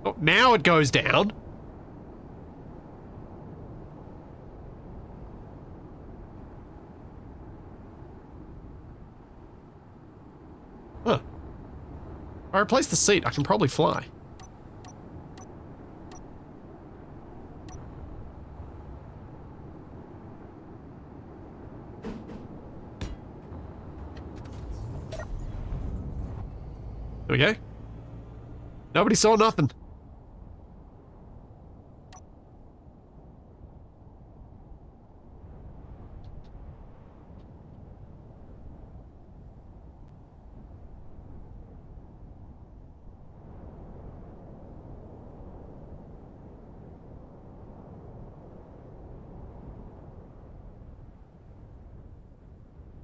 Oh, now it goes down. Huh. If I replace the seat, I can probably fly. There we go. Nobody saw nothing.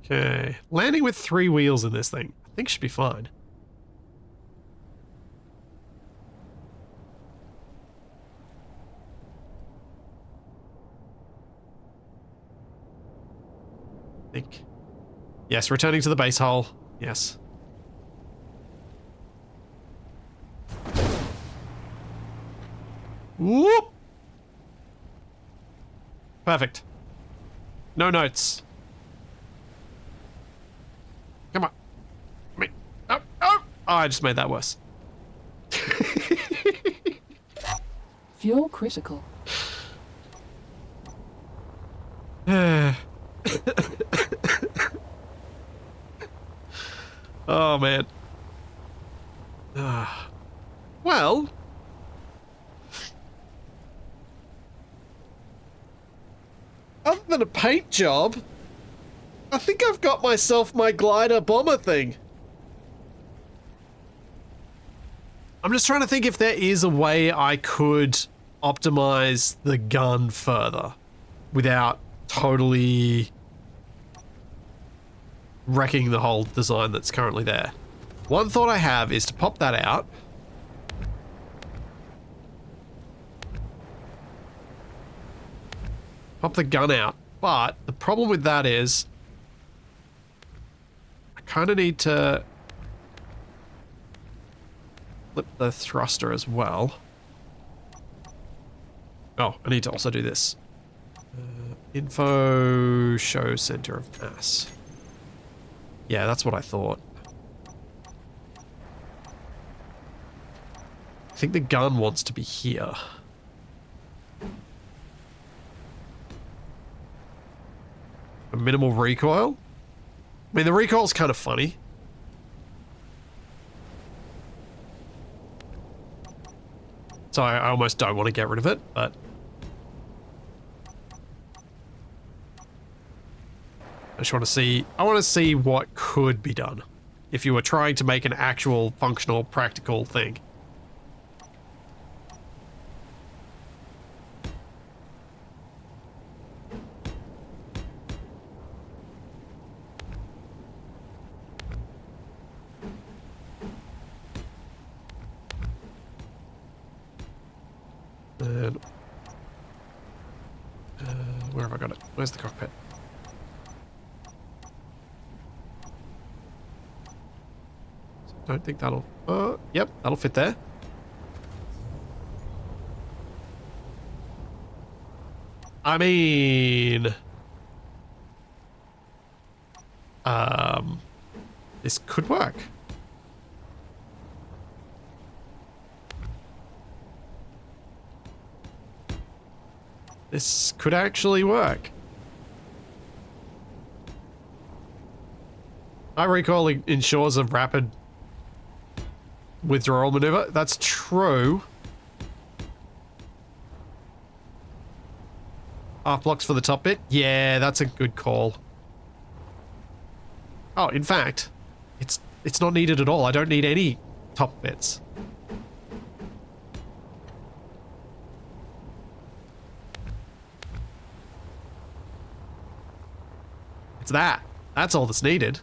Okay. Landing with 3 wheels in this thing. I think should be fine. Think. Yes, returning to the base hull. Yes. Whoop! Perfect. No notes. Come on. Me. Oh, oh! Oh, I just made that worse. Fuel critical. Oh, man. Well. Other than a paint job, I think I've got myself my glider bomber thing. I'm just trying to think if there is a way I could optimize the gun further without totally wrecking the whole design that's currently there. One thought I have is to pop that out. Pop the gun out. But the problem with that is I kind of need to flip the thruster as well. Oh, I need to also do this. Info show center of mass. Yeah, that's what I thought. I think the gun wants to be here. A minimal recoil? I mean, the recoil's kind of funny. So I almost don't want to get rid of it, but... I just want to see... I want to see what could be done if you were trying to make an actual, functional, practical thing. And... where have I got it? Where's the cockpit? Don't think that'll... yep, that'll fit there. I mean... this could work. This could actually work. I recoil ensures a rapid withdrawal maneuver. That's true. Half blocks for the top bit. Yeah, that's a good call. Oh, in fact, it's not needed at all. I don't need any top bits. It's that. That's all that's needed.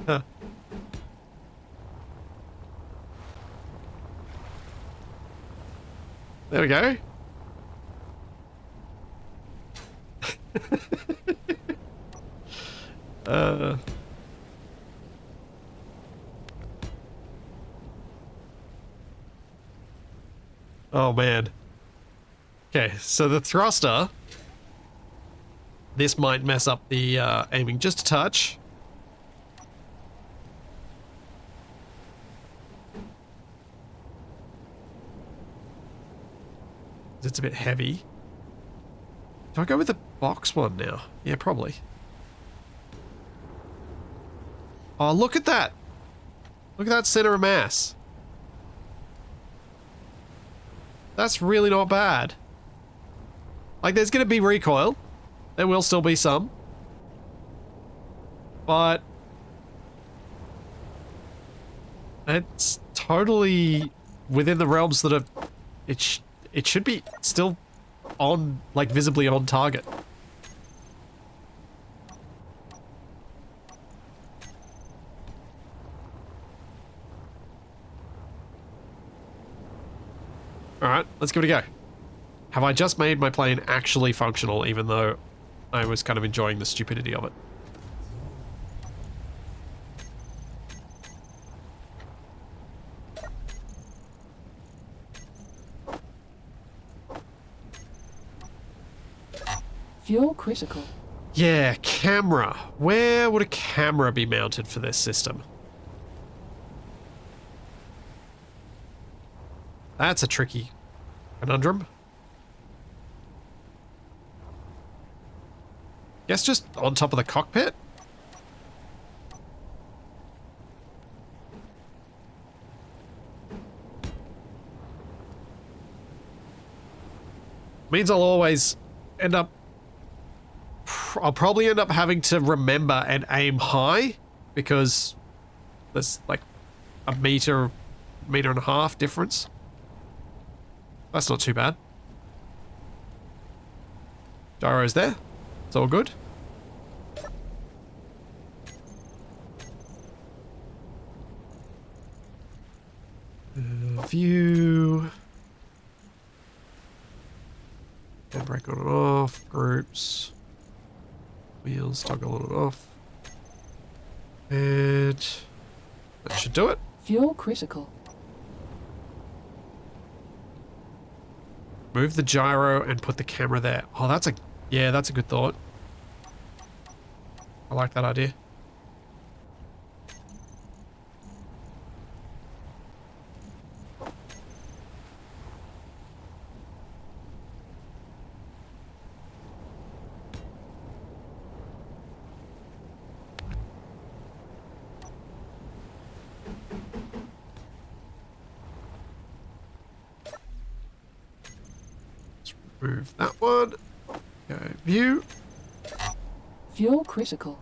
Huh. There we go. Oh man. Okay, so the thruster. This might mess up the aiming just a touch. It's a bit heavy. Do I go with the box one now? Yeah, probably. Oh, look at that. Look at that center of mass. That's really not bad. Like, there's going to be recoil. There will still be some. But it's totally within the realms that are... It should be still on, like, visibly on target. Alright, let's give it a go. Have I just made my plane actually functional, even though I was kind of enjoying the stupidity of it? Fuel critical. Yeah, camera. Where would a camera be mounted for this system? That's a tricky conundrum. Guess just on top of the cockpit? Means I'll always end up... I'll probably end up having to remember and aim high, because there's like a meter and a half difference. That's not too bad. Gyro's there. It's all good. View. Handbrake on and off. Groups. Wheels toggle on and off. And that should do it. Fuel critical. Move the gyro and put the camera there. Oh, that's a... Yeah, that's a good thought. I like that idea. Move that one. Go view. Fuel critical.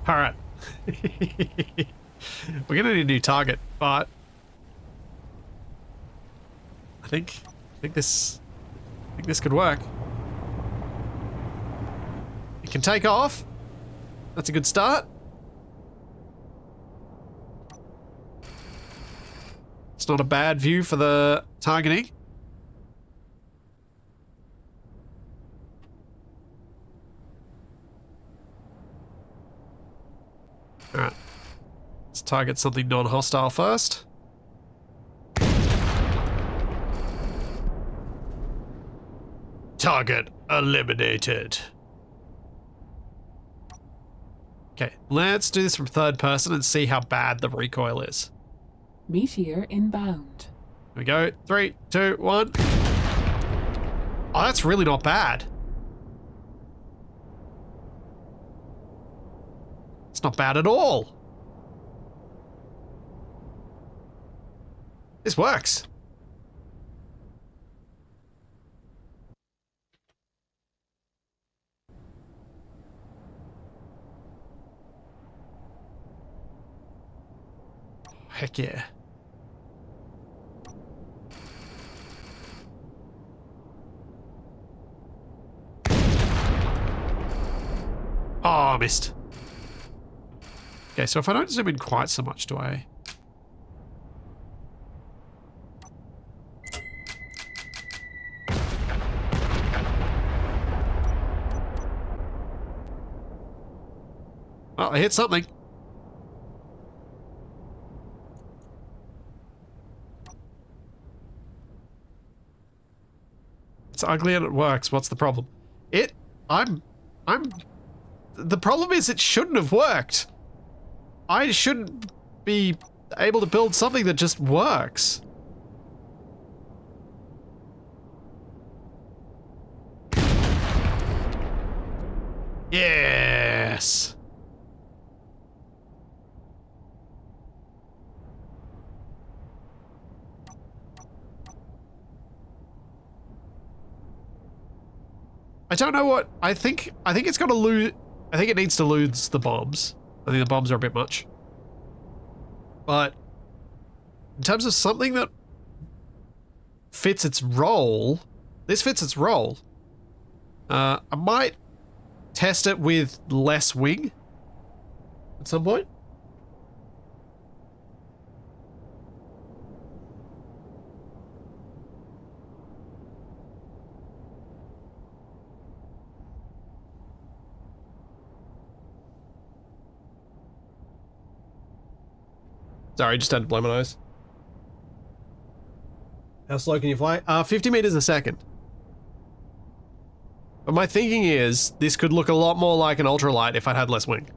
All right. We're gonna need a new target, but I think this could work. It can take off. That's a good start. It's not a bad view for the targeting. Alright. Let's target something non-hostile first. Target eliminated. Okay, let's do this from third person and see how bad the recoil is. Meteor inbound. Here we go. 3, 2, 1. Oh, that's really not bad. It's not bad at all. This works. Heck yeah. Oh, I missed. Okay, so if I don't zoom in quite so much, do I? Oh, I hit something. It's ugly and it works. What's the problem? The problem is it shouldn't have worked. I shouldn't be able to build something that just works. Yes. I don't know what I think it's got to lose. I think it needs to lose the bombs. I think the bombs are a bit much. But in terms of something that fits its role, this fits its role. I might test it with less wing at some point. Sorry, just had to blow my nose. How slow can you fly? 50 meters a second. But my thinking is, this could look a lot more like an ultralight if I had less wing.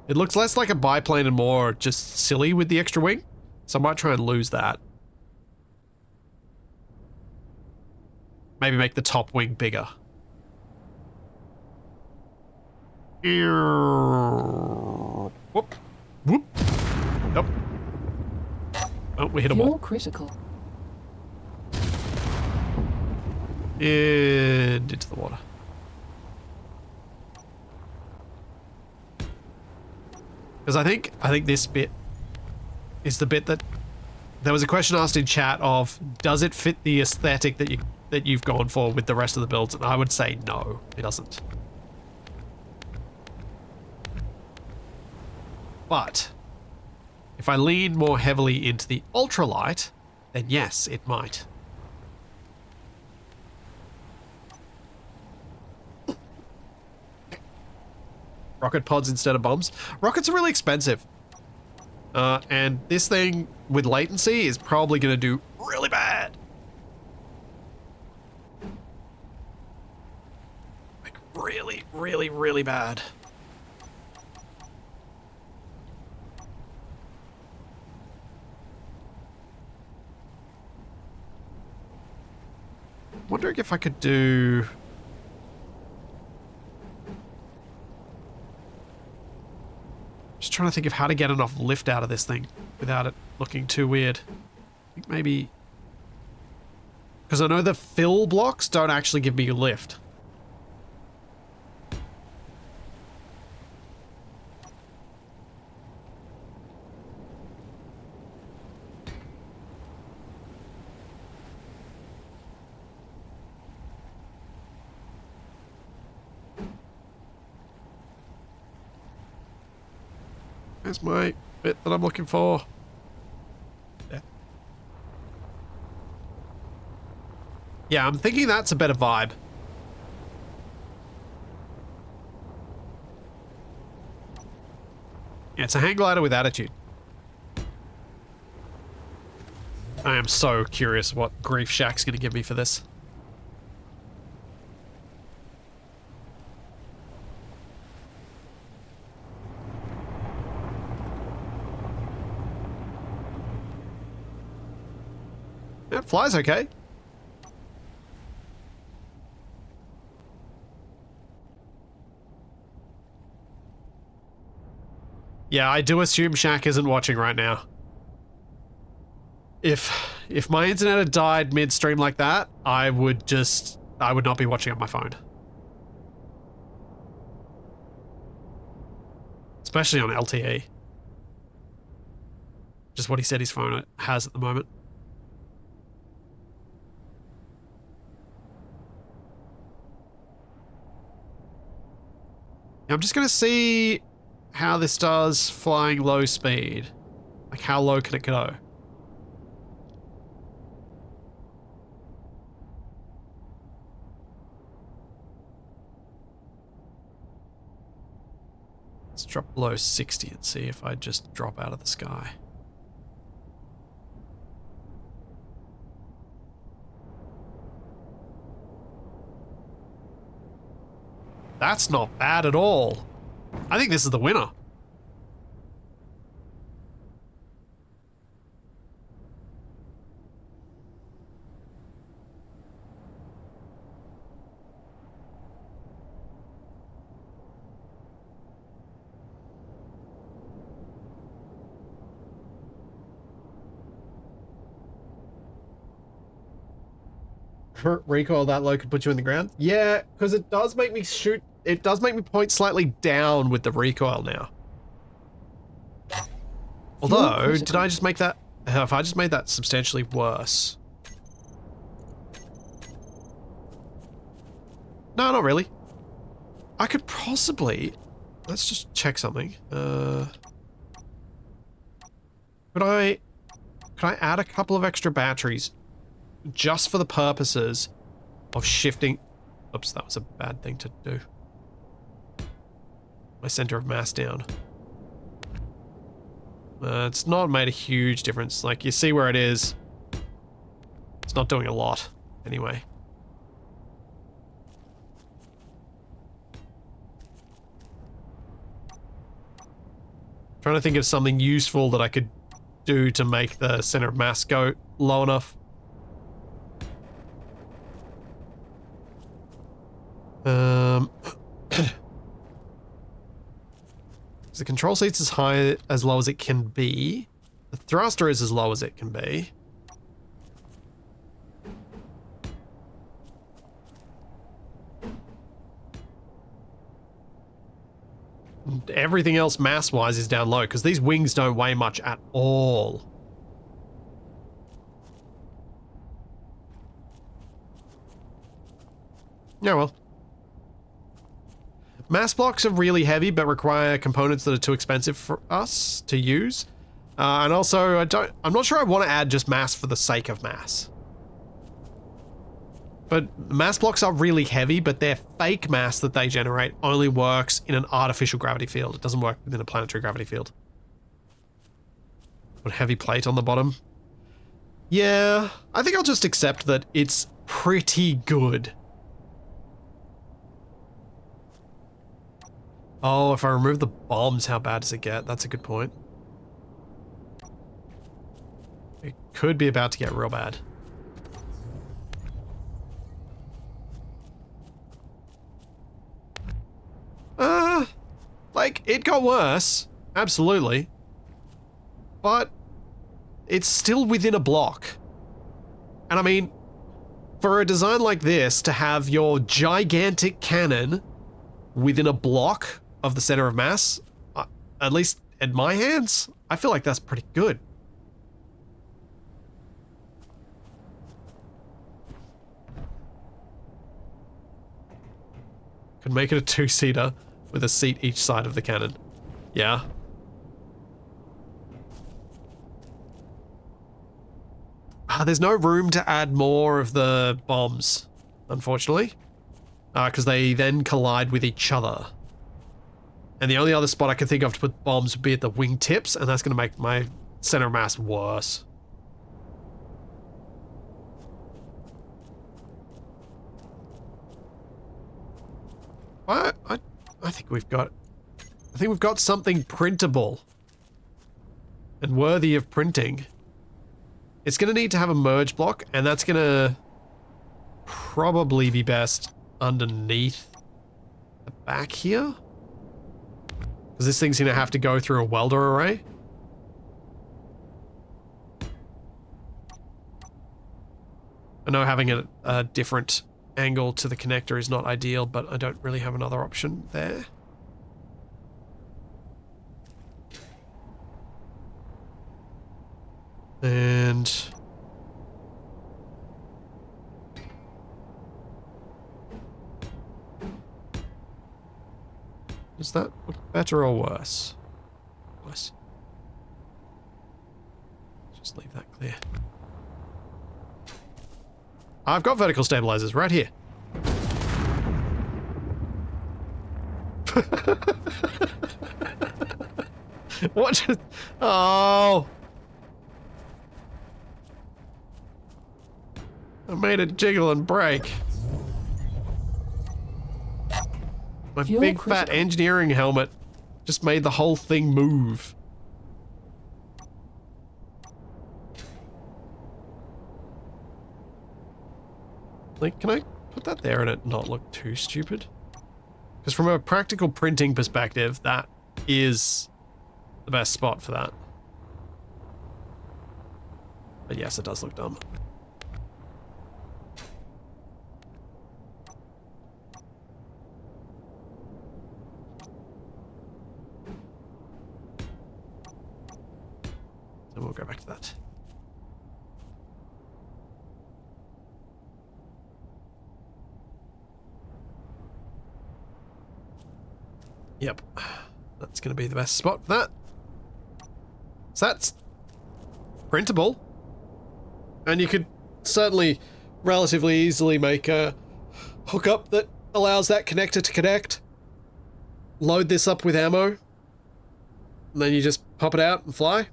It looks less like a biplane and more just silly with the extra wing. So I might try and lose that. Maybe make the top wing bigger. Whoop. Whoop. Nope. Oh, we hit a Fuel wall. critical. And into the water. Because I think this bit is the bit that there was a question asked in chat of, does it fit the aesthetic that you've gone for with the rest of the builds? And I would say no, it doesn't. But if I lean more heavily into the ultralight, then yes, it might. Rocket pods instead of bombs. Rockets are really expensive. And this thing with latency is probably going to do really bad. Like really, really, really bad. Wondering if I could do... Just trying to think of how to get enough lift out of this thing without it looking too weird. I think maybe... Because I know the fill blocks don't actually give me lift. That's my bit that I'm looking for. Yeah. Yeah, I'm thinking that's a better vibe. Yeah, it's a hang glider with attitude. I am so curious what Grief Shack's gonna give me for this. It flies okay. Yeah, I do assume Shaq isn't watching right now. If my internet had died mid-stream like that, I would not be watching on my phone. Especially on LTE. Just what he said his phone has at the moment. I'm just gonna see how this does flying low speed. Like, how low can it go? Let's drop below 60 and see if I just drop out of the sky. That's not bad at all. I think this is the winner. recoil that low could put you in the ground? Yeah, because it does make me shoot. It does make me point slightly down with the recoil now. Although, did I just make that? Have I just made that substantially worse? No, not really. I could possibly. Let's just check something. Could I add a couple of extra batteries just for the purposes of shifting? Oops, that was a bad thing to do. My center of mass down. It's not made a huge difference. Like, you see where it is. It's not doing a lot, anyway. Trying to think of something useful that I could do to make the center of mass go low enough. The control seat's as low as it can be. The thruster is as low as it can be. And everything else mass-wise is down low, because these wings don't weigh much at all. Yeah, well. Mass blocks are really heavy, but require components that are too expensive for us to use. And also, I'm not sure I want to add just mass for the sake of mass. But mass blocks are really heavy, but their fake mass that they generate only works in an artificial gravity field. It doesn't work within a planetary gravity field. Put heavy plate on the bottom. Yeah, I think I'll just accept that it's pretty good. Oh, if I remove the bombs, how bad does it get? That's a good point. It could be about to get real bad. Like, it got worse. Absolutely. But it's still within a block. And I mean, for a design like this, to have your gigantic cannon within a block of the center of mass, at least in my hands, I feel like that's pretty good. Could make it a two-seater with a seat each side of the cannon. Yeah. There's no room to add more of the bombs, unfortunately. Because they then collide with each other. And the only other spot I can think of to put bombs would be at the wingtips, and that's going to make my center of mass worse. I think we've got something printable and worthy of printing. It's going to need to have a merge block, and that's going to probably be best underneath the back here. Because this thing's going to have to go through a welder array. I know having a different angle to the connector is not ideal, but I don't really have another option there. And does that look better or worse? Nice. Just leave that clear. I've got vertical stabilizers right here. What just... Oh. I made it jiggle and break. My big fat engineering helmet just made the whole thing move. Like, can I put that there and it not look too stupid? Because from a practical printing perspective, that is the best spot for that. But yes, it does look dumb. we'll go back to that. Yep. That's going to be the best spot for that. So that's printable. And you could certainly relatively easily make a hookup that allows that connector to connect. Load this up with ammo. And then you just pop it out and fly. I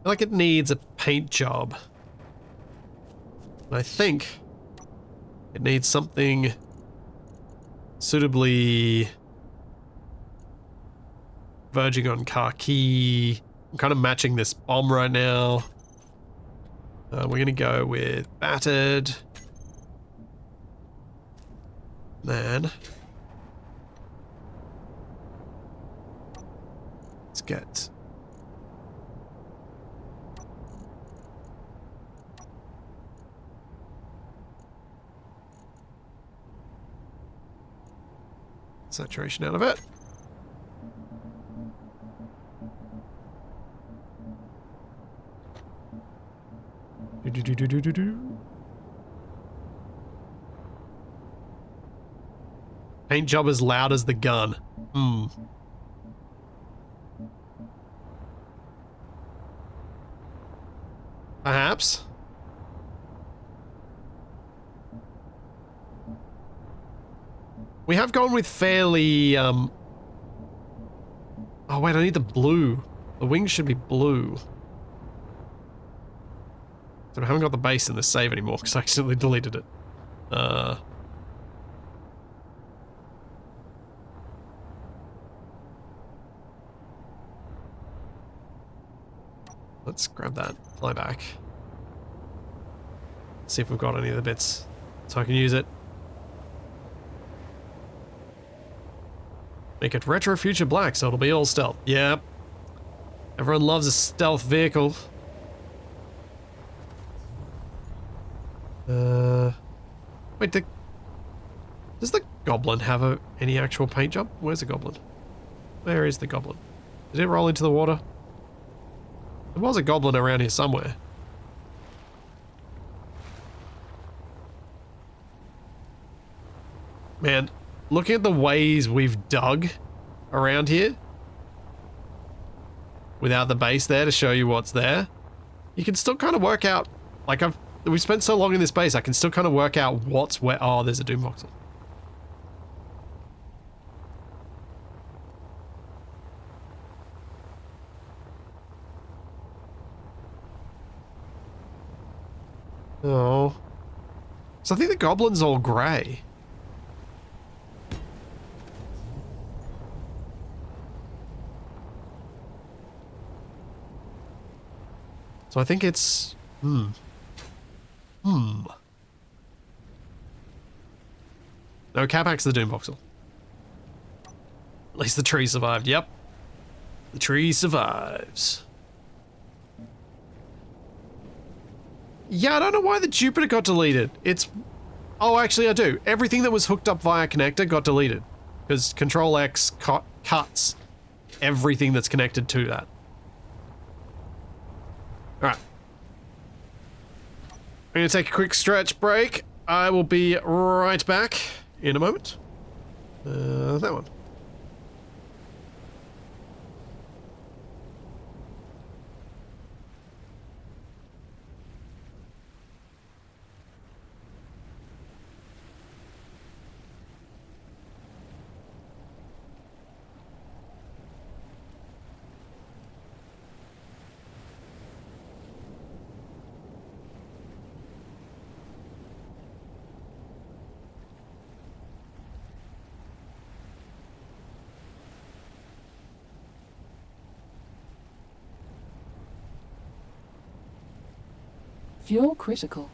feel like it needs a paint job. And I think it needs something suitably verging on khaki. I'm kind of matching this bomb right now. We're going to go with battered. Then let's get saturation out of it. Paint job as loud as the gun. Perhaps. We have gone with fairly, Oh wait, I need the blue. The wings should be blue. So I haven't got the base in the save anymore because I accidentally deleted it. Let's grab that, fly back. See if we've got any of the bits so I can use it. Make it retro future black so it'll be all stealth. Yep. Everyone loves a stealth vehicle. Wait, does the goblin have any actual paint job? Where's the goblin? Where is the goblin? Did it roll into the water? There was a goblin around here somewhere. Man, looking at the ways we've dug around here without the base there to show you what's there, you can still kind of work out, like we've spent so long in this base, I can still kind of work out what's where. Oh, there's a doom voxel. Oh. So I think the goblin's all grey. So I think it's... No, Capac's the doom voxel. At least the tree survived, yep. The tree survives. Yeah, I don't know why the Jupiter got deleted. It's... Oh, actually I do. Everything that was hooked up via connector got deleted. Because Control X cuts everything that's connected to that. Alright. I'm going to take a quick stretch break. I will be right back in a moment. That one. Fuel critical.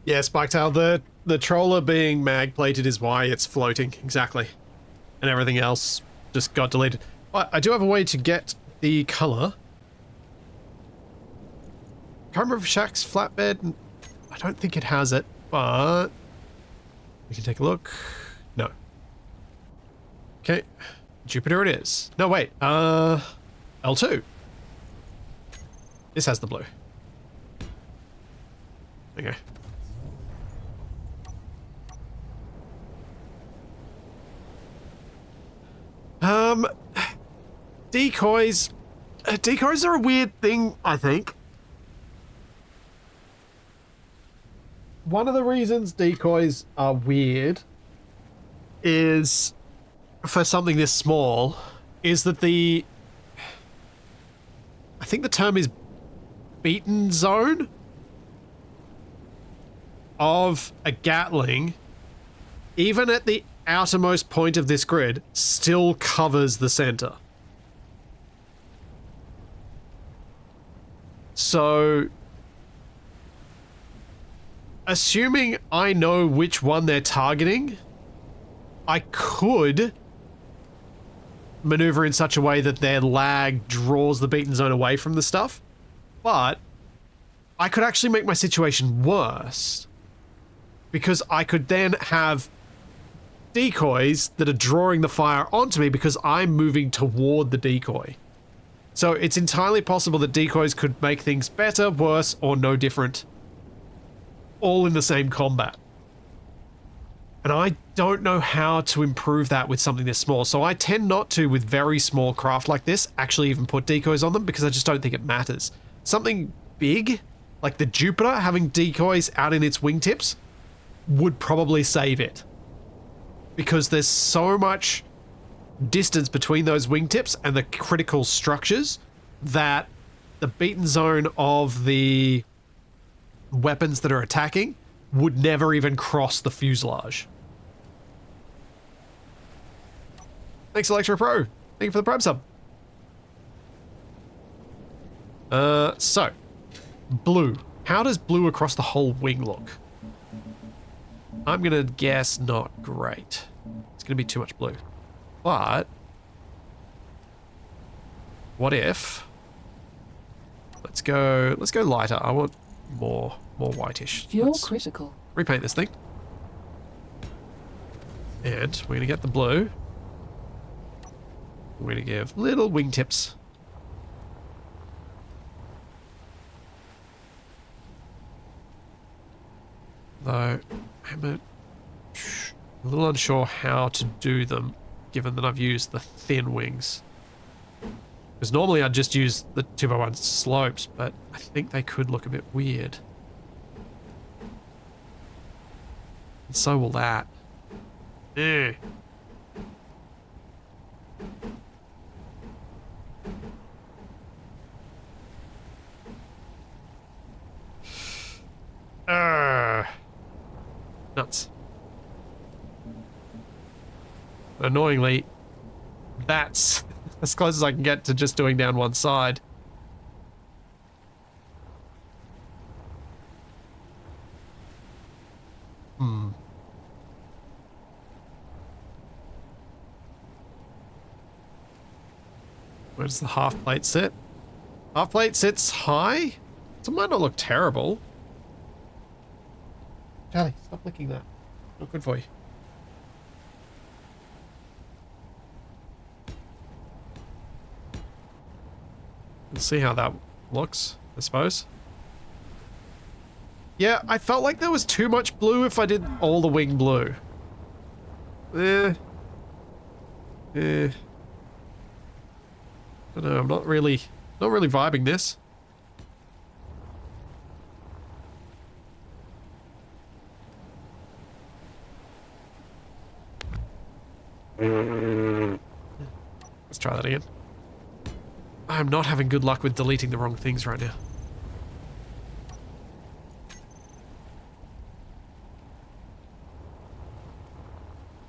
Yeah, Spiketail, the troller being mag plated is why it's floating, exactly. And everything else just got deleted. But I do have a way to get the color. Can't remember if Shack's flatbed. I don't think it has it, but we can take a look. No. Okay, Jupiter it is. No, wait, L2. This has the blue. Okay. Decoys. Decoys are a weird thing, I think. One of the reasons decoys are weird is, for something this small, is that I think the term is beaten zone of a Gatling, even at the outermost point of this grid, still covers the center. So, assuming I know which one they're targeting, I could maneuver in such a way that their lag draws the beaten zone away from the stuff, but I could actually make my situation worse, because I could then have decoys that are drawing the fire onto me because I'm moving toward the decoy. So it's entirely possible that decoys could make things better, worse, or no different, all in the same combat. And I don't know how to improve that with something this small, so I tend not to, with very small craft like this, actually even put decoys on them, because I just don't think it matters. Something big, like the Jupiter, having decoys out in its wingtips, would probably save it. Because there's so much distance between those wingtips and the critical structures that the beaten zone of the weapons that are attacking would never even cross the fuselage. Thanks, Electro Pro. Thank you for the Prime sub. So, blue. How does blue across the whole wing look? I'm gonna guess not great. It's gonna be too much blue. But what if? Let's go lighter. I want more whitish. Fuel Let's critical. repaint this thing. And we're gonna get the blue. We're gonna give little wingtips. Though I'm a little unsure how to do them, given that I've used the thin wings. Because normally I'd just use the 2x1 slopes, but I think they could look a bit weird. And so will that. Eh. Nuts. But annoyingly, that's as close as I can get to just doing down one side. Where does the half plate sit? Half plate sits high? So it might not look terrible. Charlie, stop licking that. Not good for you. We'll see how that looks, I suppose. Yeah, I felt like there was too much blue if I did all the wing blue. I don't know, I'm not really vibing this. Let's try that again. I'm not having good luck with deleting the wrong things right now.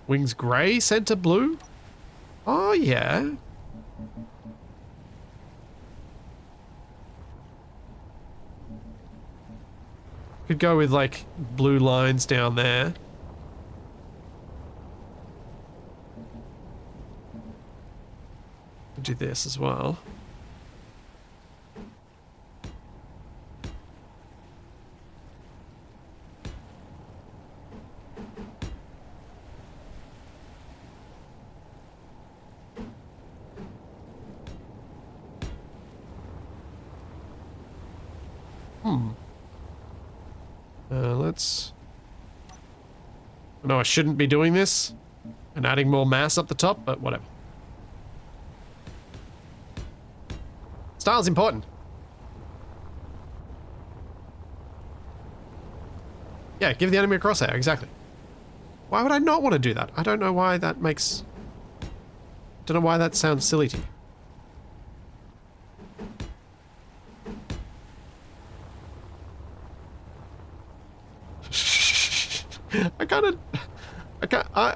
Wings grey, center blue? Oh, yeah. Could go with like blue lines down there. Could do this as well. Let's... No, I shouldn't be doing this and adding more mass up the top, but whatever. Style's important. Yeah, give the enemy a crosshair, exactly. Why would I not want to do that? I don't know why that makes... I don't know why that sounds silly to you.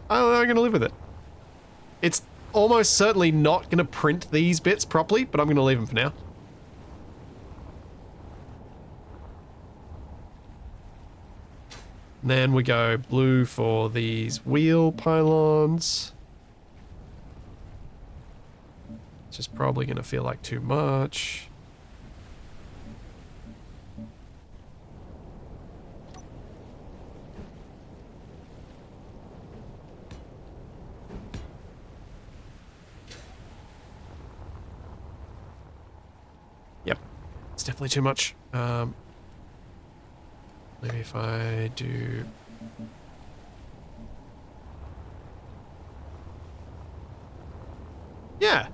I'm gonna live with it. It's almost certainly not gonna print these bits properly, but I'm gonna leave them for now. And then we go blue for these wheel pylons. It's just probably gonna feel like too much. Yep, it's definitely too much. Maybe if I do... Yeah.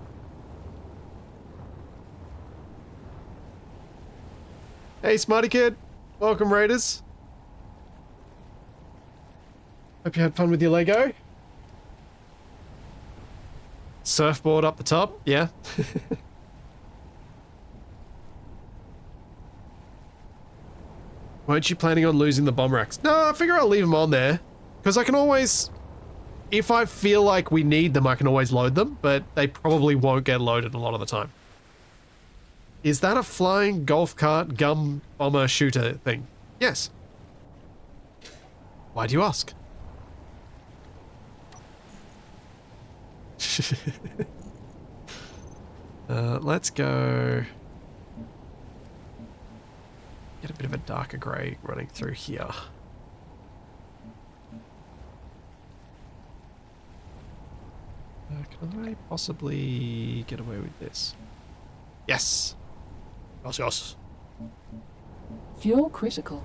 Hey, Smarty Kid. Welcome, Raiders. Hope you had fun with your Lego. Surfboard up the top, yeah. Weren't you planning on losing the bomb racks? No, I figure I'll leave them on there. Because I can always... If I feel like we need them, I can always load them, but they probably won't get loaded a lot of the time. Is that a flying golf cart gum bomber shooter thing? Yes. Why do you ask? Let's go... Get a bit of a darker grey running through here. Can I possibly get away with this? Yes! Yes, yes. Fuel critical.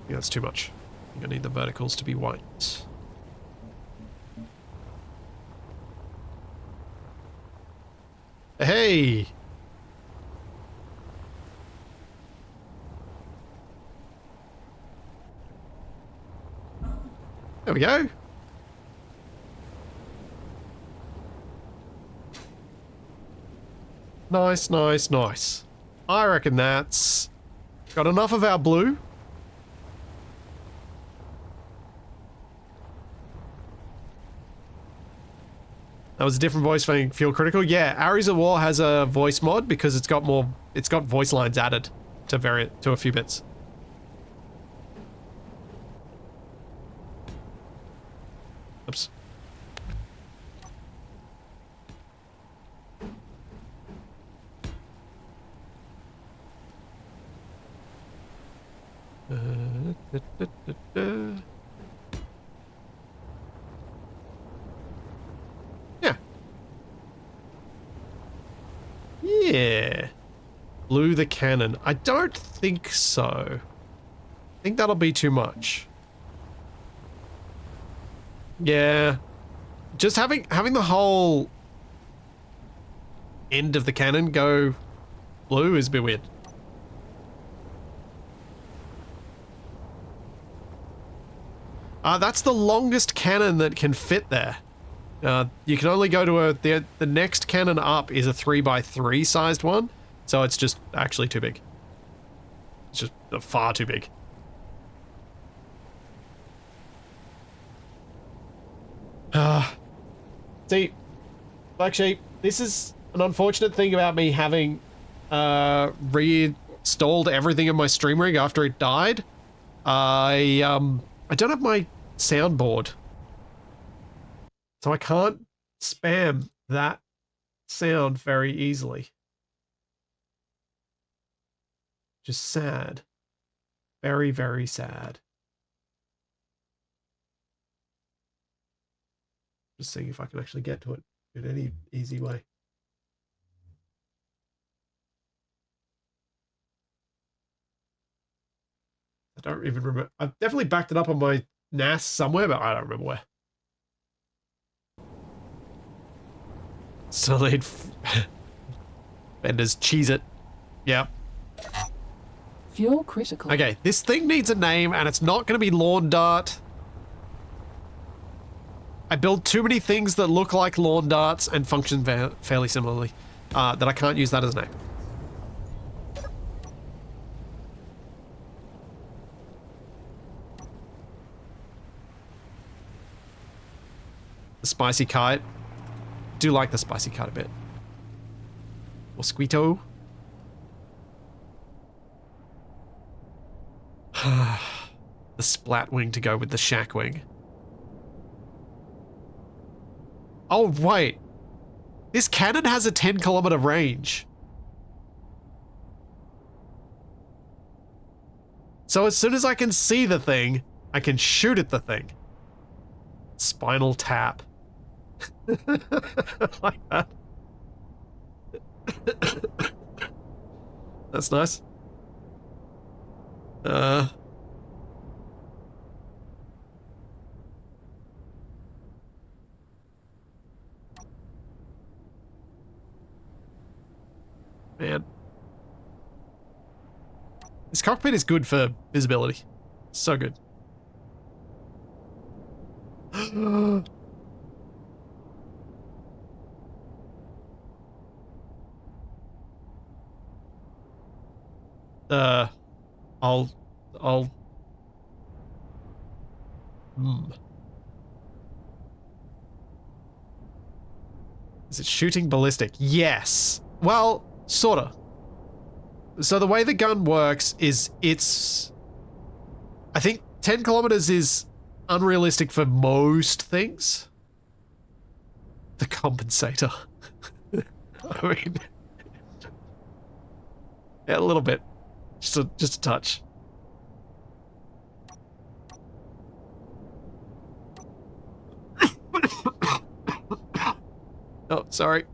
I think that's too much. I think I need the verticals to be white. Hey! There we go. Nice, nice, nice. I reckon that's got enough of our blue. That was a different voice for Fuel Critical. Yeah, Ares of War has a voice mod because it's got voice lines added to a few bits. Oops. Yeah. Yeah. Blue the cannon. I don't think so. I think that'll be too much. Yeah. Just having the whole end of the cannon go blue is a bit weird. That's the longest cannon that can fit there. You can only go to the next cannon up is a 3x3 sized one, so it's just actually too big. It's just far too big. See, Black Sheep, this is an unfortunate thing about me having rear stalled everything in my stream rig after it died. I don't have my soundboard. So I can't spam that sound very easily. Just sad. Very, very sad. Just seeing if I can actually get to it in any easy way. I don't even remember. I've definitely backed it up on my NAS somewhere, but I don't remember where. So they'd vendors cheese it. Yeah. Fuel critical. Okay, this thing needs a name, and it's not going to be lawn dart. I build too many things that look like lawn darts and function fairly similarly, that I can't use that as a name. The spicy kite. Do like the spicy kite a bit. Mosquito. The splat wing to go with the shack wing. Oh, wait. This cannon has a 10-kilometer range. So as soon as I can see the thing, I can shoot at the thing. Spinal tap. Like that. That's nice. Man. This cockpit is good for visibility. So good. Is it shooting ballistic? Yes. Well, sorta. So the way the gun works is I think 10 kilometers is unrealistic for most things. The compensator. I mean, yeah, a little bit. Just a touch. Oh, sorry.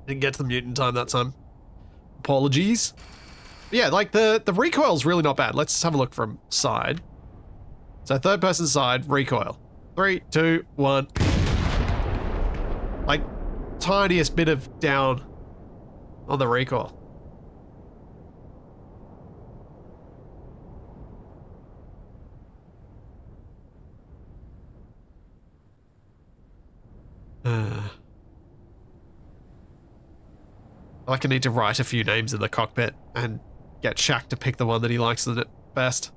Didn't get to the mute in time that time. Apologies. But yeah, like the recoil's really not bad. Let's have a look from side. So third person side, recoil. 3, 2, 1. Like, tiniest bit of down on the recoil. Like I need to write a few names in the cockpit and get Shaq to pick the one that he likes the best.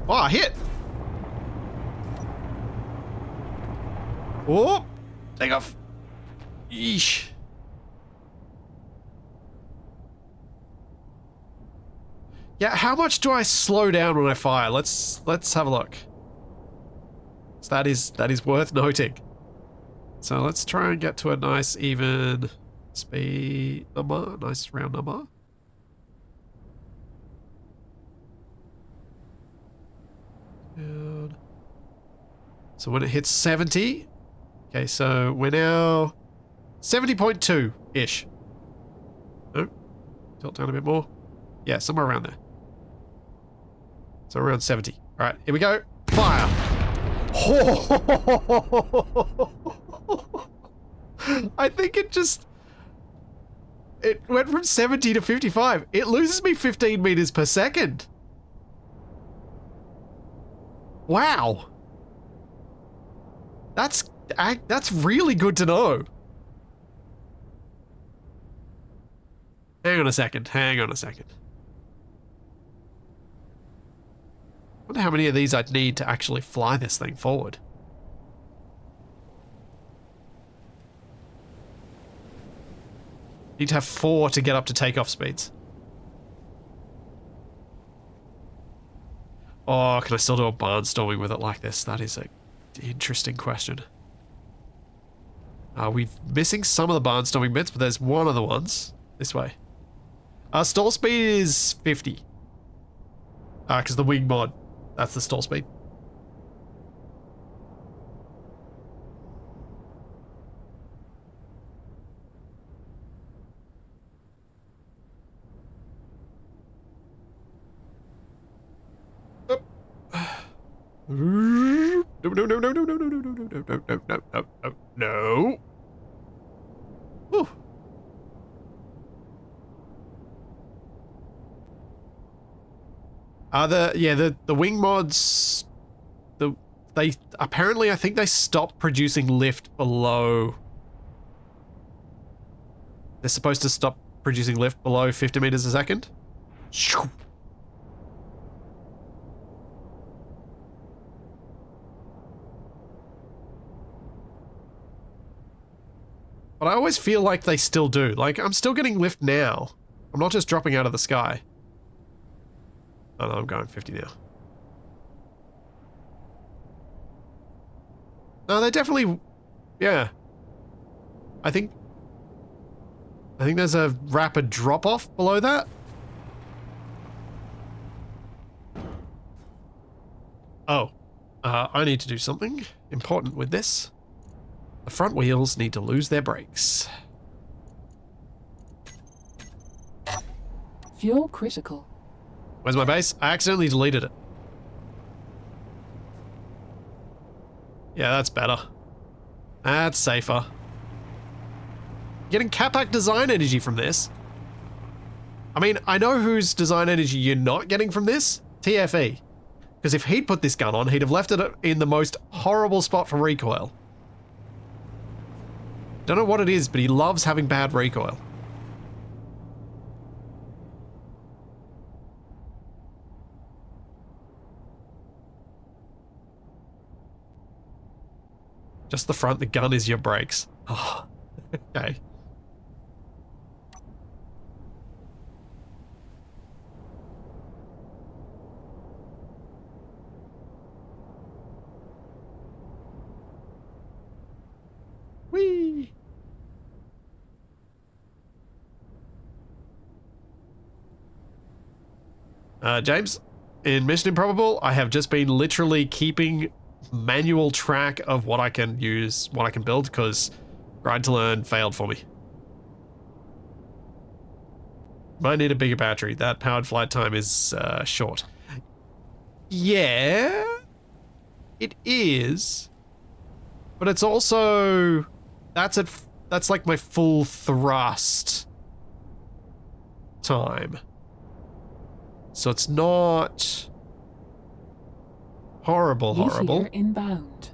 Oh, I hit! Oh! Take off. Yeesh. Yeah, how much do I slow down when I fire? Let's have a look. So that is worth noting. So let's try and get to a nice even speed number, nice round number. Down. So when it hits 70, okay, so we're now 70.2-ish. No? Tilt down a bit more. Yeah, somewhere around there. So around 70. All right, here we go. Fire. I think it went from 70 to 55. It loses me 15 meters per second. Wow. That's really good to know. Hang on a second. Wonder how many of these I'd need to actually fly this thing forward. Need to have 4 to get up to takeoff speeds. Oh, can I still do a barnstorming with it like this? That is a interesting question. We're missing some of the barnstorming bits, but there's one of the ones. This way. Stall speed is 50. Because the wing mod, that's the stall speed. No, no, no, no, no, no, no, no, no, no, no, no, no, no, no, no. Whew. The wing mods, they apparently, I think they stopped producing lift below. They're supposed to stop producing lift below 50 meters a second. But I always feel like they still do. Like, I'm still getting lift now. I'm not just dropping out of the sky. Oh no, I'm going 50 now. No, they definitely... Yeah. I think there's a rapid drop-off below that. Oh. I need to do something important with this. The front wheels need to lose their brakes. Fuel critical. Where's my base? I accidentally deleted it. Yeah, that's better. That's safer. Getting Capac design energy from this. I mean, I know whose design energy you're not getting from this. TFE. Because if he'd put this gun on, he'd have left it in the most horrible spot for recoil. Don't know what it is, but he loves having bad recoil. Just the front, the gun is your brakes. Oh, okay. Whee! James, in Mission Improbable, I have just been literally keeping manual track of what I can use, what I can build, because Grind to Learn failed for me. Might need a bigger battery. That powered flight time is short. Yeah, it is, but it's also that's like my full thrust time. So it's not horrible. Meteor inbound.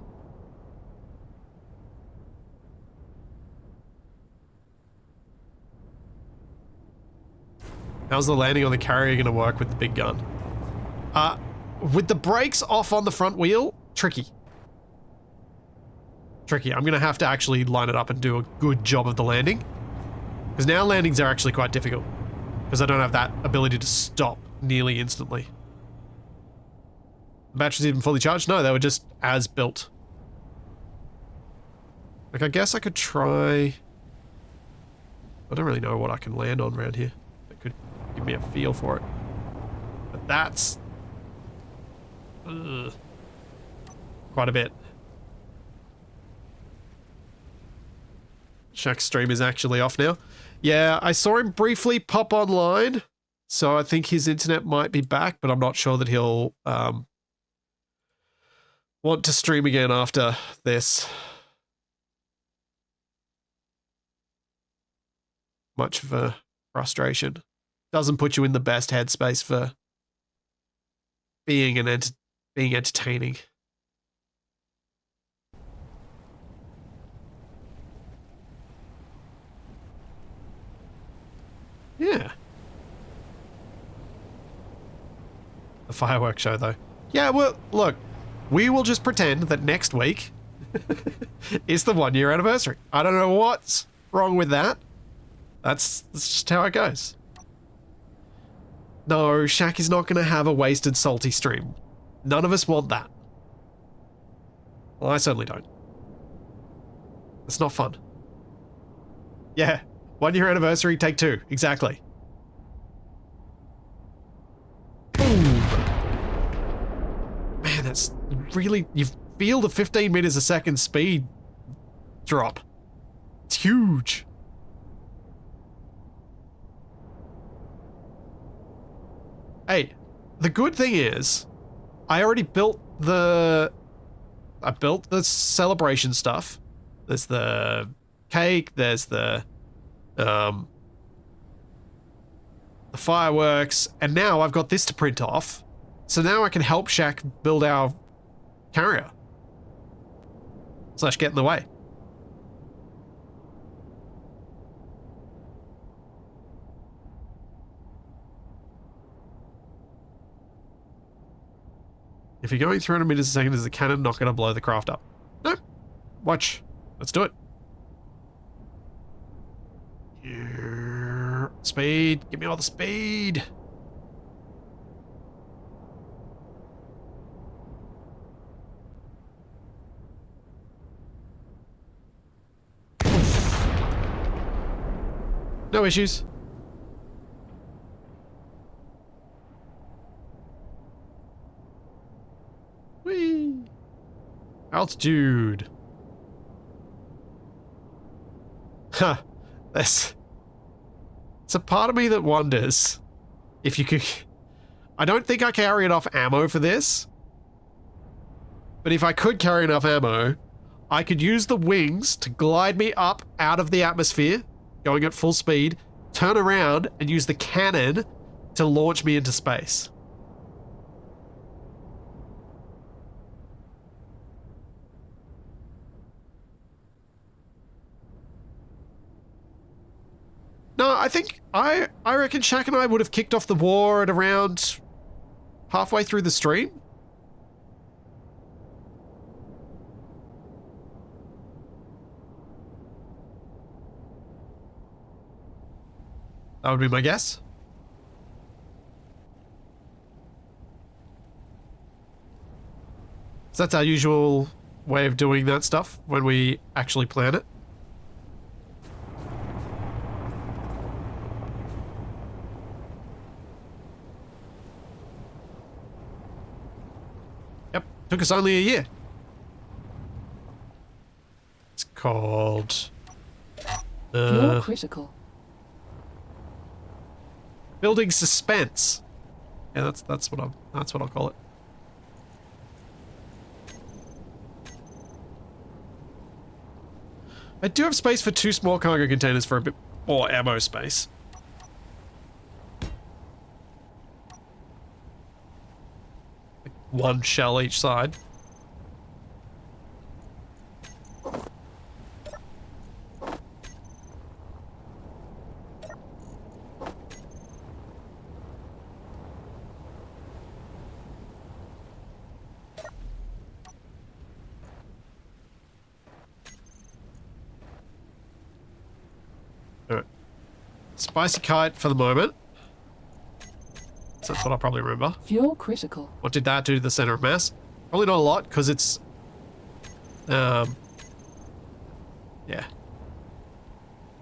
How's the landing on the carrier going to work with the big gun? With the brakes off on the front wheel, tricky. I'm going to have to actually line it up and do a good job of the landing. Because now landings are actually quite difficult. Because I don't have that ability to stop nearly instantly. The batteries even fully charged? No, they were just as built. Like, I guess I could try... I don't really know what I can land on around here. That could give me a feel for it. But that's... quite a bit. Shaq's stream is actually off now. Yeah, I saw him briefly pop online, so I think his internet might be back, but I'm not sure that he'll want to stream again after this. Much of a frustration. Doesn't put you in the best headspace for being entertaining. Yeah. The fireworks show, though. Yeah, well, look, we will just pretend that next week is the 1 year anniversary. I don't know what's wrong with that. That's just how it goes. No, Shaq is not going to have a wasted salty stream. None of us want that. Well, I certainly don't. It's not fun. Yeah, 1 year anniversary, take 2. Exactly. Boom. Man, that's really... You feel the 15 meters a second speed drop. It's huge. Hey, the good thing is, I already built the... I built the celebration stuff. There's the cake, there's the fireworks, and now I've got this to print off. So now I can help Shaq build our carrier. / get in the way. If you're going 300 meters a second, is the cannon not going to blow the craft up? No. Watch. Let's do it. Yeah. Speed. Give me all the speed. No issues. Whee! Altitude. Huh. There's a part of me that wonders if you could... I don't think I carry enough ammo for this. But if I could carry enough ammo, I could use the wings to glide me up out of the atmosphere, going at full speed, turn around and use the cannon to launch me into space. No, I think I reckon Shaq and I would have kicked off the war at around halfway through the stream. That would be my guess. So that's our usual way of doing that stuff when we actually plan it. Yep, took us only a year. It's called... Fuel critical. Building suspense. Yeah, that's what I'll call it. I do have space for 2 small cargo containers for a bit more ammo space. Like 1 shell each side. Spicy kite for the moment. So that's what I'll probably remember. Fuel critical. What did that do to the center of mass? Probably not a lot, because it's... yeah.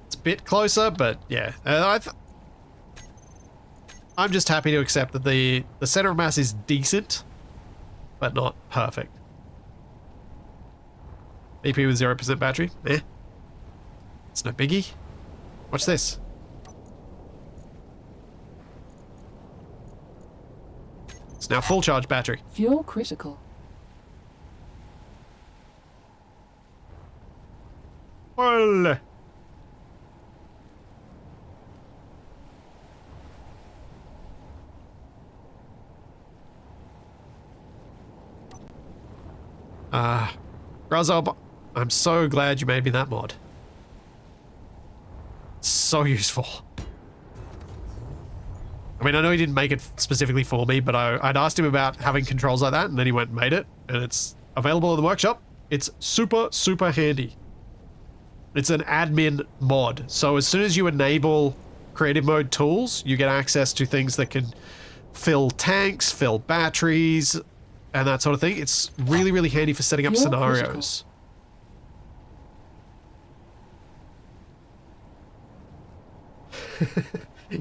It's a bit closer, but yeah. I'm just happy to accept that the center of mass is decent, but not perfect. EP with 0% battery? Eh. It's no biggie. Watch this. It's now full charge battery. Fuel critical. Well. Grazob, I'm so glad you made me that mod. It's so useful. I mean, I know he didn't make it specifically for me, but I'd asked him about having controls like that, and then he went and made it, and it's available in the workshop. It's super, super handy. It's an admin mod. So as soon as you enable creative mode tools, you get access to things that can fill tanks, fill batteries, and that sort of thing. It's really, really handy for setting up Fuel scenarios.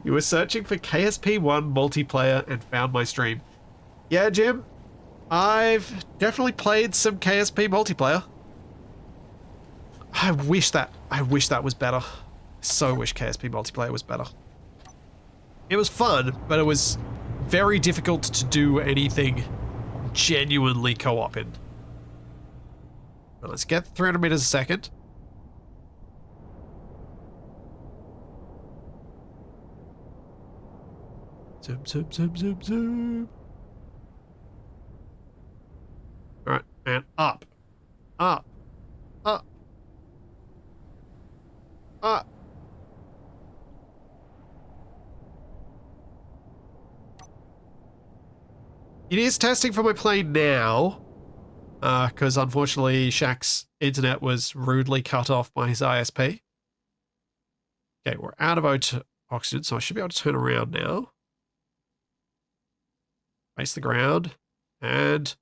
You were searching for KSP1 multiplayer and found my stream. Yeah, Jim. I've definitely played some KSP multiplayer. I wish that was better. So wish KSP multiplayer was better. It was fun, but it was very difficult to do anything genuinely co-op in. Well, let's get 300 meters a second. Zoom, zoom, zoom, zoom, zoom. All right, and up, up, up, up. It is testing for my plane now, because unfortunately Shaq's internet was rudely cut off by his ISP. Okay, we're out of oxygen, so I should be able to turn around now. Face the ground, and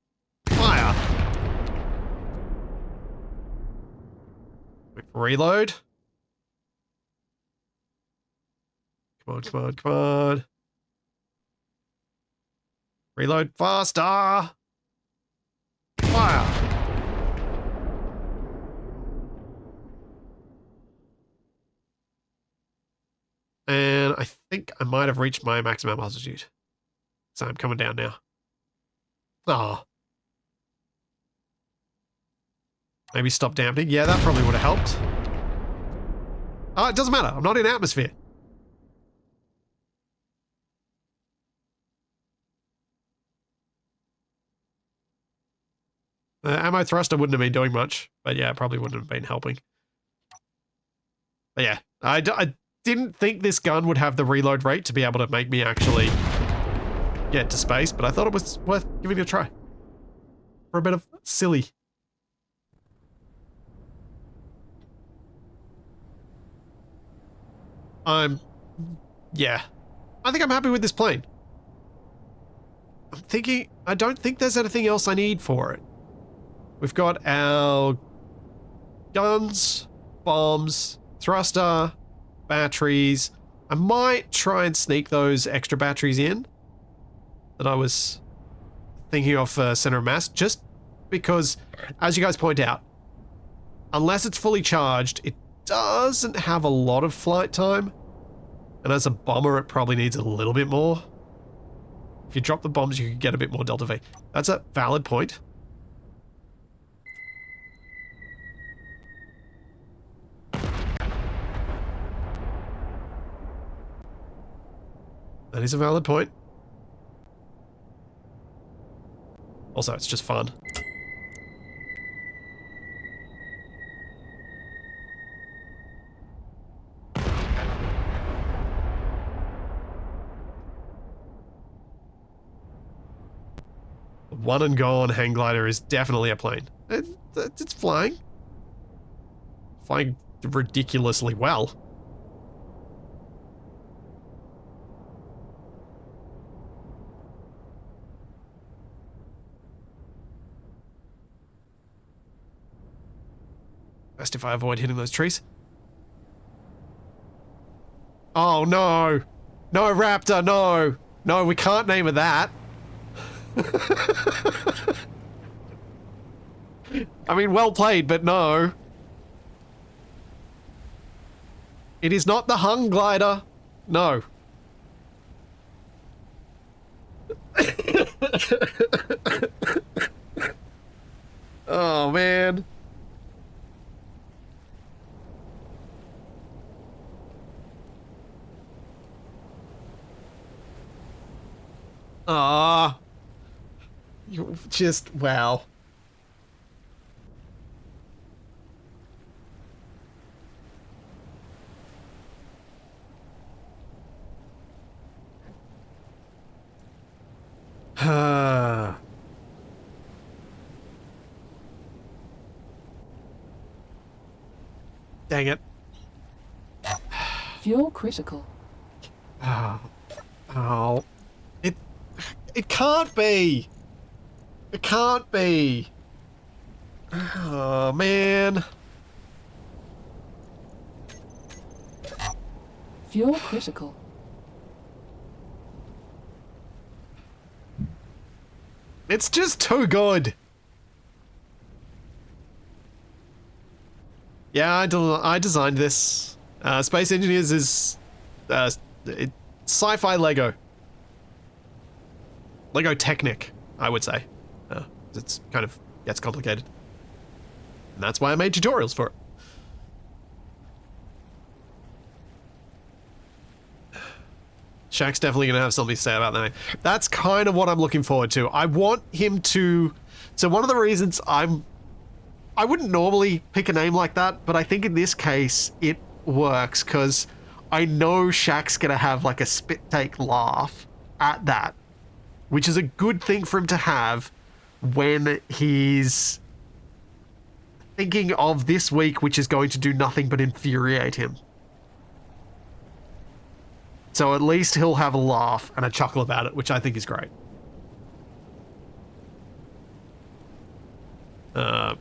fire! Wait for reload. Come on, come on, come on. Reload faster! Fire! And I think I might have reached my maximum altitude. So I'm coming down now. Ah. Maybe stop dampening. Yeah, that probably would have helped. Oh, it doesn't matter. I'm not in atmosphere. Ammo thruster wouldn't have been doing much, but yeah, it probably wouldn't have been helping. But yeah, I didn't think this gun would have the reload rate to be able to make me actually get to space, but I thought it was worth giving it a try. For a bit of silly. Yeah. I think I'm happy with this plane. I'm thinking, I don't think there's anything else I need for it. We've got our guns, bombs, thruster, batteries. I might try and sneak those extra batteries in that I was thinking of for center of mass, just because, as you guys point out, unless it's fully charged, it doesn't have a lot of flight time. And as a bomber, it probably needs a little bit more. If you drop the bombs, you can get a bit more Delta V. That's a valid point. That is a valid point. Also, it's just fun. One and gone hang glider is definitely a plane. It's flying. Flying ridiculously well. Best if I avoid hitting those trees. Oh no! No, Raptor, no! No, we can't name it that. I mean, well played, but no. It is not the hung glider. No. Oh, man. Ah. You just, wow. Dang it. Fuel critical. Oh. Oh. It can't be. It can't be. Oh, man. Fuel critical. It's just too good. Yeah, I designed this. Space Engineers is sci-fi Lego. Lego Technic, I would say. It's kind of gets complicated. And that's why I made tutorials for it. Shaq's definitely going to have something to say about that. That's kind of what I'm looking forward to. I want him to... So one of the reasons I wouldn't normally pick a name like that, but I think in this case it works because I know Shaq's going to have like a spit take laugh at that, which is a good thing for him to have when he's thinking of this week, which is going to do nothing but infuriate him. So at least he'll have a laugh and a chuckle about it, which I think is great. So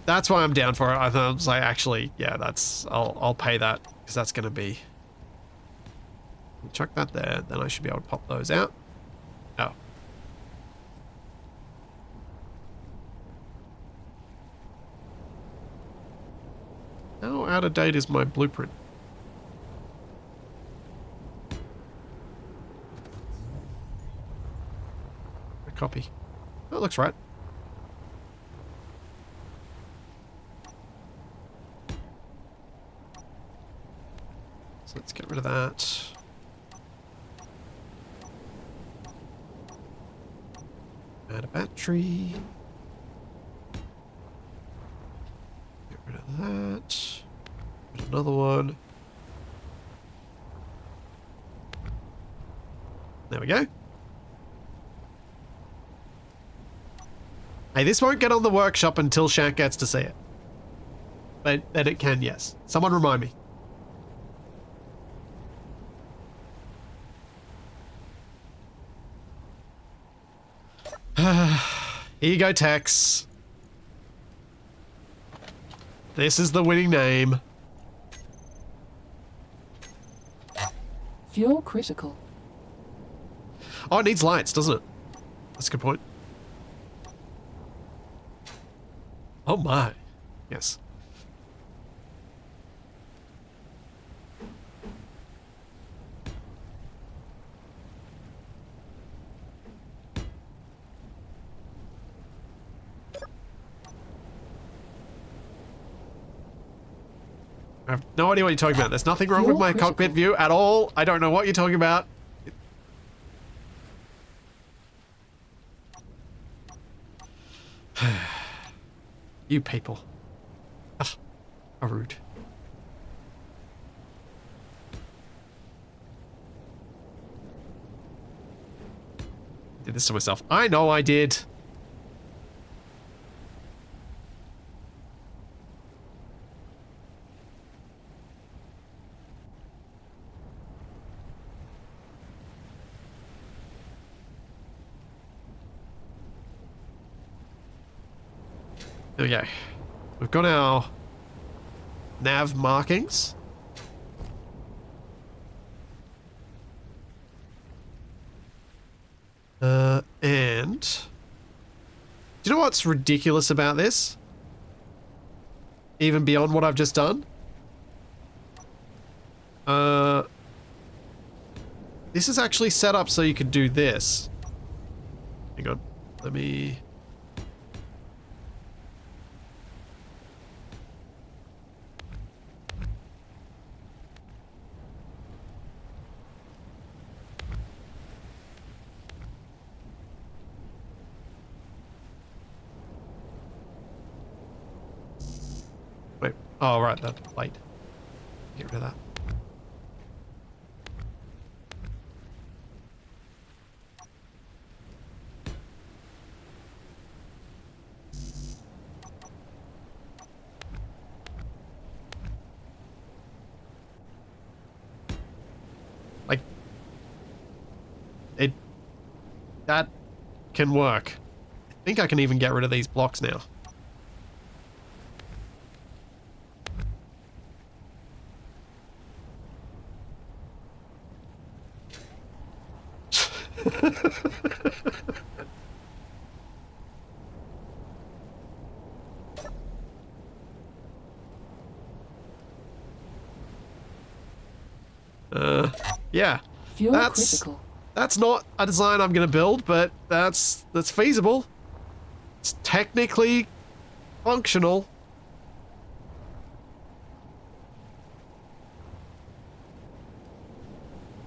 that's why I'm down for it. I was like, actually, yeah, I'll pay that because that's gonna be. Chuck that there, then I should be able to pop those out. Oh. How out of date is my blueprint? A copy. That looks right. So let's get rid of that. Add a battery. Get rid of that. Put another one. There we go. Hey, this won't get on the workshop until Shaq gets to see it. But then it can, yes. Someone remind me. Here you go, Tex. This is the winning name. Fuel critical. Oh, it needs lights, doesn't it? That's a good point. Oh my. Yes. I have no idea what you're talking about. There's nothing wrong with my cockpit view at all. I don't know what you're talking about. You people. Ugh, how rude. Did this to myself. I know I did. There we go. We've got our nav markings. And do you know what's ridiculous about this? Even beyond what I've just done? This is actually set up so you could do this. Hang on. Let me... Wait. Oh, right. That light. Get rid of that. That can work. I think I can even get rid of these blocks now. Yeah. Fuel critical. That's not a design I'm gonna build, but that's feasible. It's technically functional.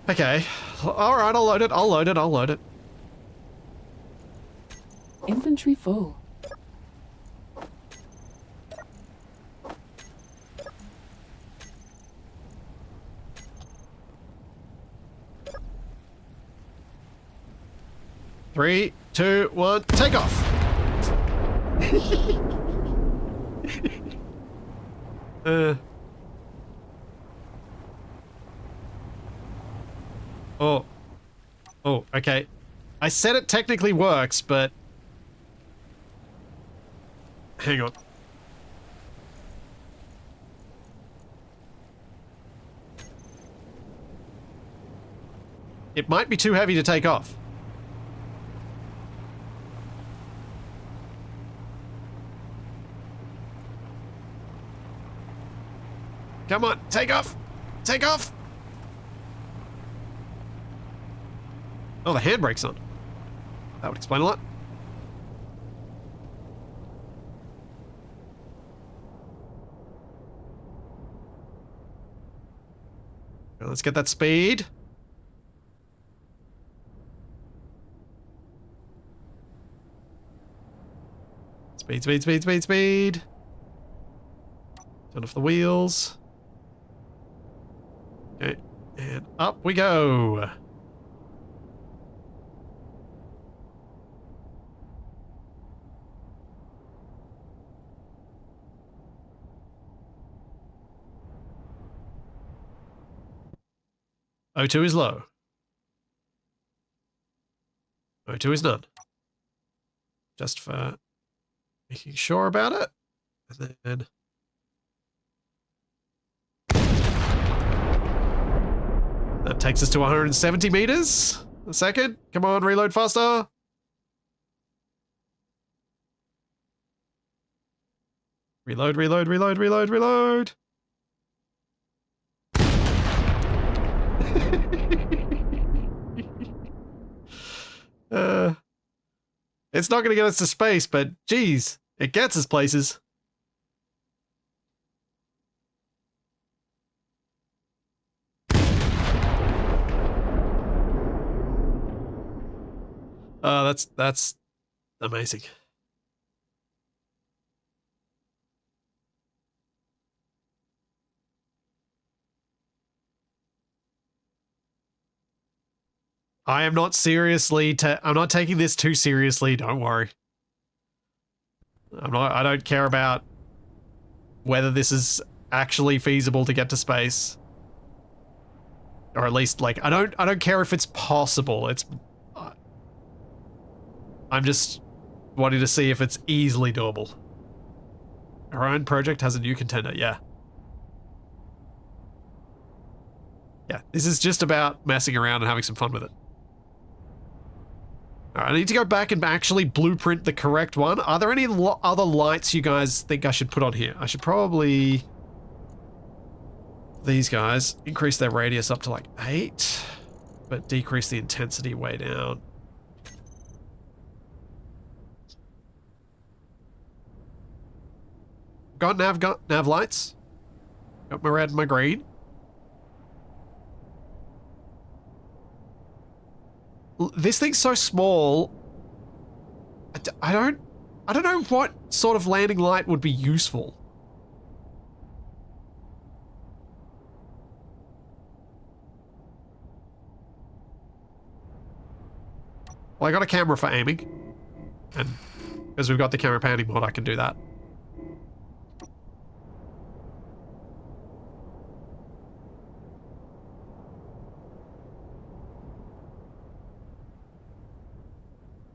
Okay. Alright, I'll load it, I'll load it, I'll load it. Inventory full. Three, two, one, take off! Oh. Oh, okay. I said it technically works, but... Hang on. It might be too heavy to take off. Come on, take off! Take off! Oh, the handbrake's on. That would explain a lot. Well, let's get that speed. Speed, speed, speed, speed, speed. Turn off the wheels. Okay, and up we go. O2 is low. O2 is none. Just for making sure about it. And then... That takes us to 170 meters a second. Come on, reload faster. Reload, reload, reload, reload, reload. It's not going to get us to space, but geez, it gets us places. That's amazing. I am not seriously I'm not taking this too seriously, don't worry. I don't care about whether this is actually feasible to get to space. Or at least like I don't care if it's possible. I'm just wanting to see if it's easily doable. Orion project has a new contender, yeah. Yeah, this is just about messing around and having some fun with it. Alright, I need to go back and actually blueprint the correct one. Are there any other lights you guys think I should put on here? I should probably... These guys, increase their radius up to like 8, but decrease the intensity way down. Got nav lights. Got my red and my green. This thing's so small. I don't know what sort of landing light would be useful. Well, I got a camera for aiming. And because we've got the camera panning mod, I can do that.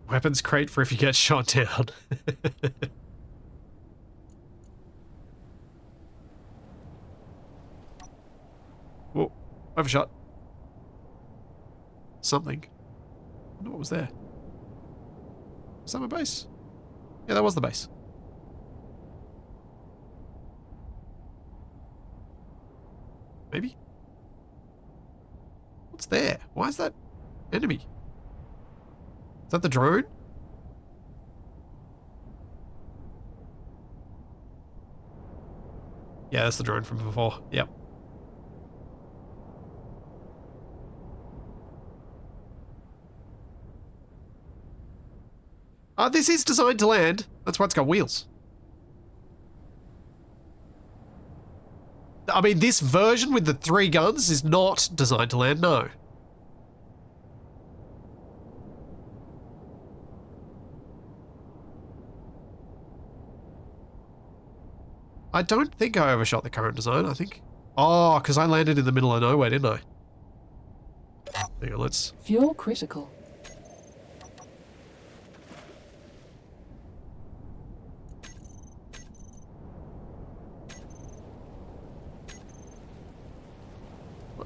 Weapons crate for if you get shot down. Whoa, overshot. Something. I wonder what was there. Was that my base? Yeah, that was the base. Maybe? What's there? Why is that enemy? Is that the drone? Yeah, that's the drone from before. Yep. This is designed to land. That's why it's got wheels. I mean, this version with the 3 guns is not designed to land, no. I don't think I overshot the current design, I think. Oh, because I landed in the middle of nowhere, didn't I? Hang on, let's... Fuel critical.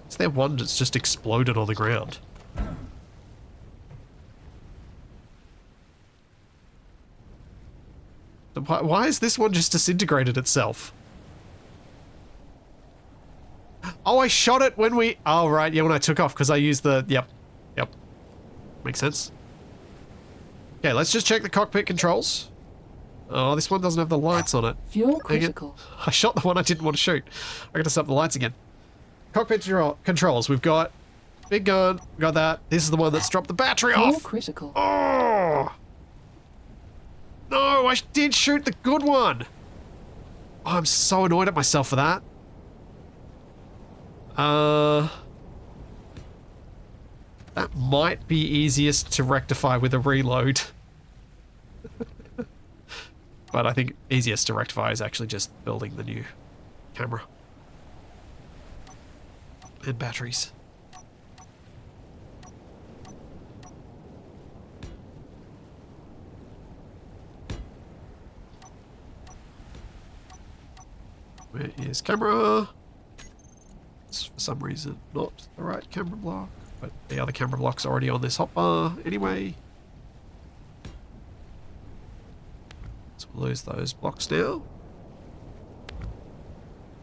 Is there one that's just exploded on the ground? Why is this one just disintegrated itself? Oh, I shot it when we... Oh, right, yeah, when I took off, because I used the... Yep. Makes sense. Okay, let's just check the cockpit controls. Oh, this one doesn't have the lights on it. Fuel critical. I shot the one I didn't want to shoot. I got to stop the lights again. Cockpit controls. We've got big gun. Got that. This is the one that's dropped the battery Fuel off. critical. Oh! No, I did shoot the good one. Oh, I'm so annoyed at myself for that. That might be easiest to rectify with a reload. But I think easiest to rectify is actually just building the new camera. And batteries. Where is camera? It's for some reason not the right camera block, but the other camera block's already on this hotbar anyway. So we'll lose those blocks now.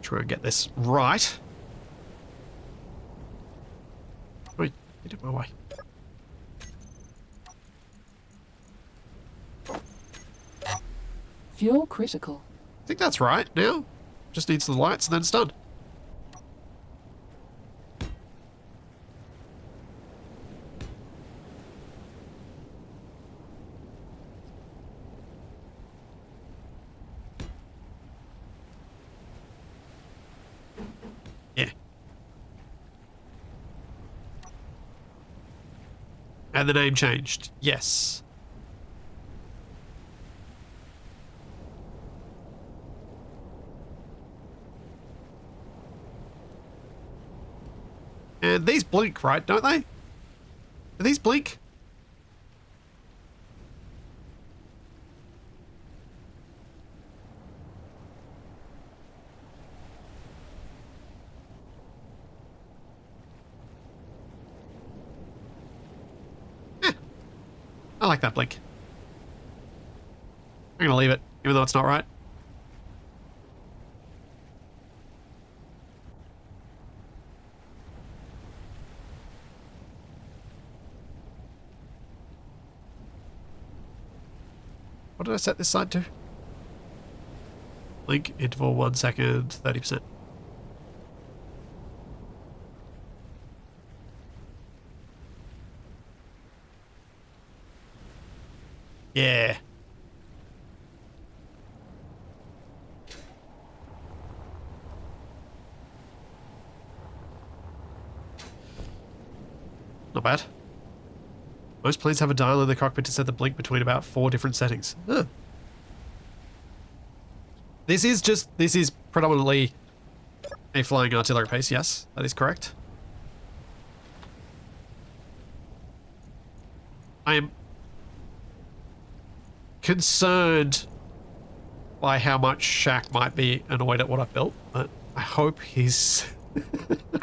Try and get this right. Wait, get it my way. Fuel critical. I think that's right now. Just needs the lights and then it's done. Yeah. And the name changed. Yes. And these blink, right? Don't they? Do these blink? I like that blink. I'm gonna leave it, even though it's not right. What did I set this side to? Blink, interval 1 second, 30%. Yeah. Not bad. Most planes have a dial in the cockpit to set the blink between about 4 different settings. Huh. This is predominantly a flying artillery piece, yes, that is correct. I am concerned by how much Shaq might be annoyed at what I've built, but I hope he's I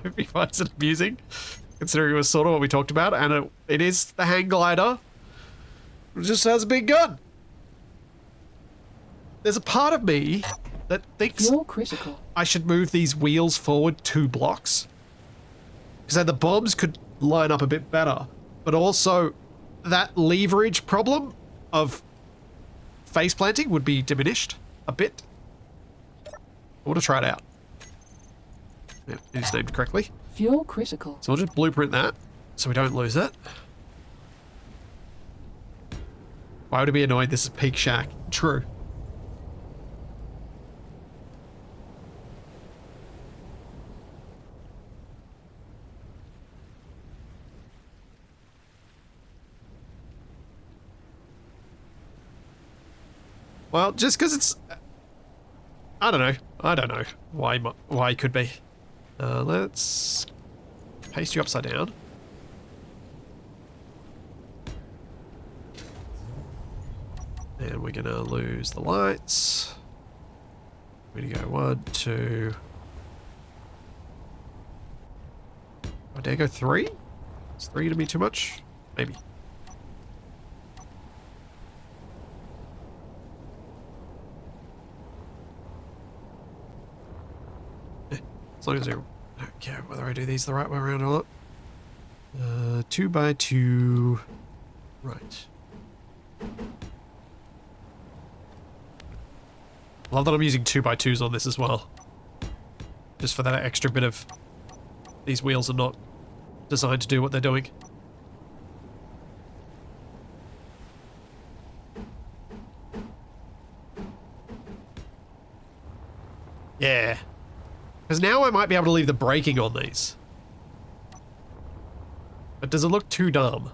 hope he finds it amusing, considering it was sort of what we talked about, and it is the hang glider. It just has a big gun. There's a part of me that thinks Fuel critical. I should move these wheels forward 2 blocks, because then the bombs could line up a bit better, but also that leverage problem of face planting would be diminished a bit. I want to try it out. Yeah, it is named correctly. Fuel critical. So we'll just blueprint that so we don't lose it. Why would it be annoyed? This is peak Shaq. True. Well, just because it's... I don't know. I don't know why it could be. Let's paste you upside down. And we're gonna lose the lights. We're gonna go 1, 2. Oh, dare I go 3? Is 3 gonna be too much? Maybe. As long as I don't care whether I do these the right way around or not. 2 by 2. Right. Love that I'm using 2 by 2s on this as well. Just for that extra bit of... These wheels are not designed to do what they're doing. Yeah. Because now I might be able to leave the braking on these. But does it look too dumb?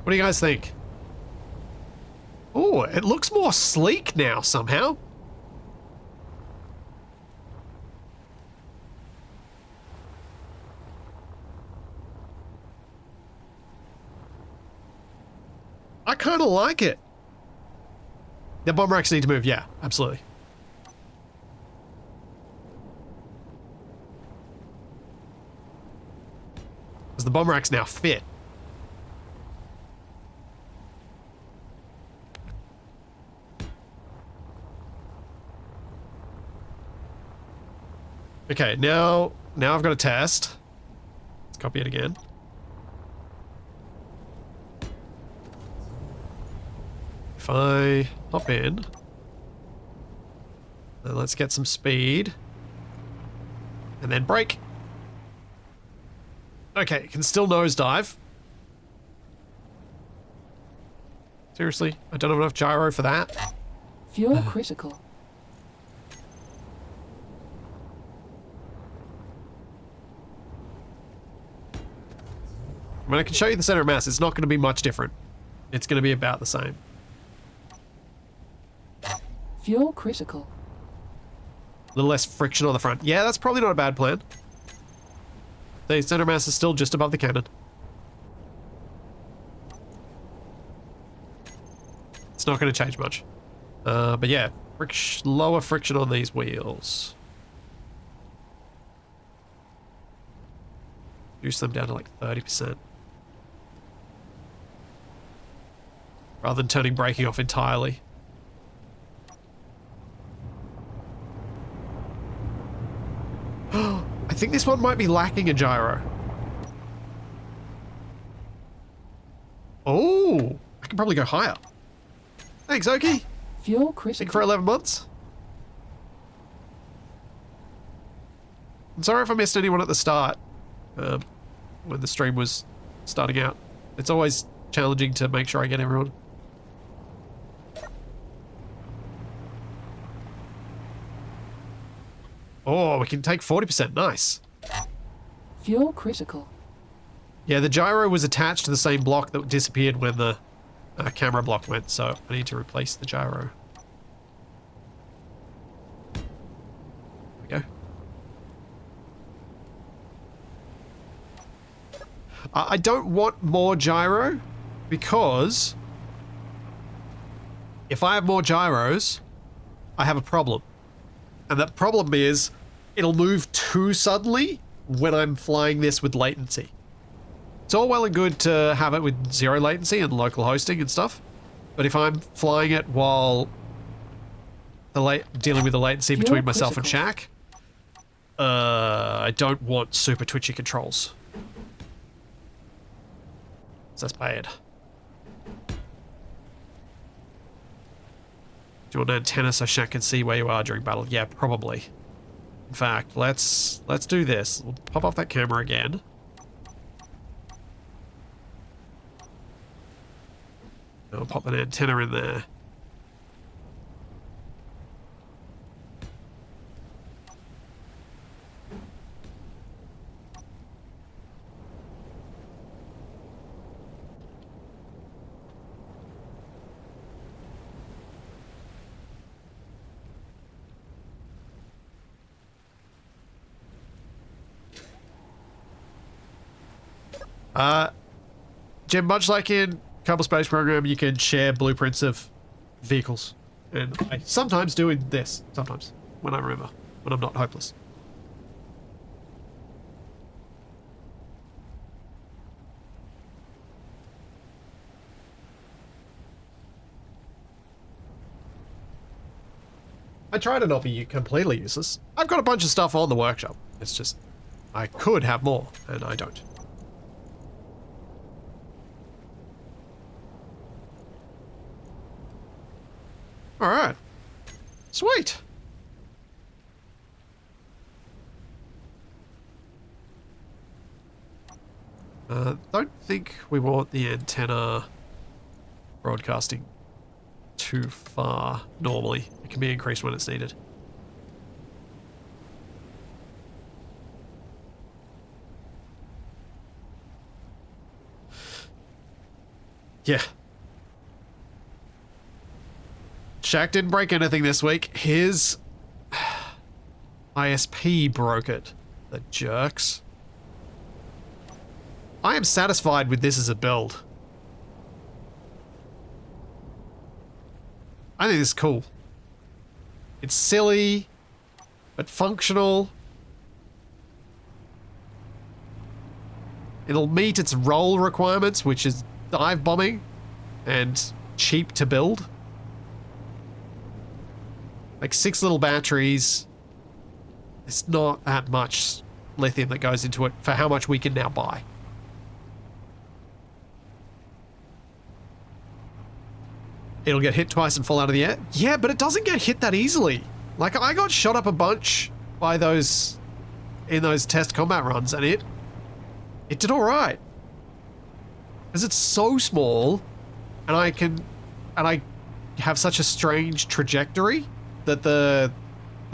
What do you guys think? Oh, it looks more sleek now somehow. I kind of like it. The bomb racks need to move. Yeah, absolutely. Because the bomb racks now fit. Okay, now I've got a test. Let's copy it again. If I hop in, then let's get some speed, and then brake. Okay, it can still nosedive. Seriously, I don't have enough gyro for that. Fuel critical. I mean, I can show you the center of mass. It's not going to be much different. It's going to be about the same. Fuel critical. A little less friction on the front. Yeah, that's probably not a bad plan. The center mass is still just above the cannon. It's not going to change much. But yeah, lower friction on these wheels. Reduce them down to like 30%. Rather than turning braking off entirely. I think this one might be lacking a gyro. Oh, I can probably go higher. Thanks, Oki. Fuel Think critical. for 11 months. I'm sorry if I missed anyone at the start, when the stream was starting out. It's always challenging to make sure I get everyone. Oh, we can take 40%. Nice. Fuel critical. Yeah, the gyro was attached to the same block that disappeared when the camera block went, so I need to replace the gyro. There we go. I don't want more gyro, Because if I have more gyros, I have a problem. And that problem is it'll move too suddenly when I'm flying this with latency. It's all well and good to have it with 0 latency and local hosting and stuff, but if I'm flying it while dealing with the latency between myself and Shaq, I don't want super twitchy controls. So that's bad. Do you want an antenna so Shaq can see where you are during battle? Yeah, probably. In fact, let's do this. We'll pop off that camera again. I'll pop an antenna in there. Jim, much like in Kerbal Space Program, you can share blueprints of vehicles. And I sometimes do in this. Sometimes. When I remember. When I'm not hopeless. I try to not be completely useless. I've got a bunch of stuff on the workshop. It's just, I could have more, and I don't. Alright. Sweet. Don't think we want the antenna broadcasting too far normally. It can be increased when it's needed. Yeah. Shaq didn't break anything this week. His ISP broke it. The jerks. I am satisfied with this as a build. I think this is cool. It's silly, but functional. It'll meet its role requirements, which is dive bombing and cheap to build. Like 6 little batteries. It's not that much lithium that goes into it for how much we can now buy. It'll get hit twice and fall out of the air. Yeah, but it doesn't get hit that easily. Like, I got shot up a bunch by those in those test combat runs, and it did all right. Because it's so small, and I have such a strange trajectory that the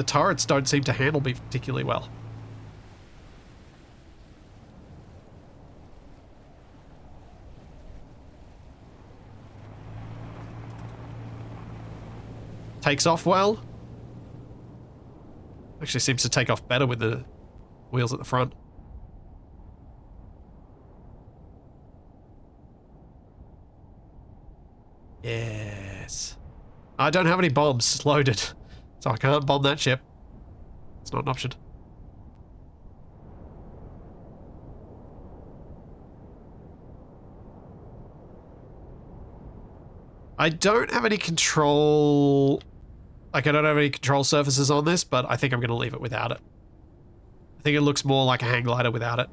turrets don't seem to handle me particularly well. Takes off well. Actually seems to take off better with the wheels at the front. Yes. I don't have any bombs loaded, so I can't bomb that ship. It's not an option. I don't have any control... Like, I don't have any control surfaces on this, but I think I'm going to leave it without it. I think it looks more like a hang glider without it.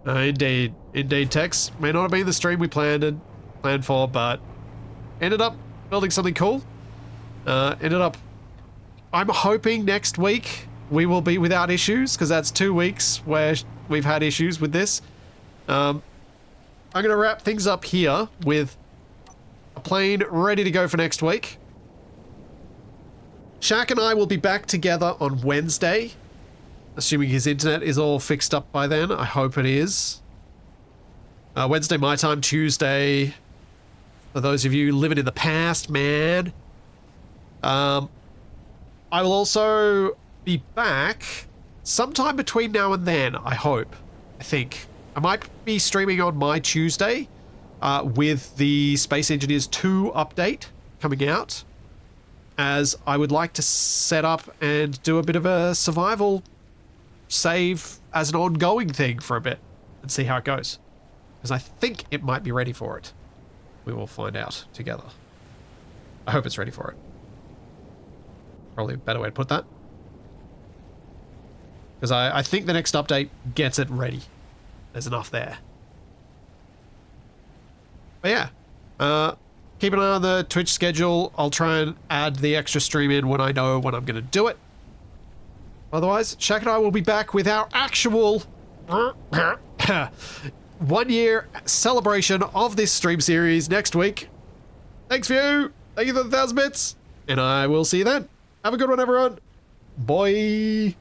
Indeed. Indeed, Tex. May not have been the stream we planned for, but ended up building something cool. I'm hoping next week we will be without issues, because that's 2 weeks where we've had issues with this. I'm going to wrap things up here with a plane ready to go for next week. Shaq and I will be back together on Wednesday, assuming his internet is all fixed up by then. I hope it is. Wednesday my time, Tuesday for those of you living in the past, man. I will also be back sometime between now and then, I hope. I think. I might be streaming on my Tuesday with the Space Engineers 2 update coming out, as I would like to set up and do a bit of a survival save as an ongoing thing for a bit and see how it goes. Because I think it might be ready for it. We will find out together. I hope it's ready for it. Probably a better way to put that. Because I think the next update gets it ready. There's enough there. But yeah. Keep an eye on the Twitch schedule. I'll try and add the extra stream in when I know when I'm going to do it. Otherwise, Shaq and I will be back with our actual 1 year celebration of this stream series next week. Thanks, View. Thank you for the 1,000 bits. And I will see you then. Have a good one, everyone. Bye.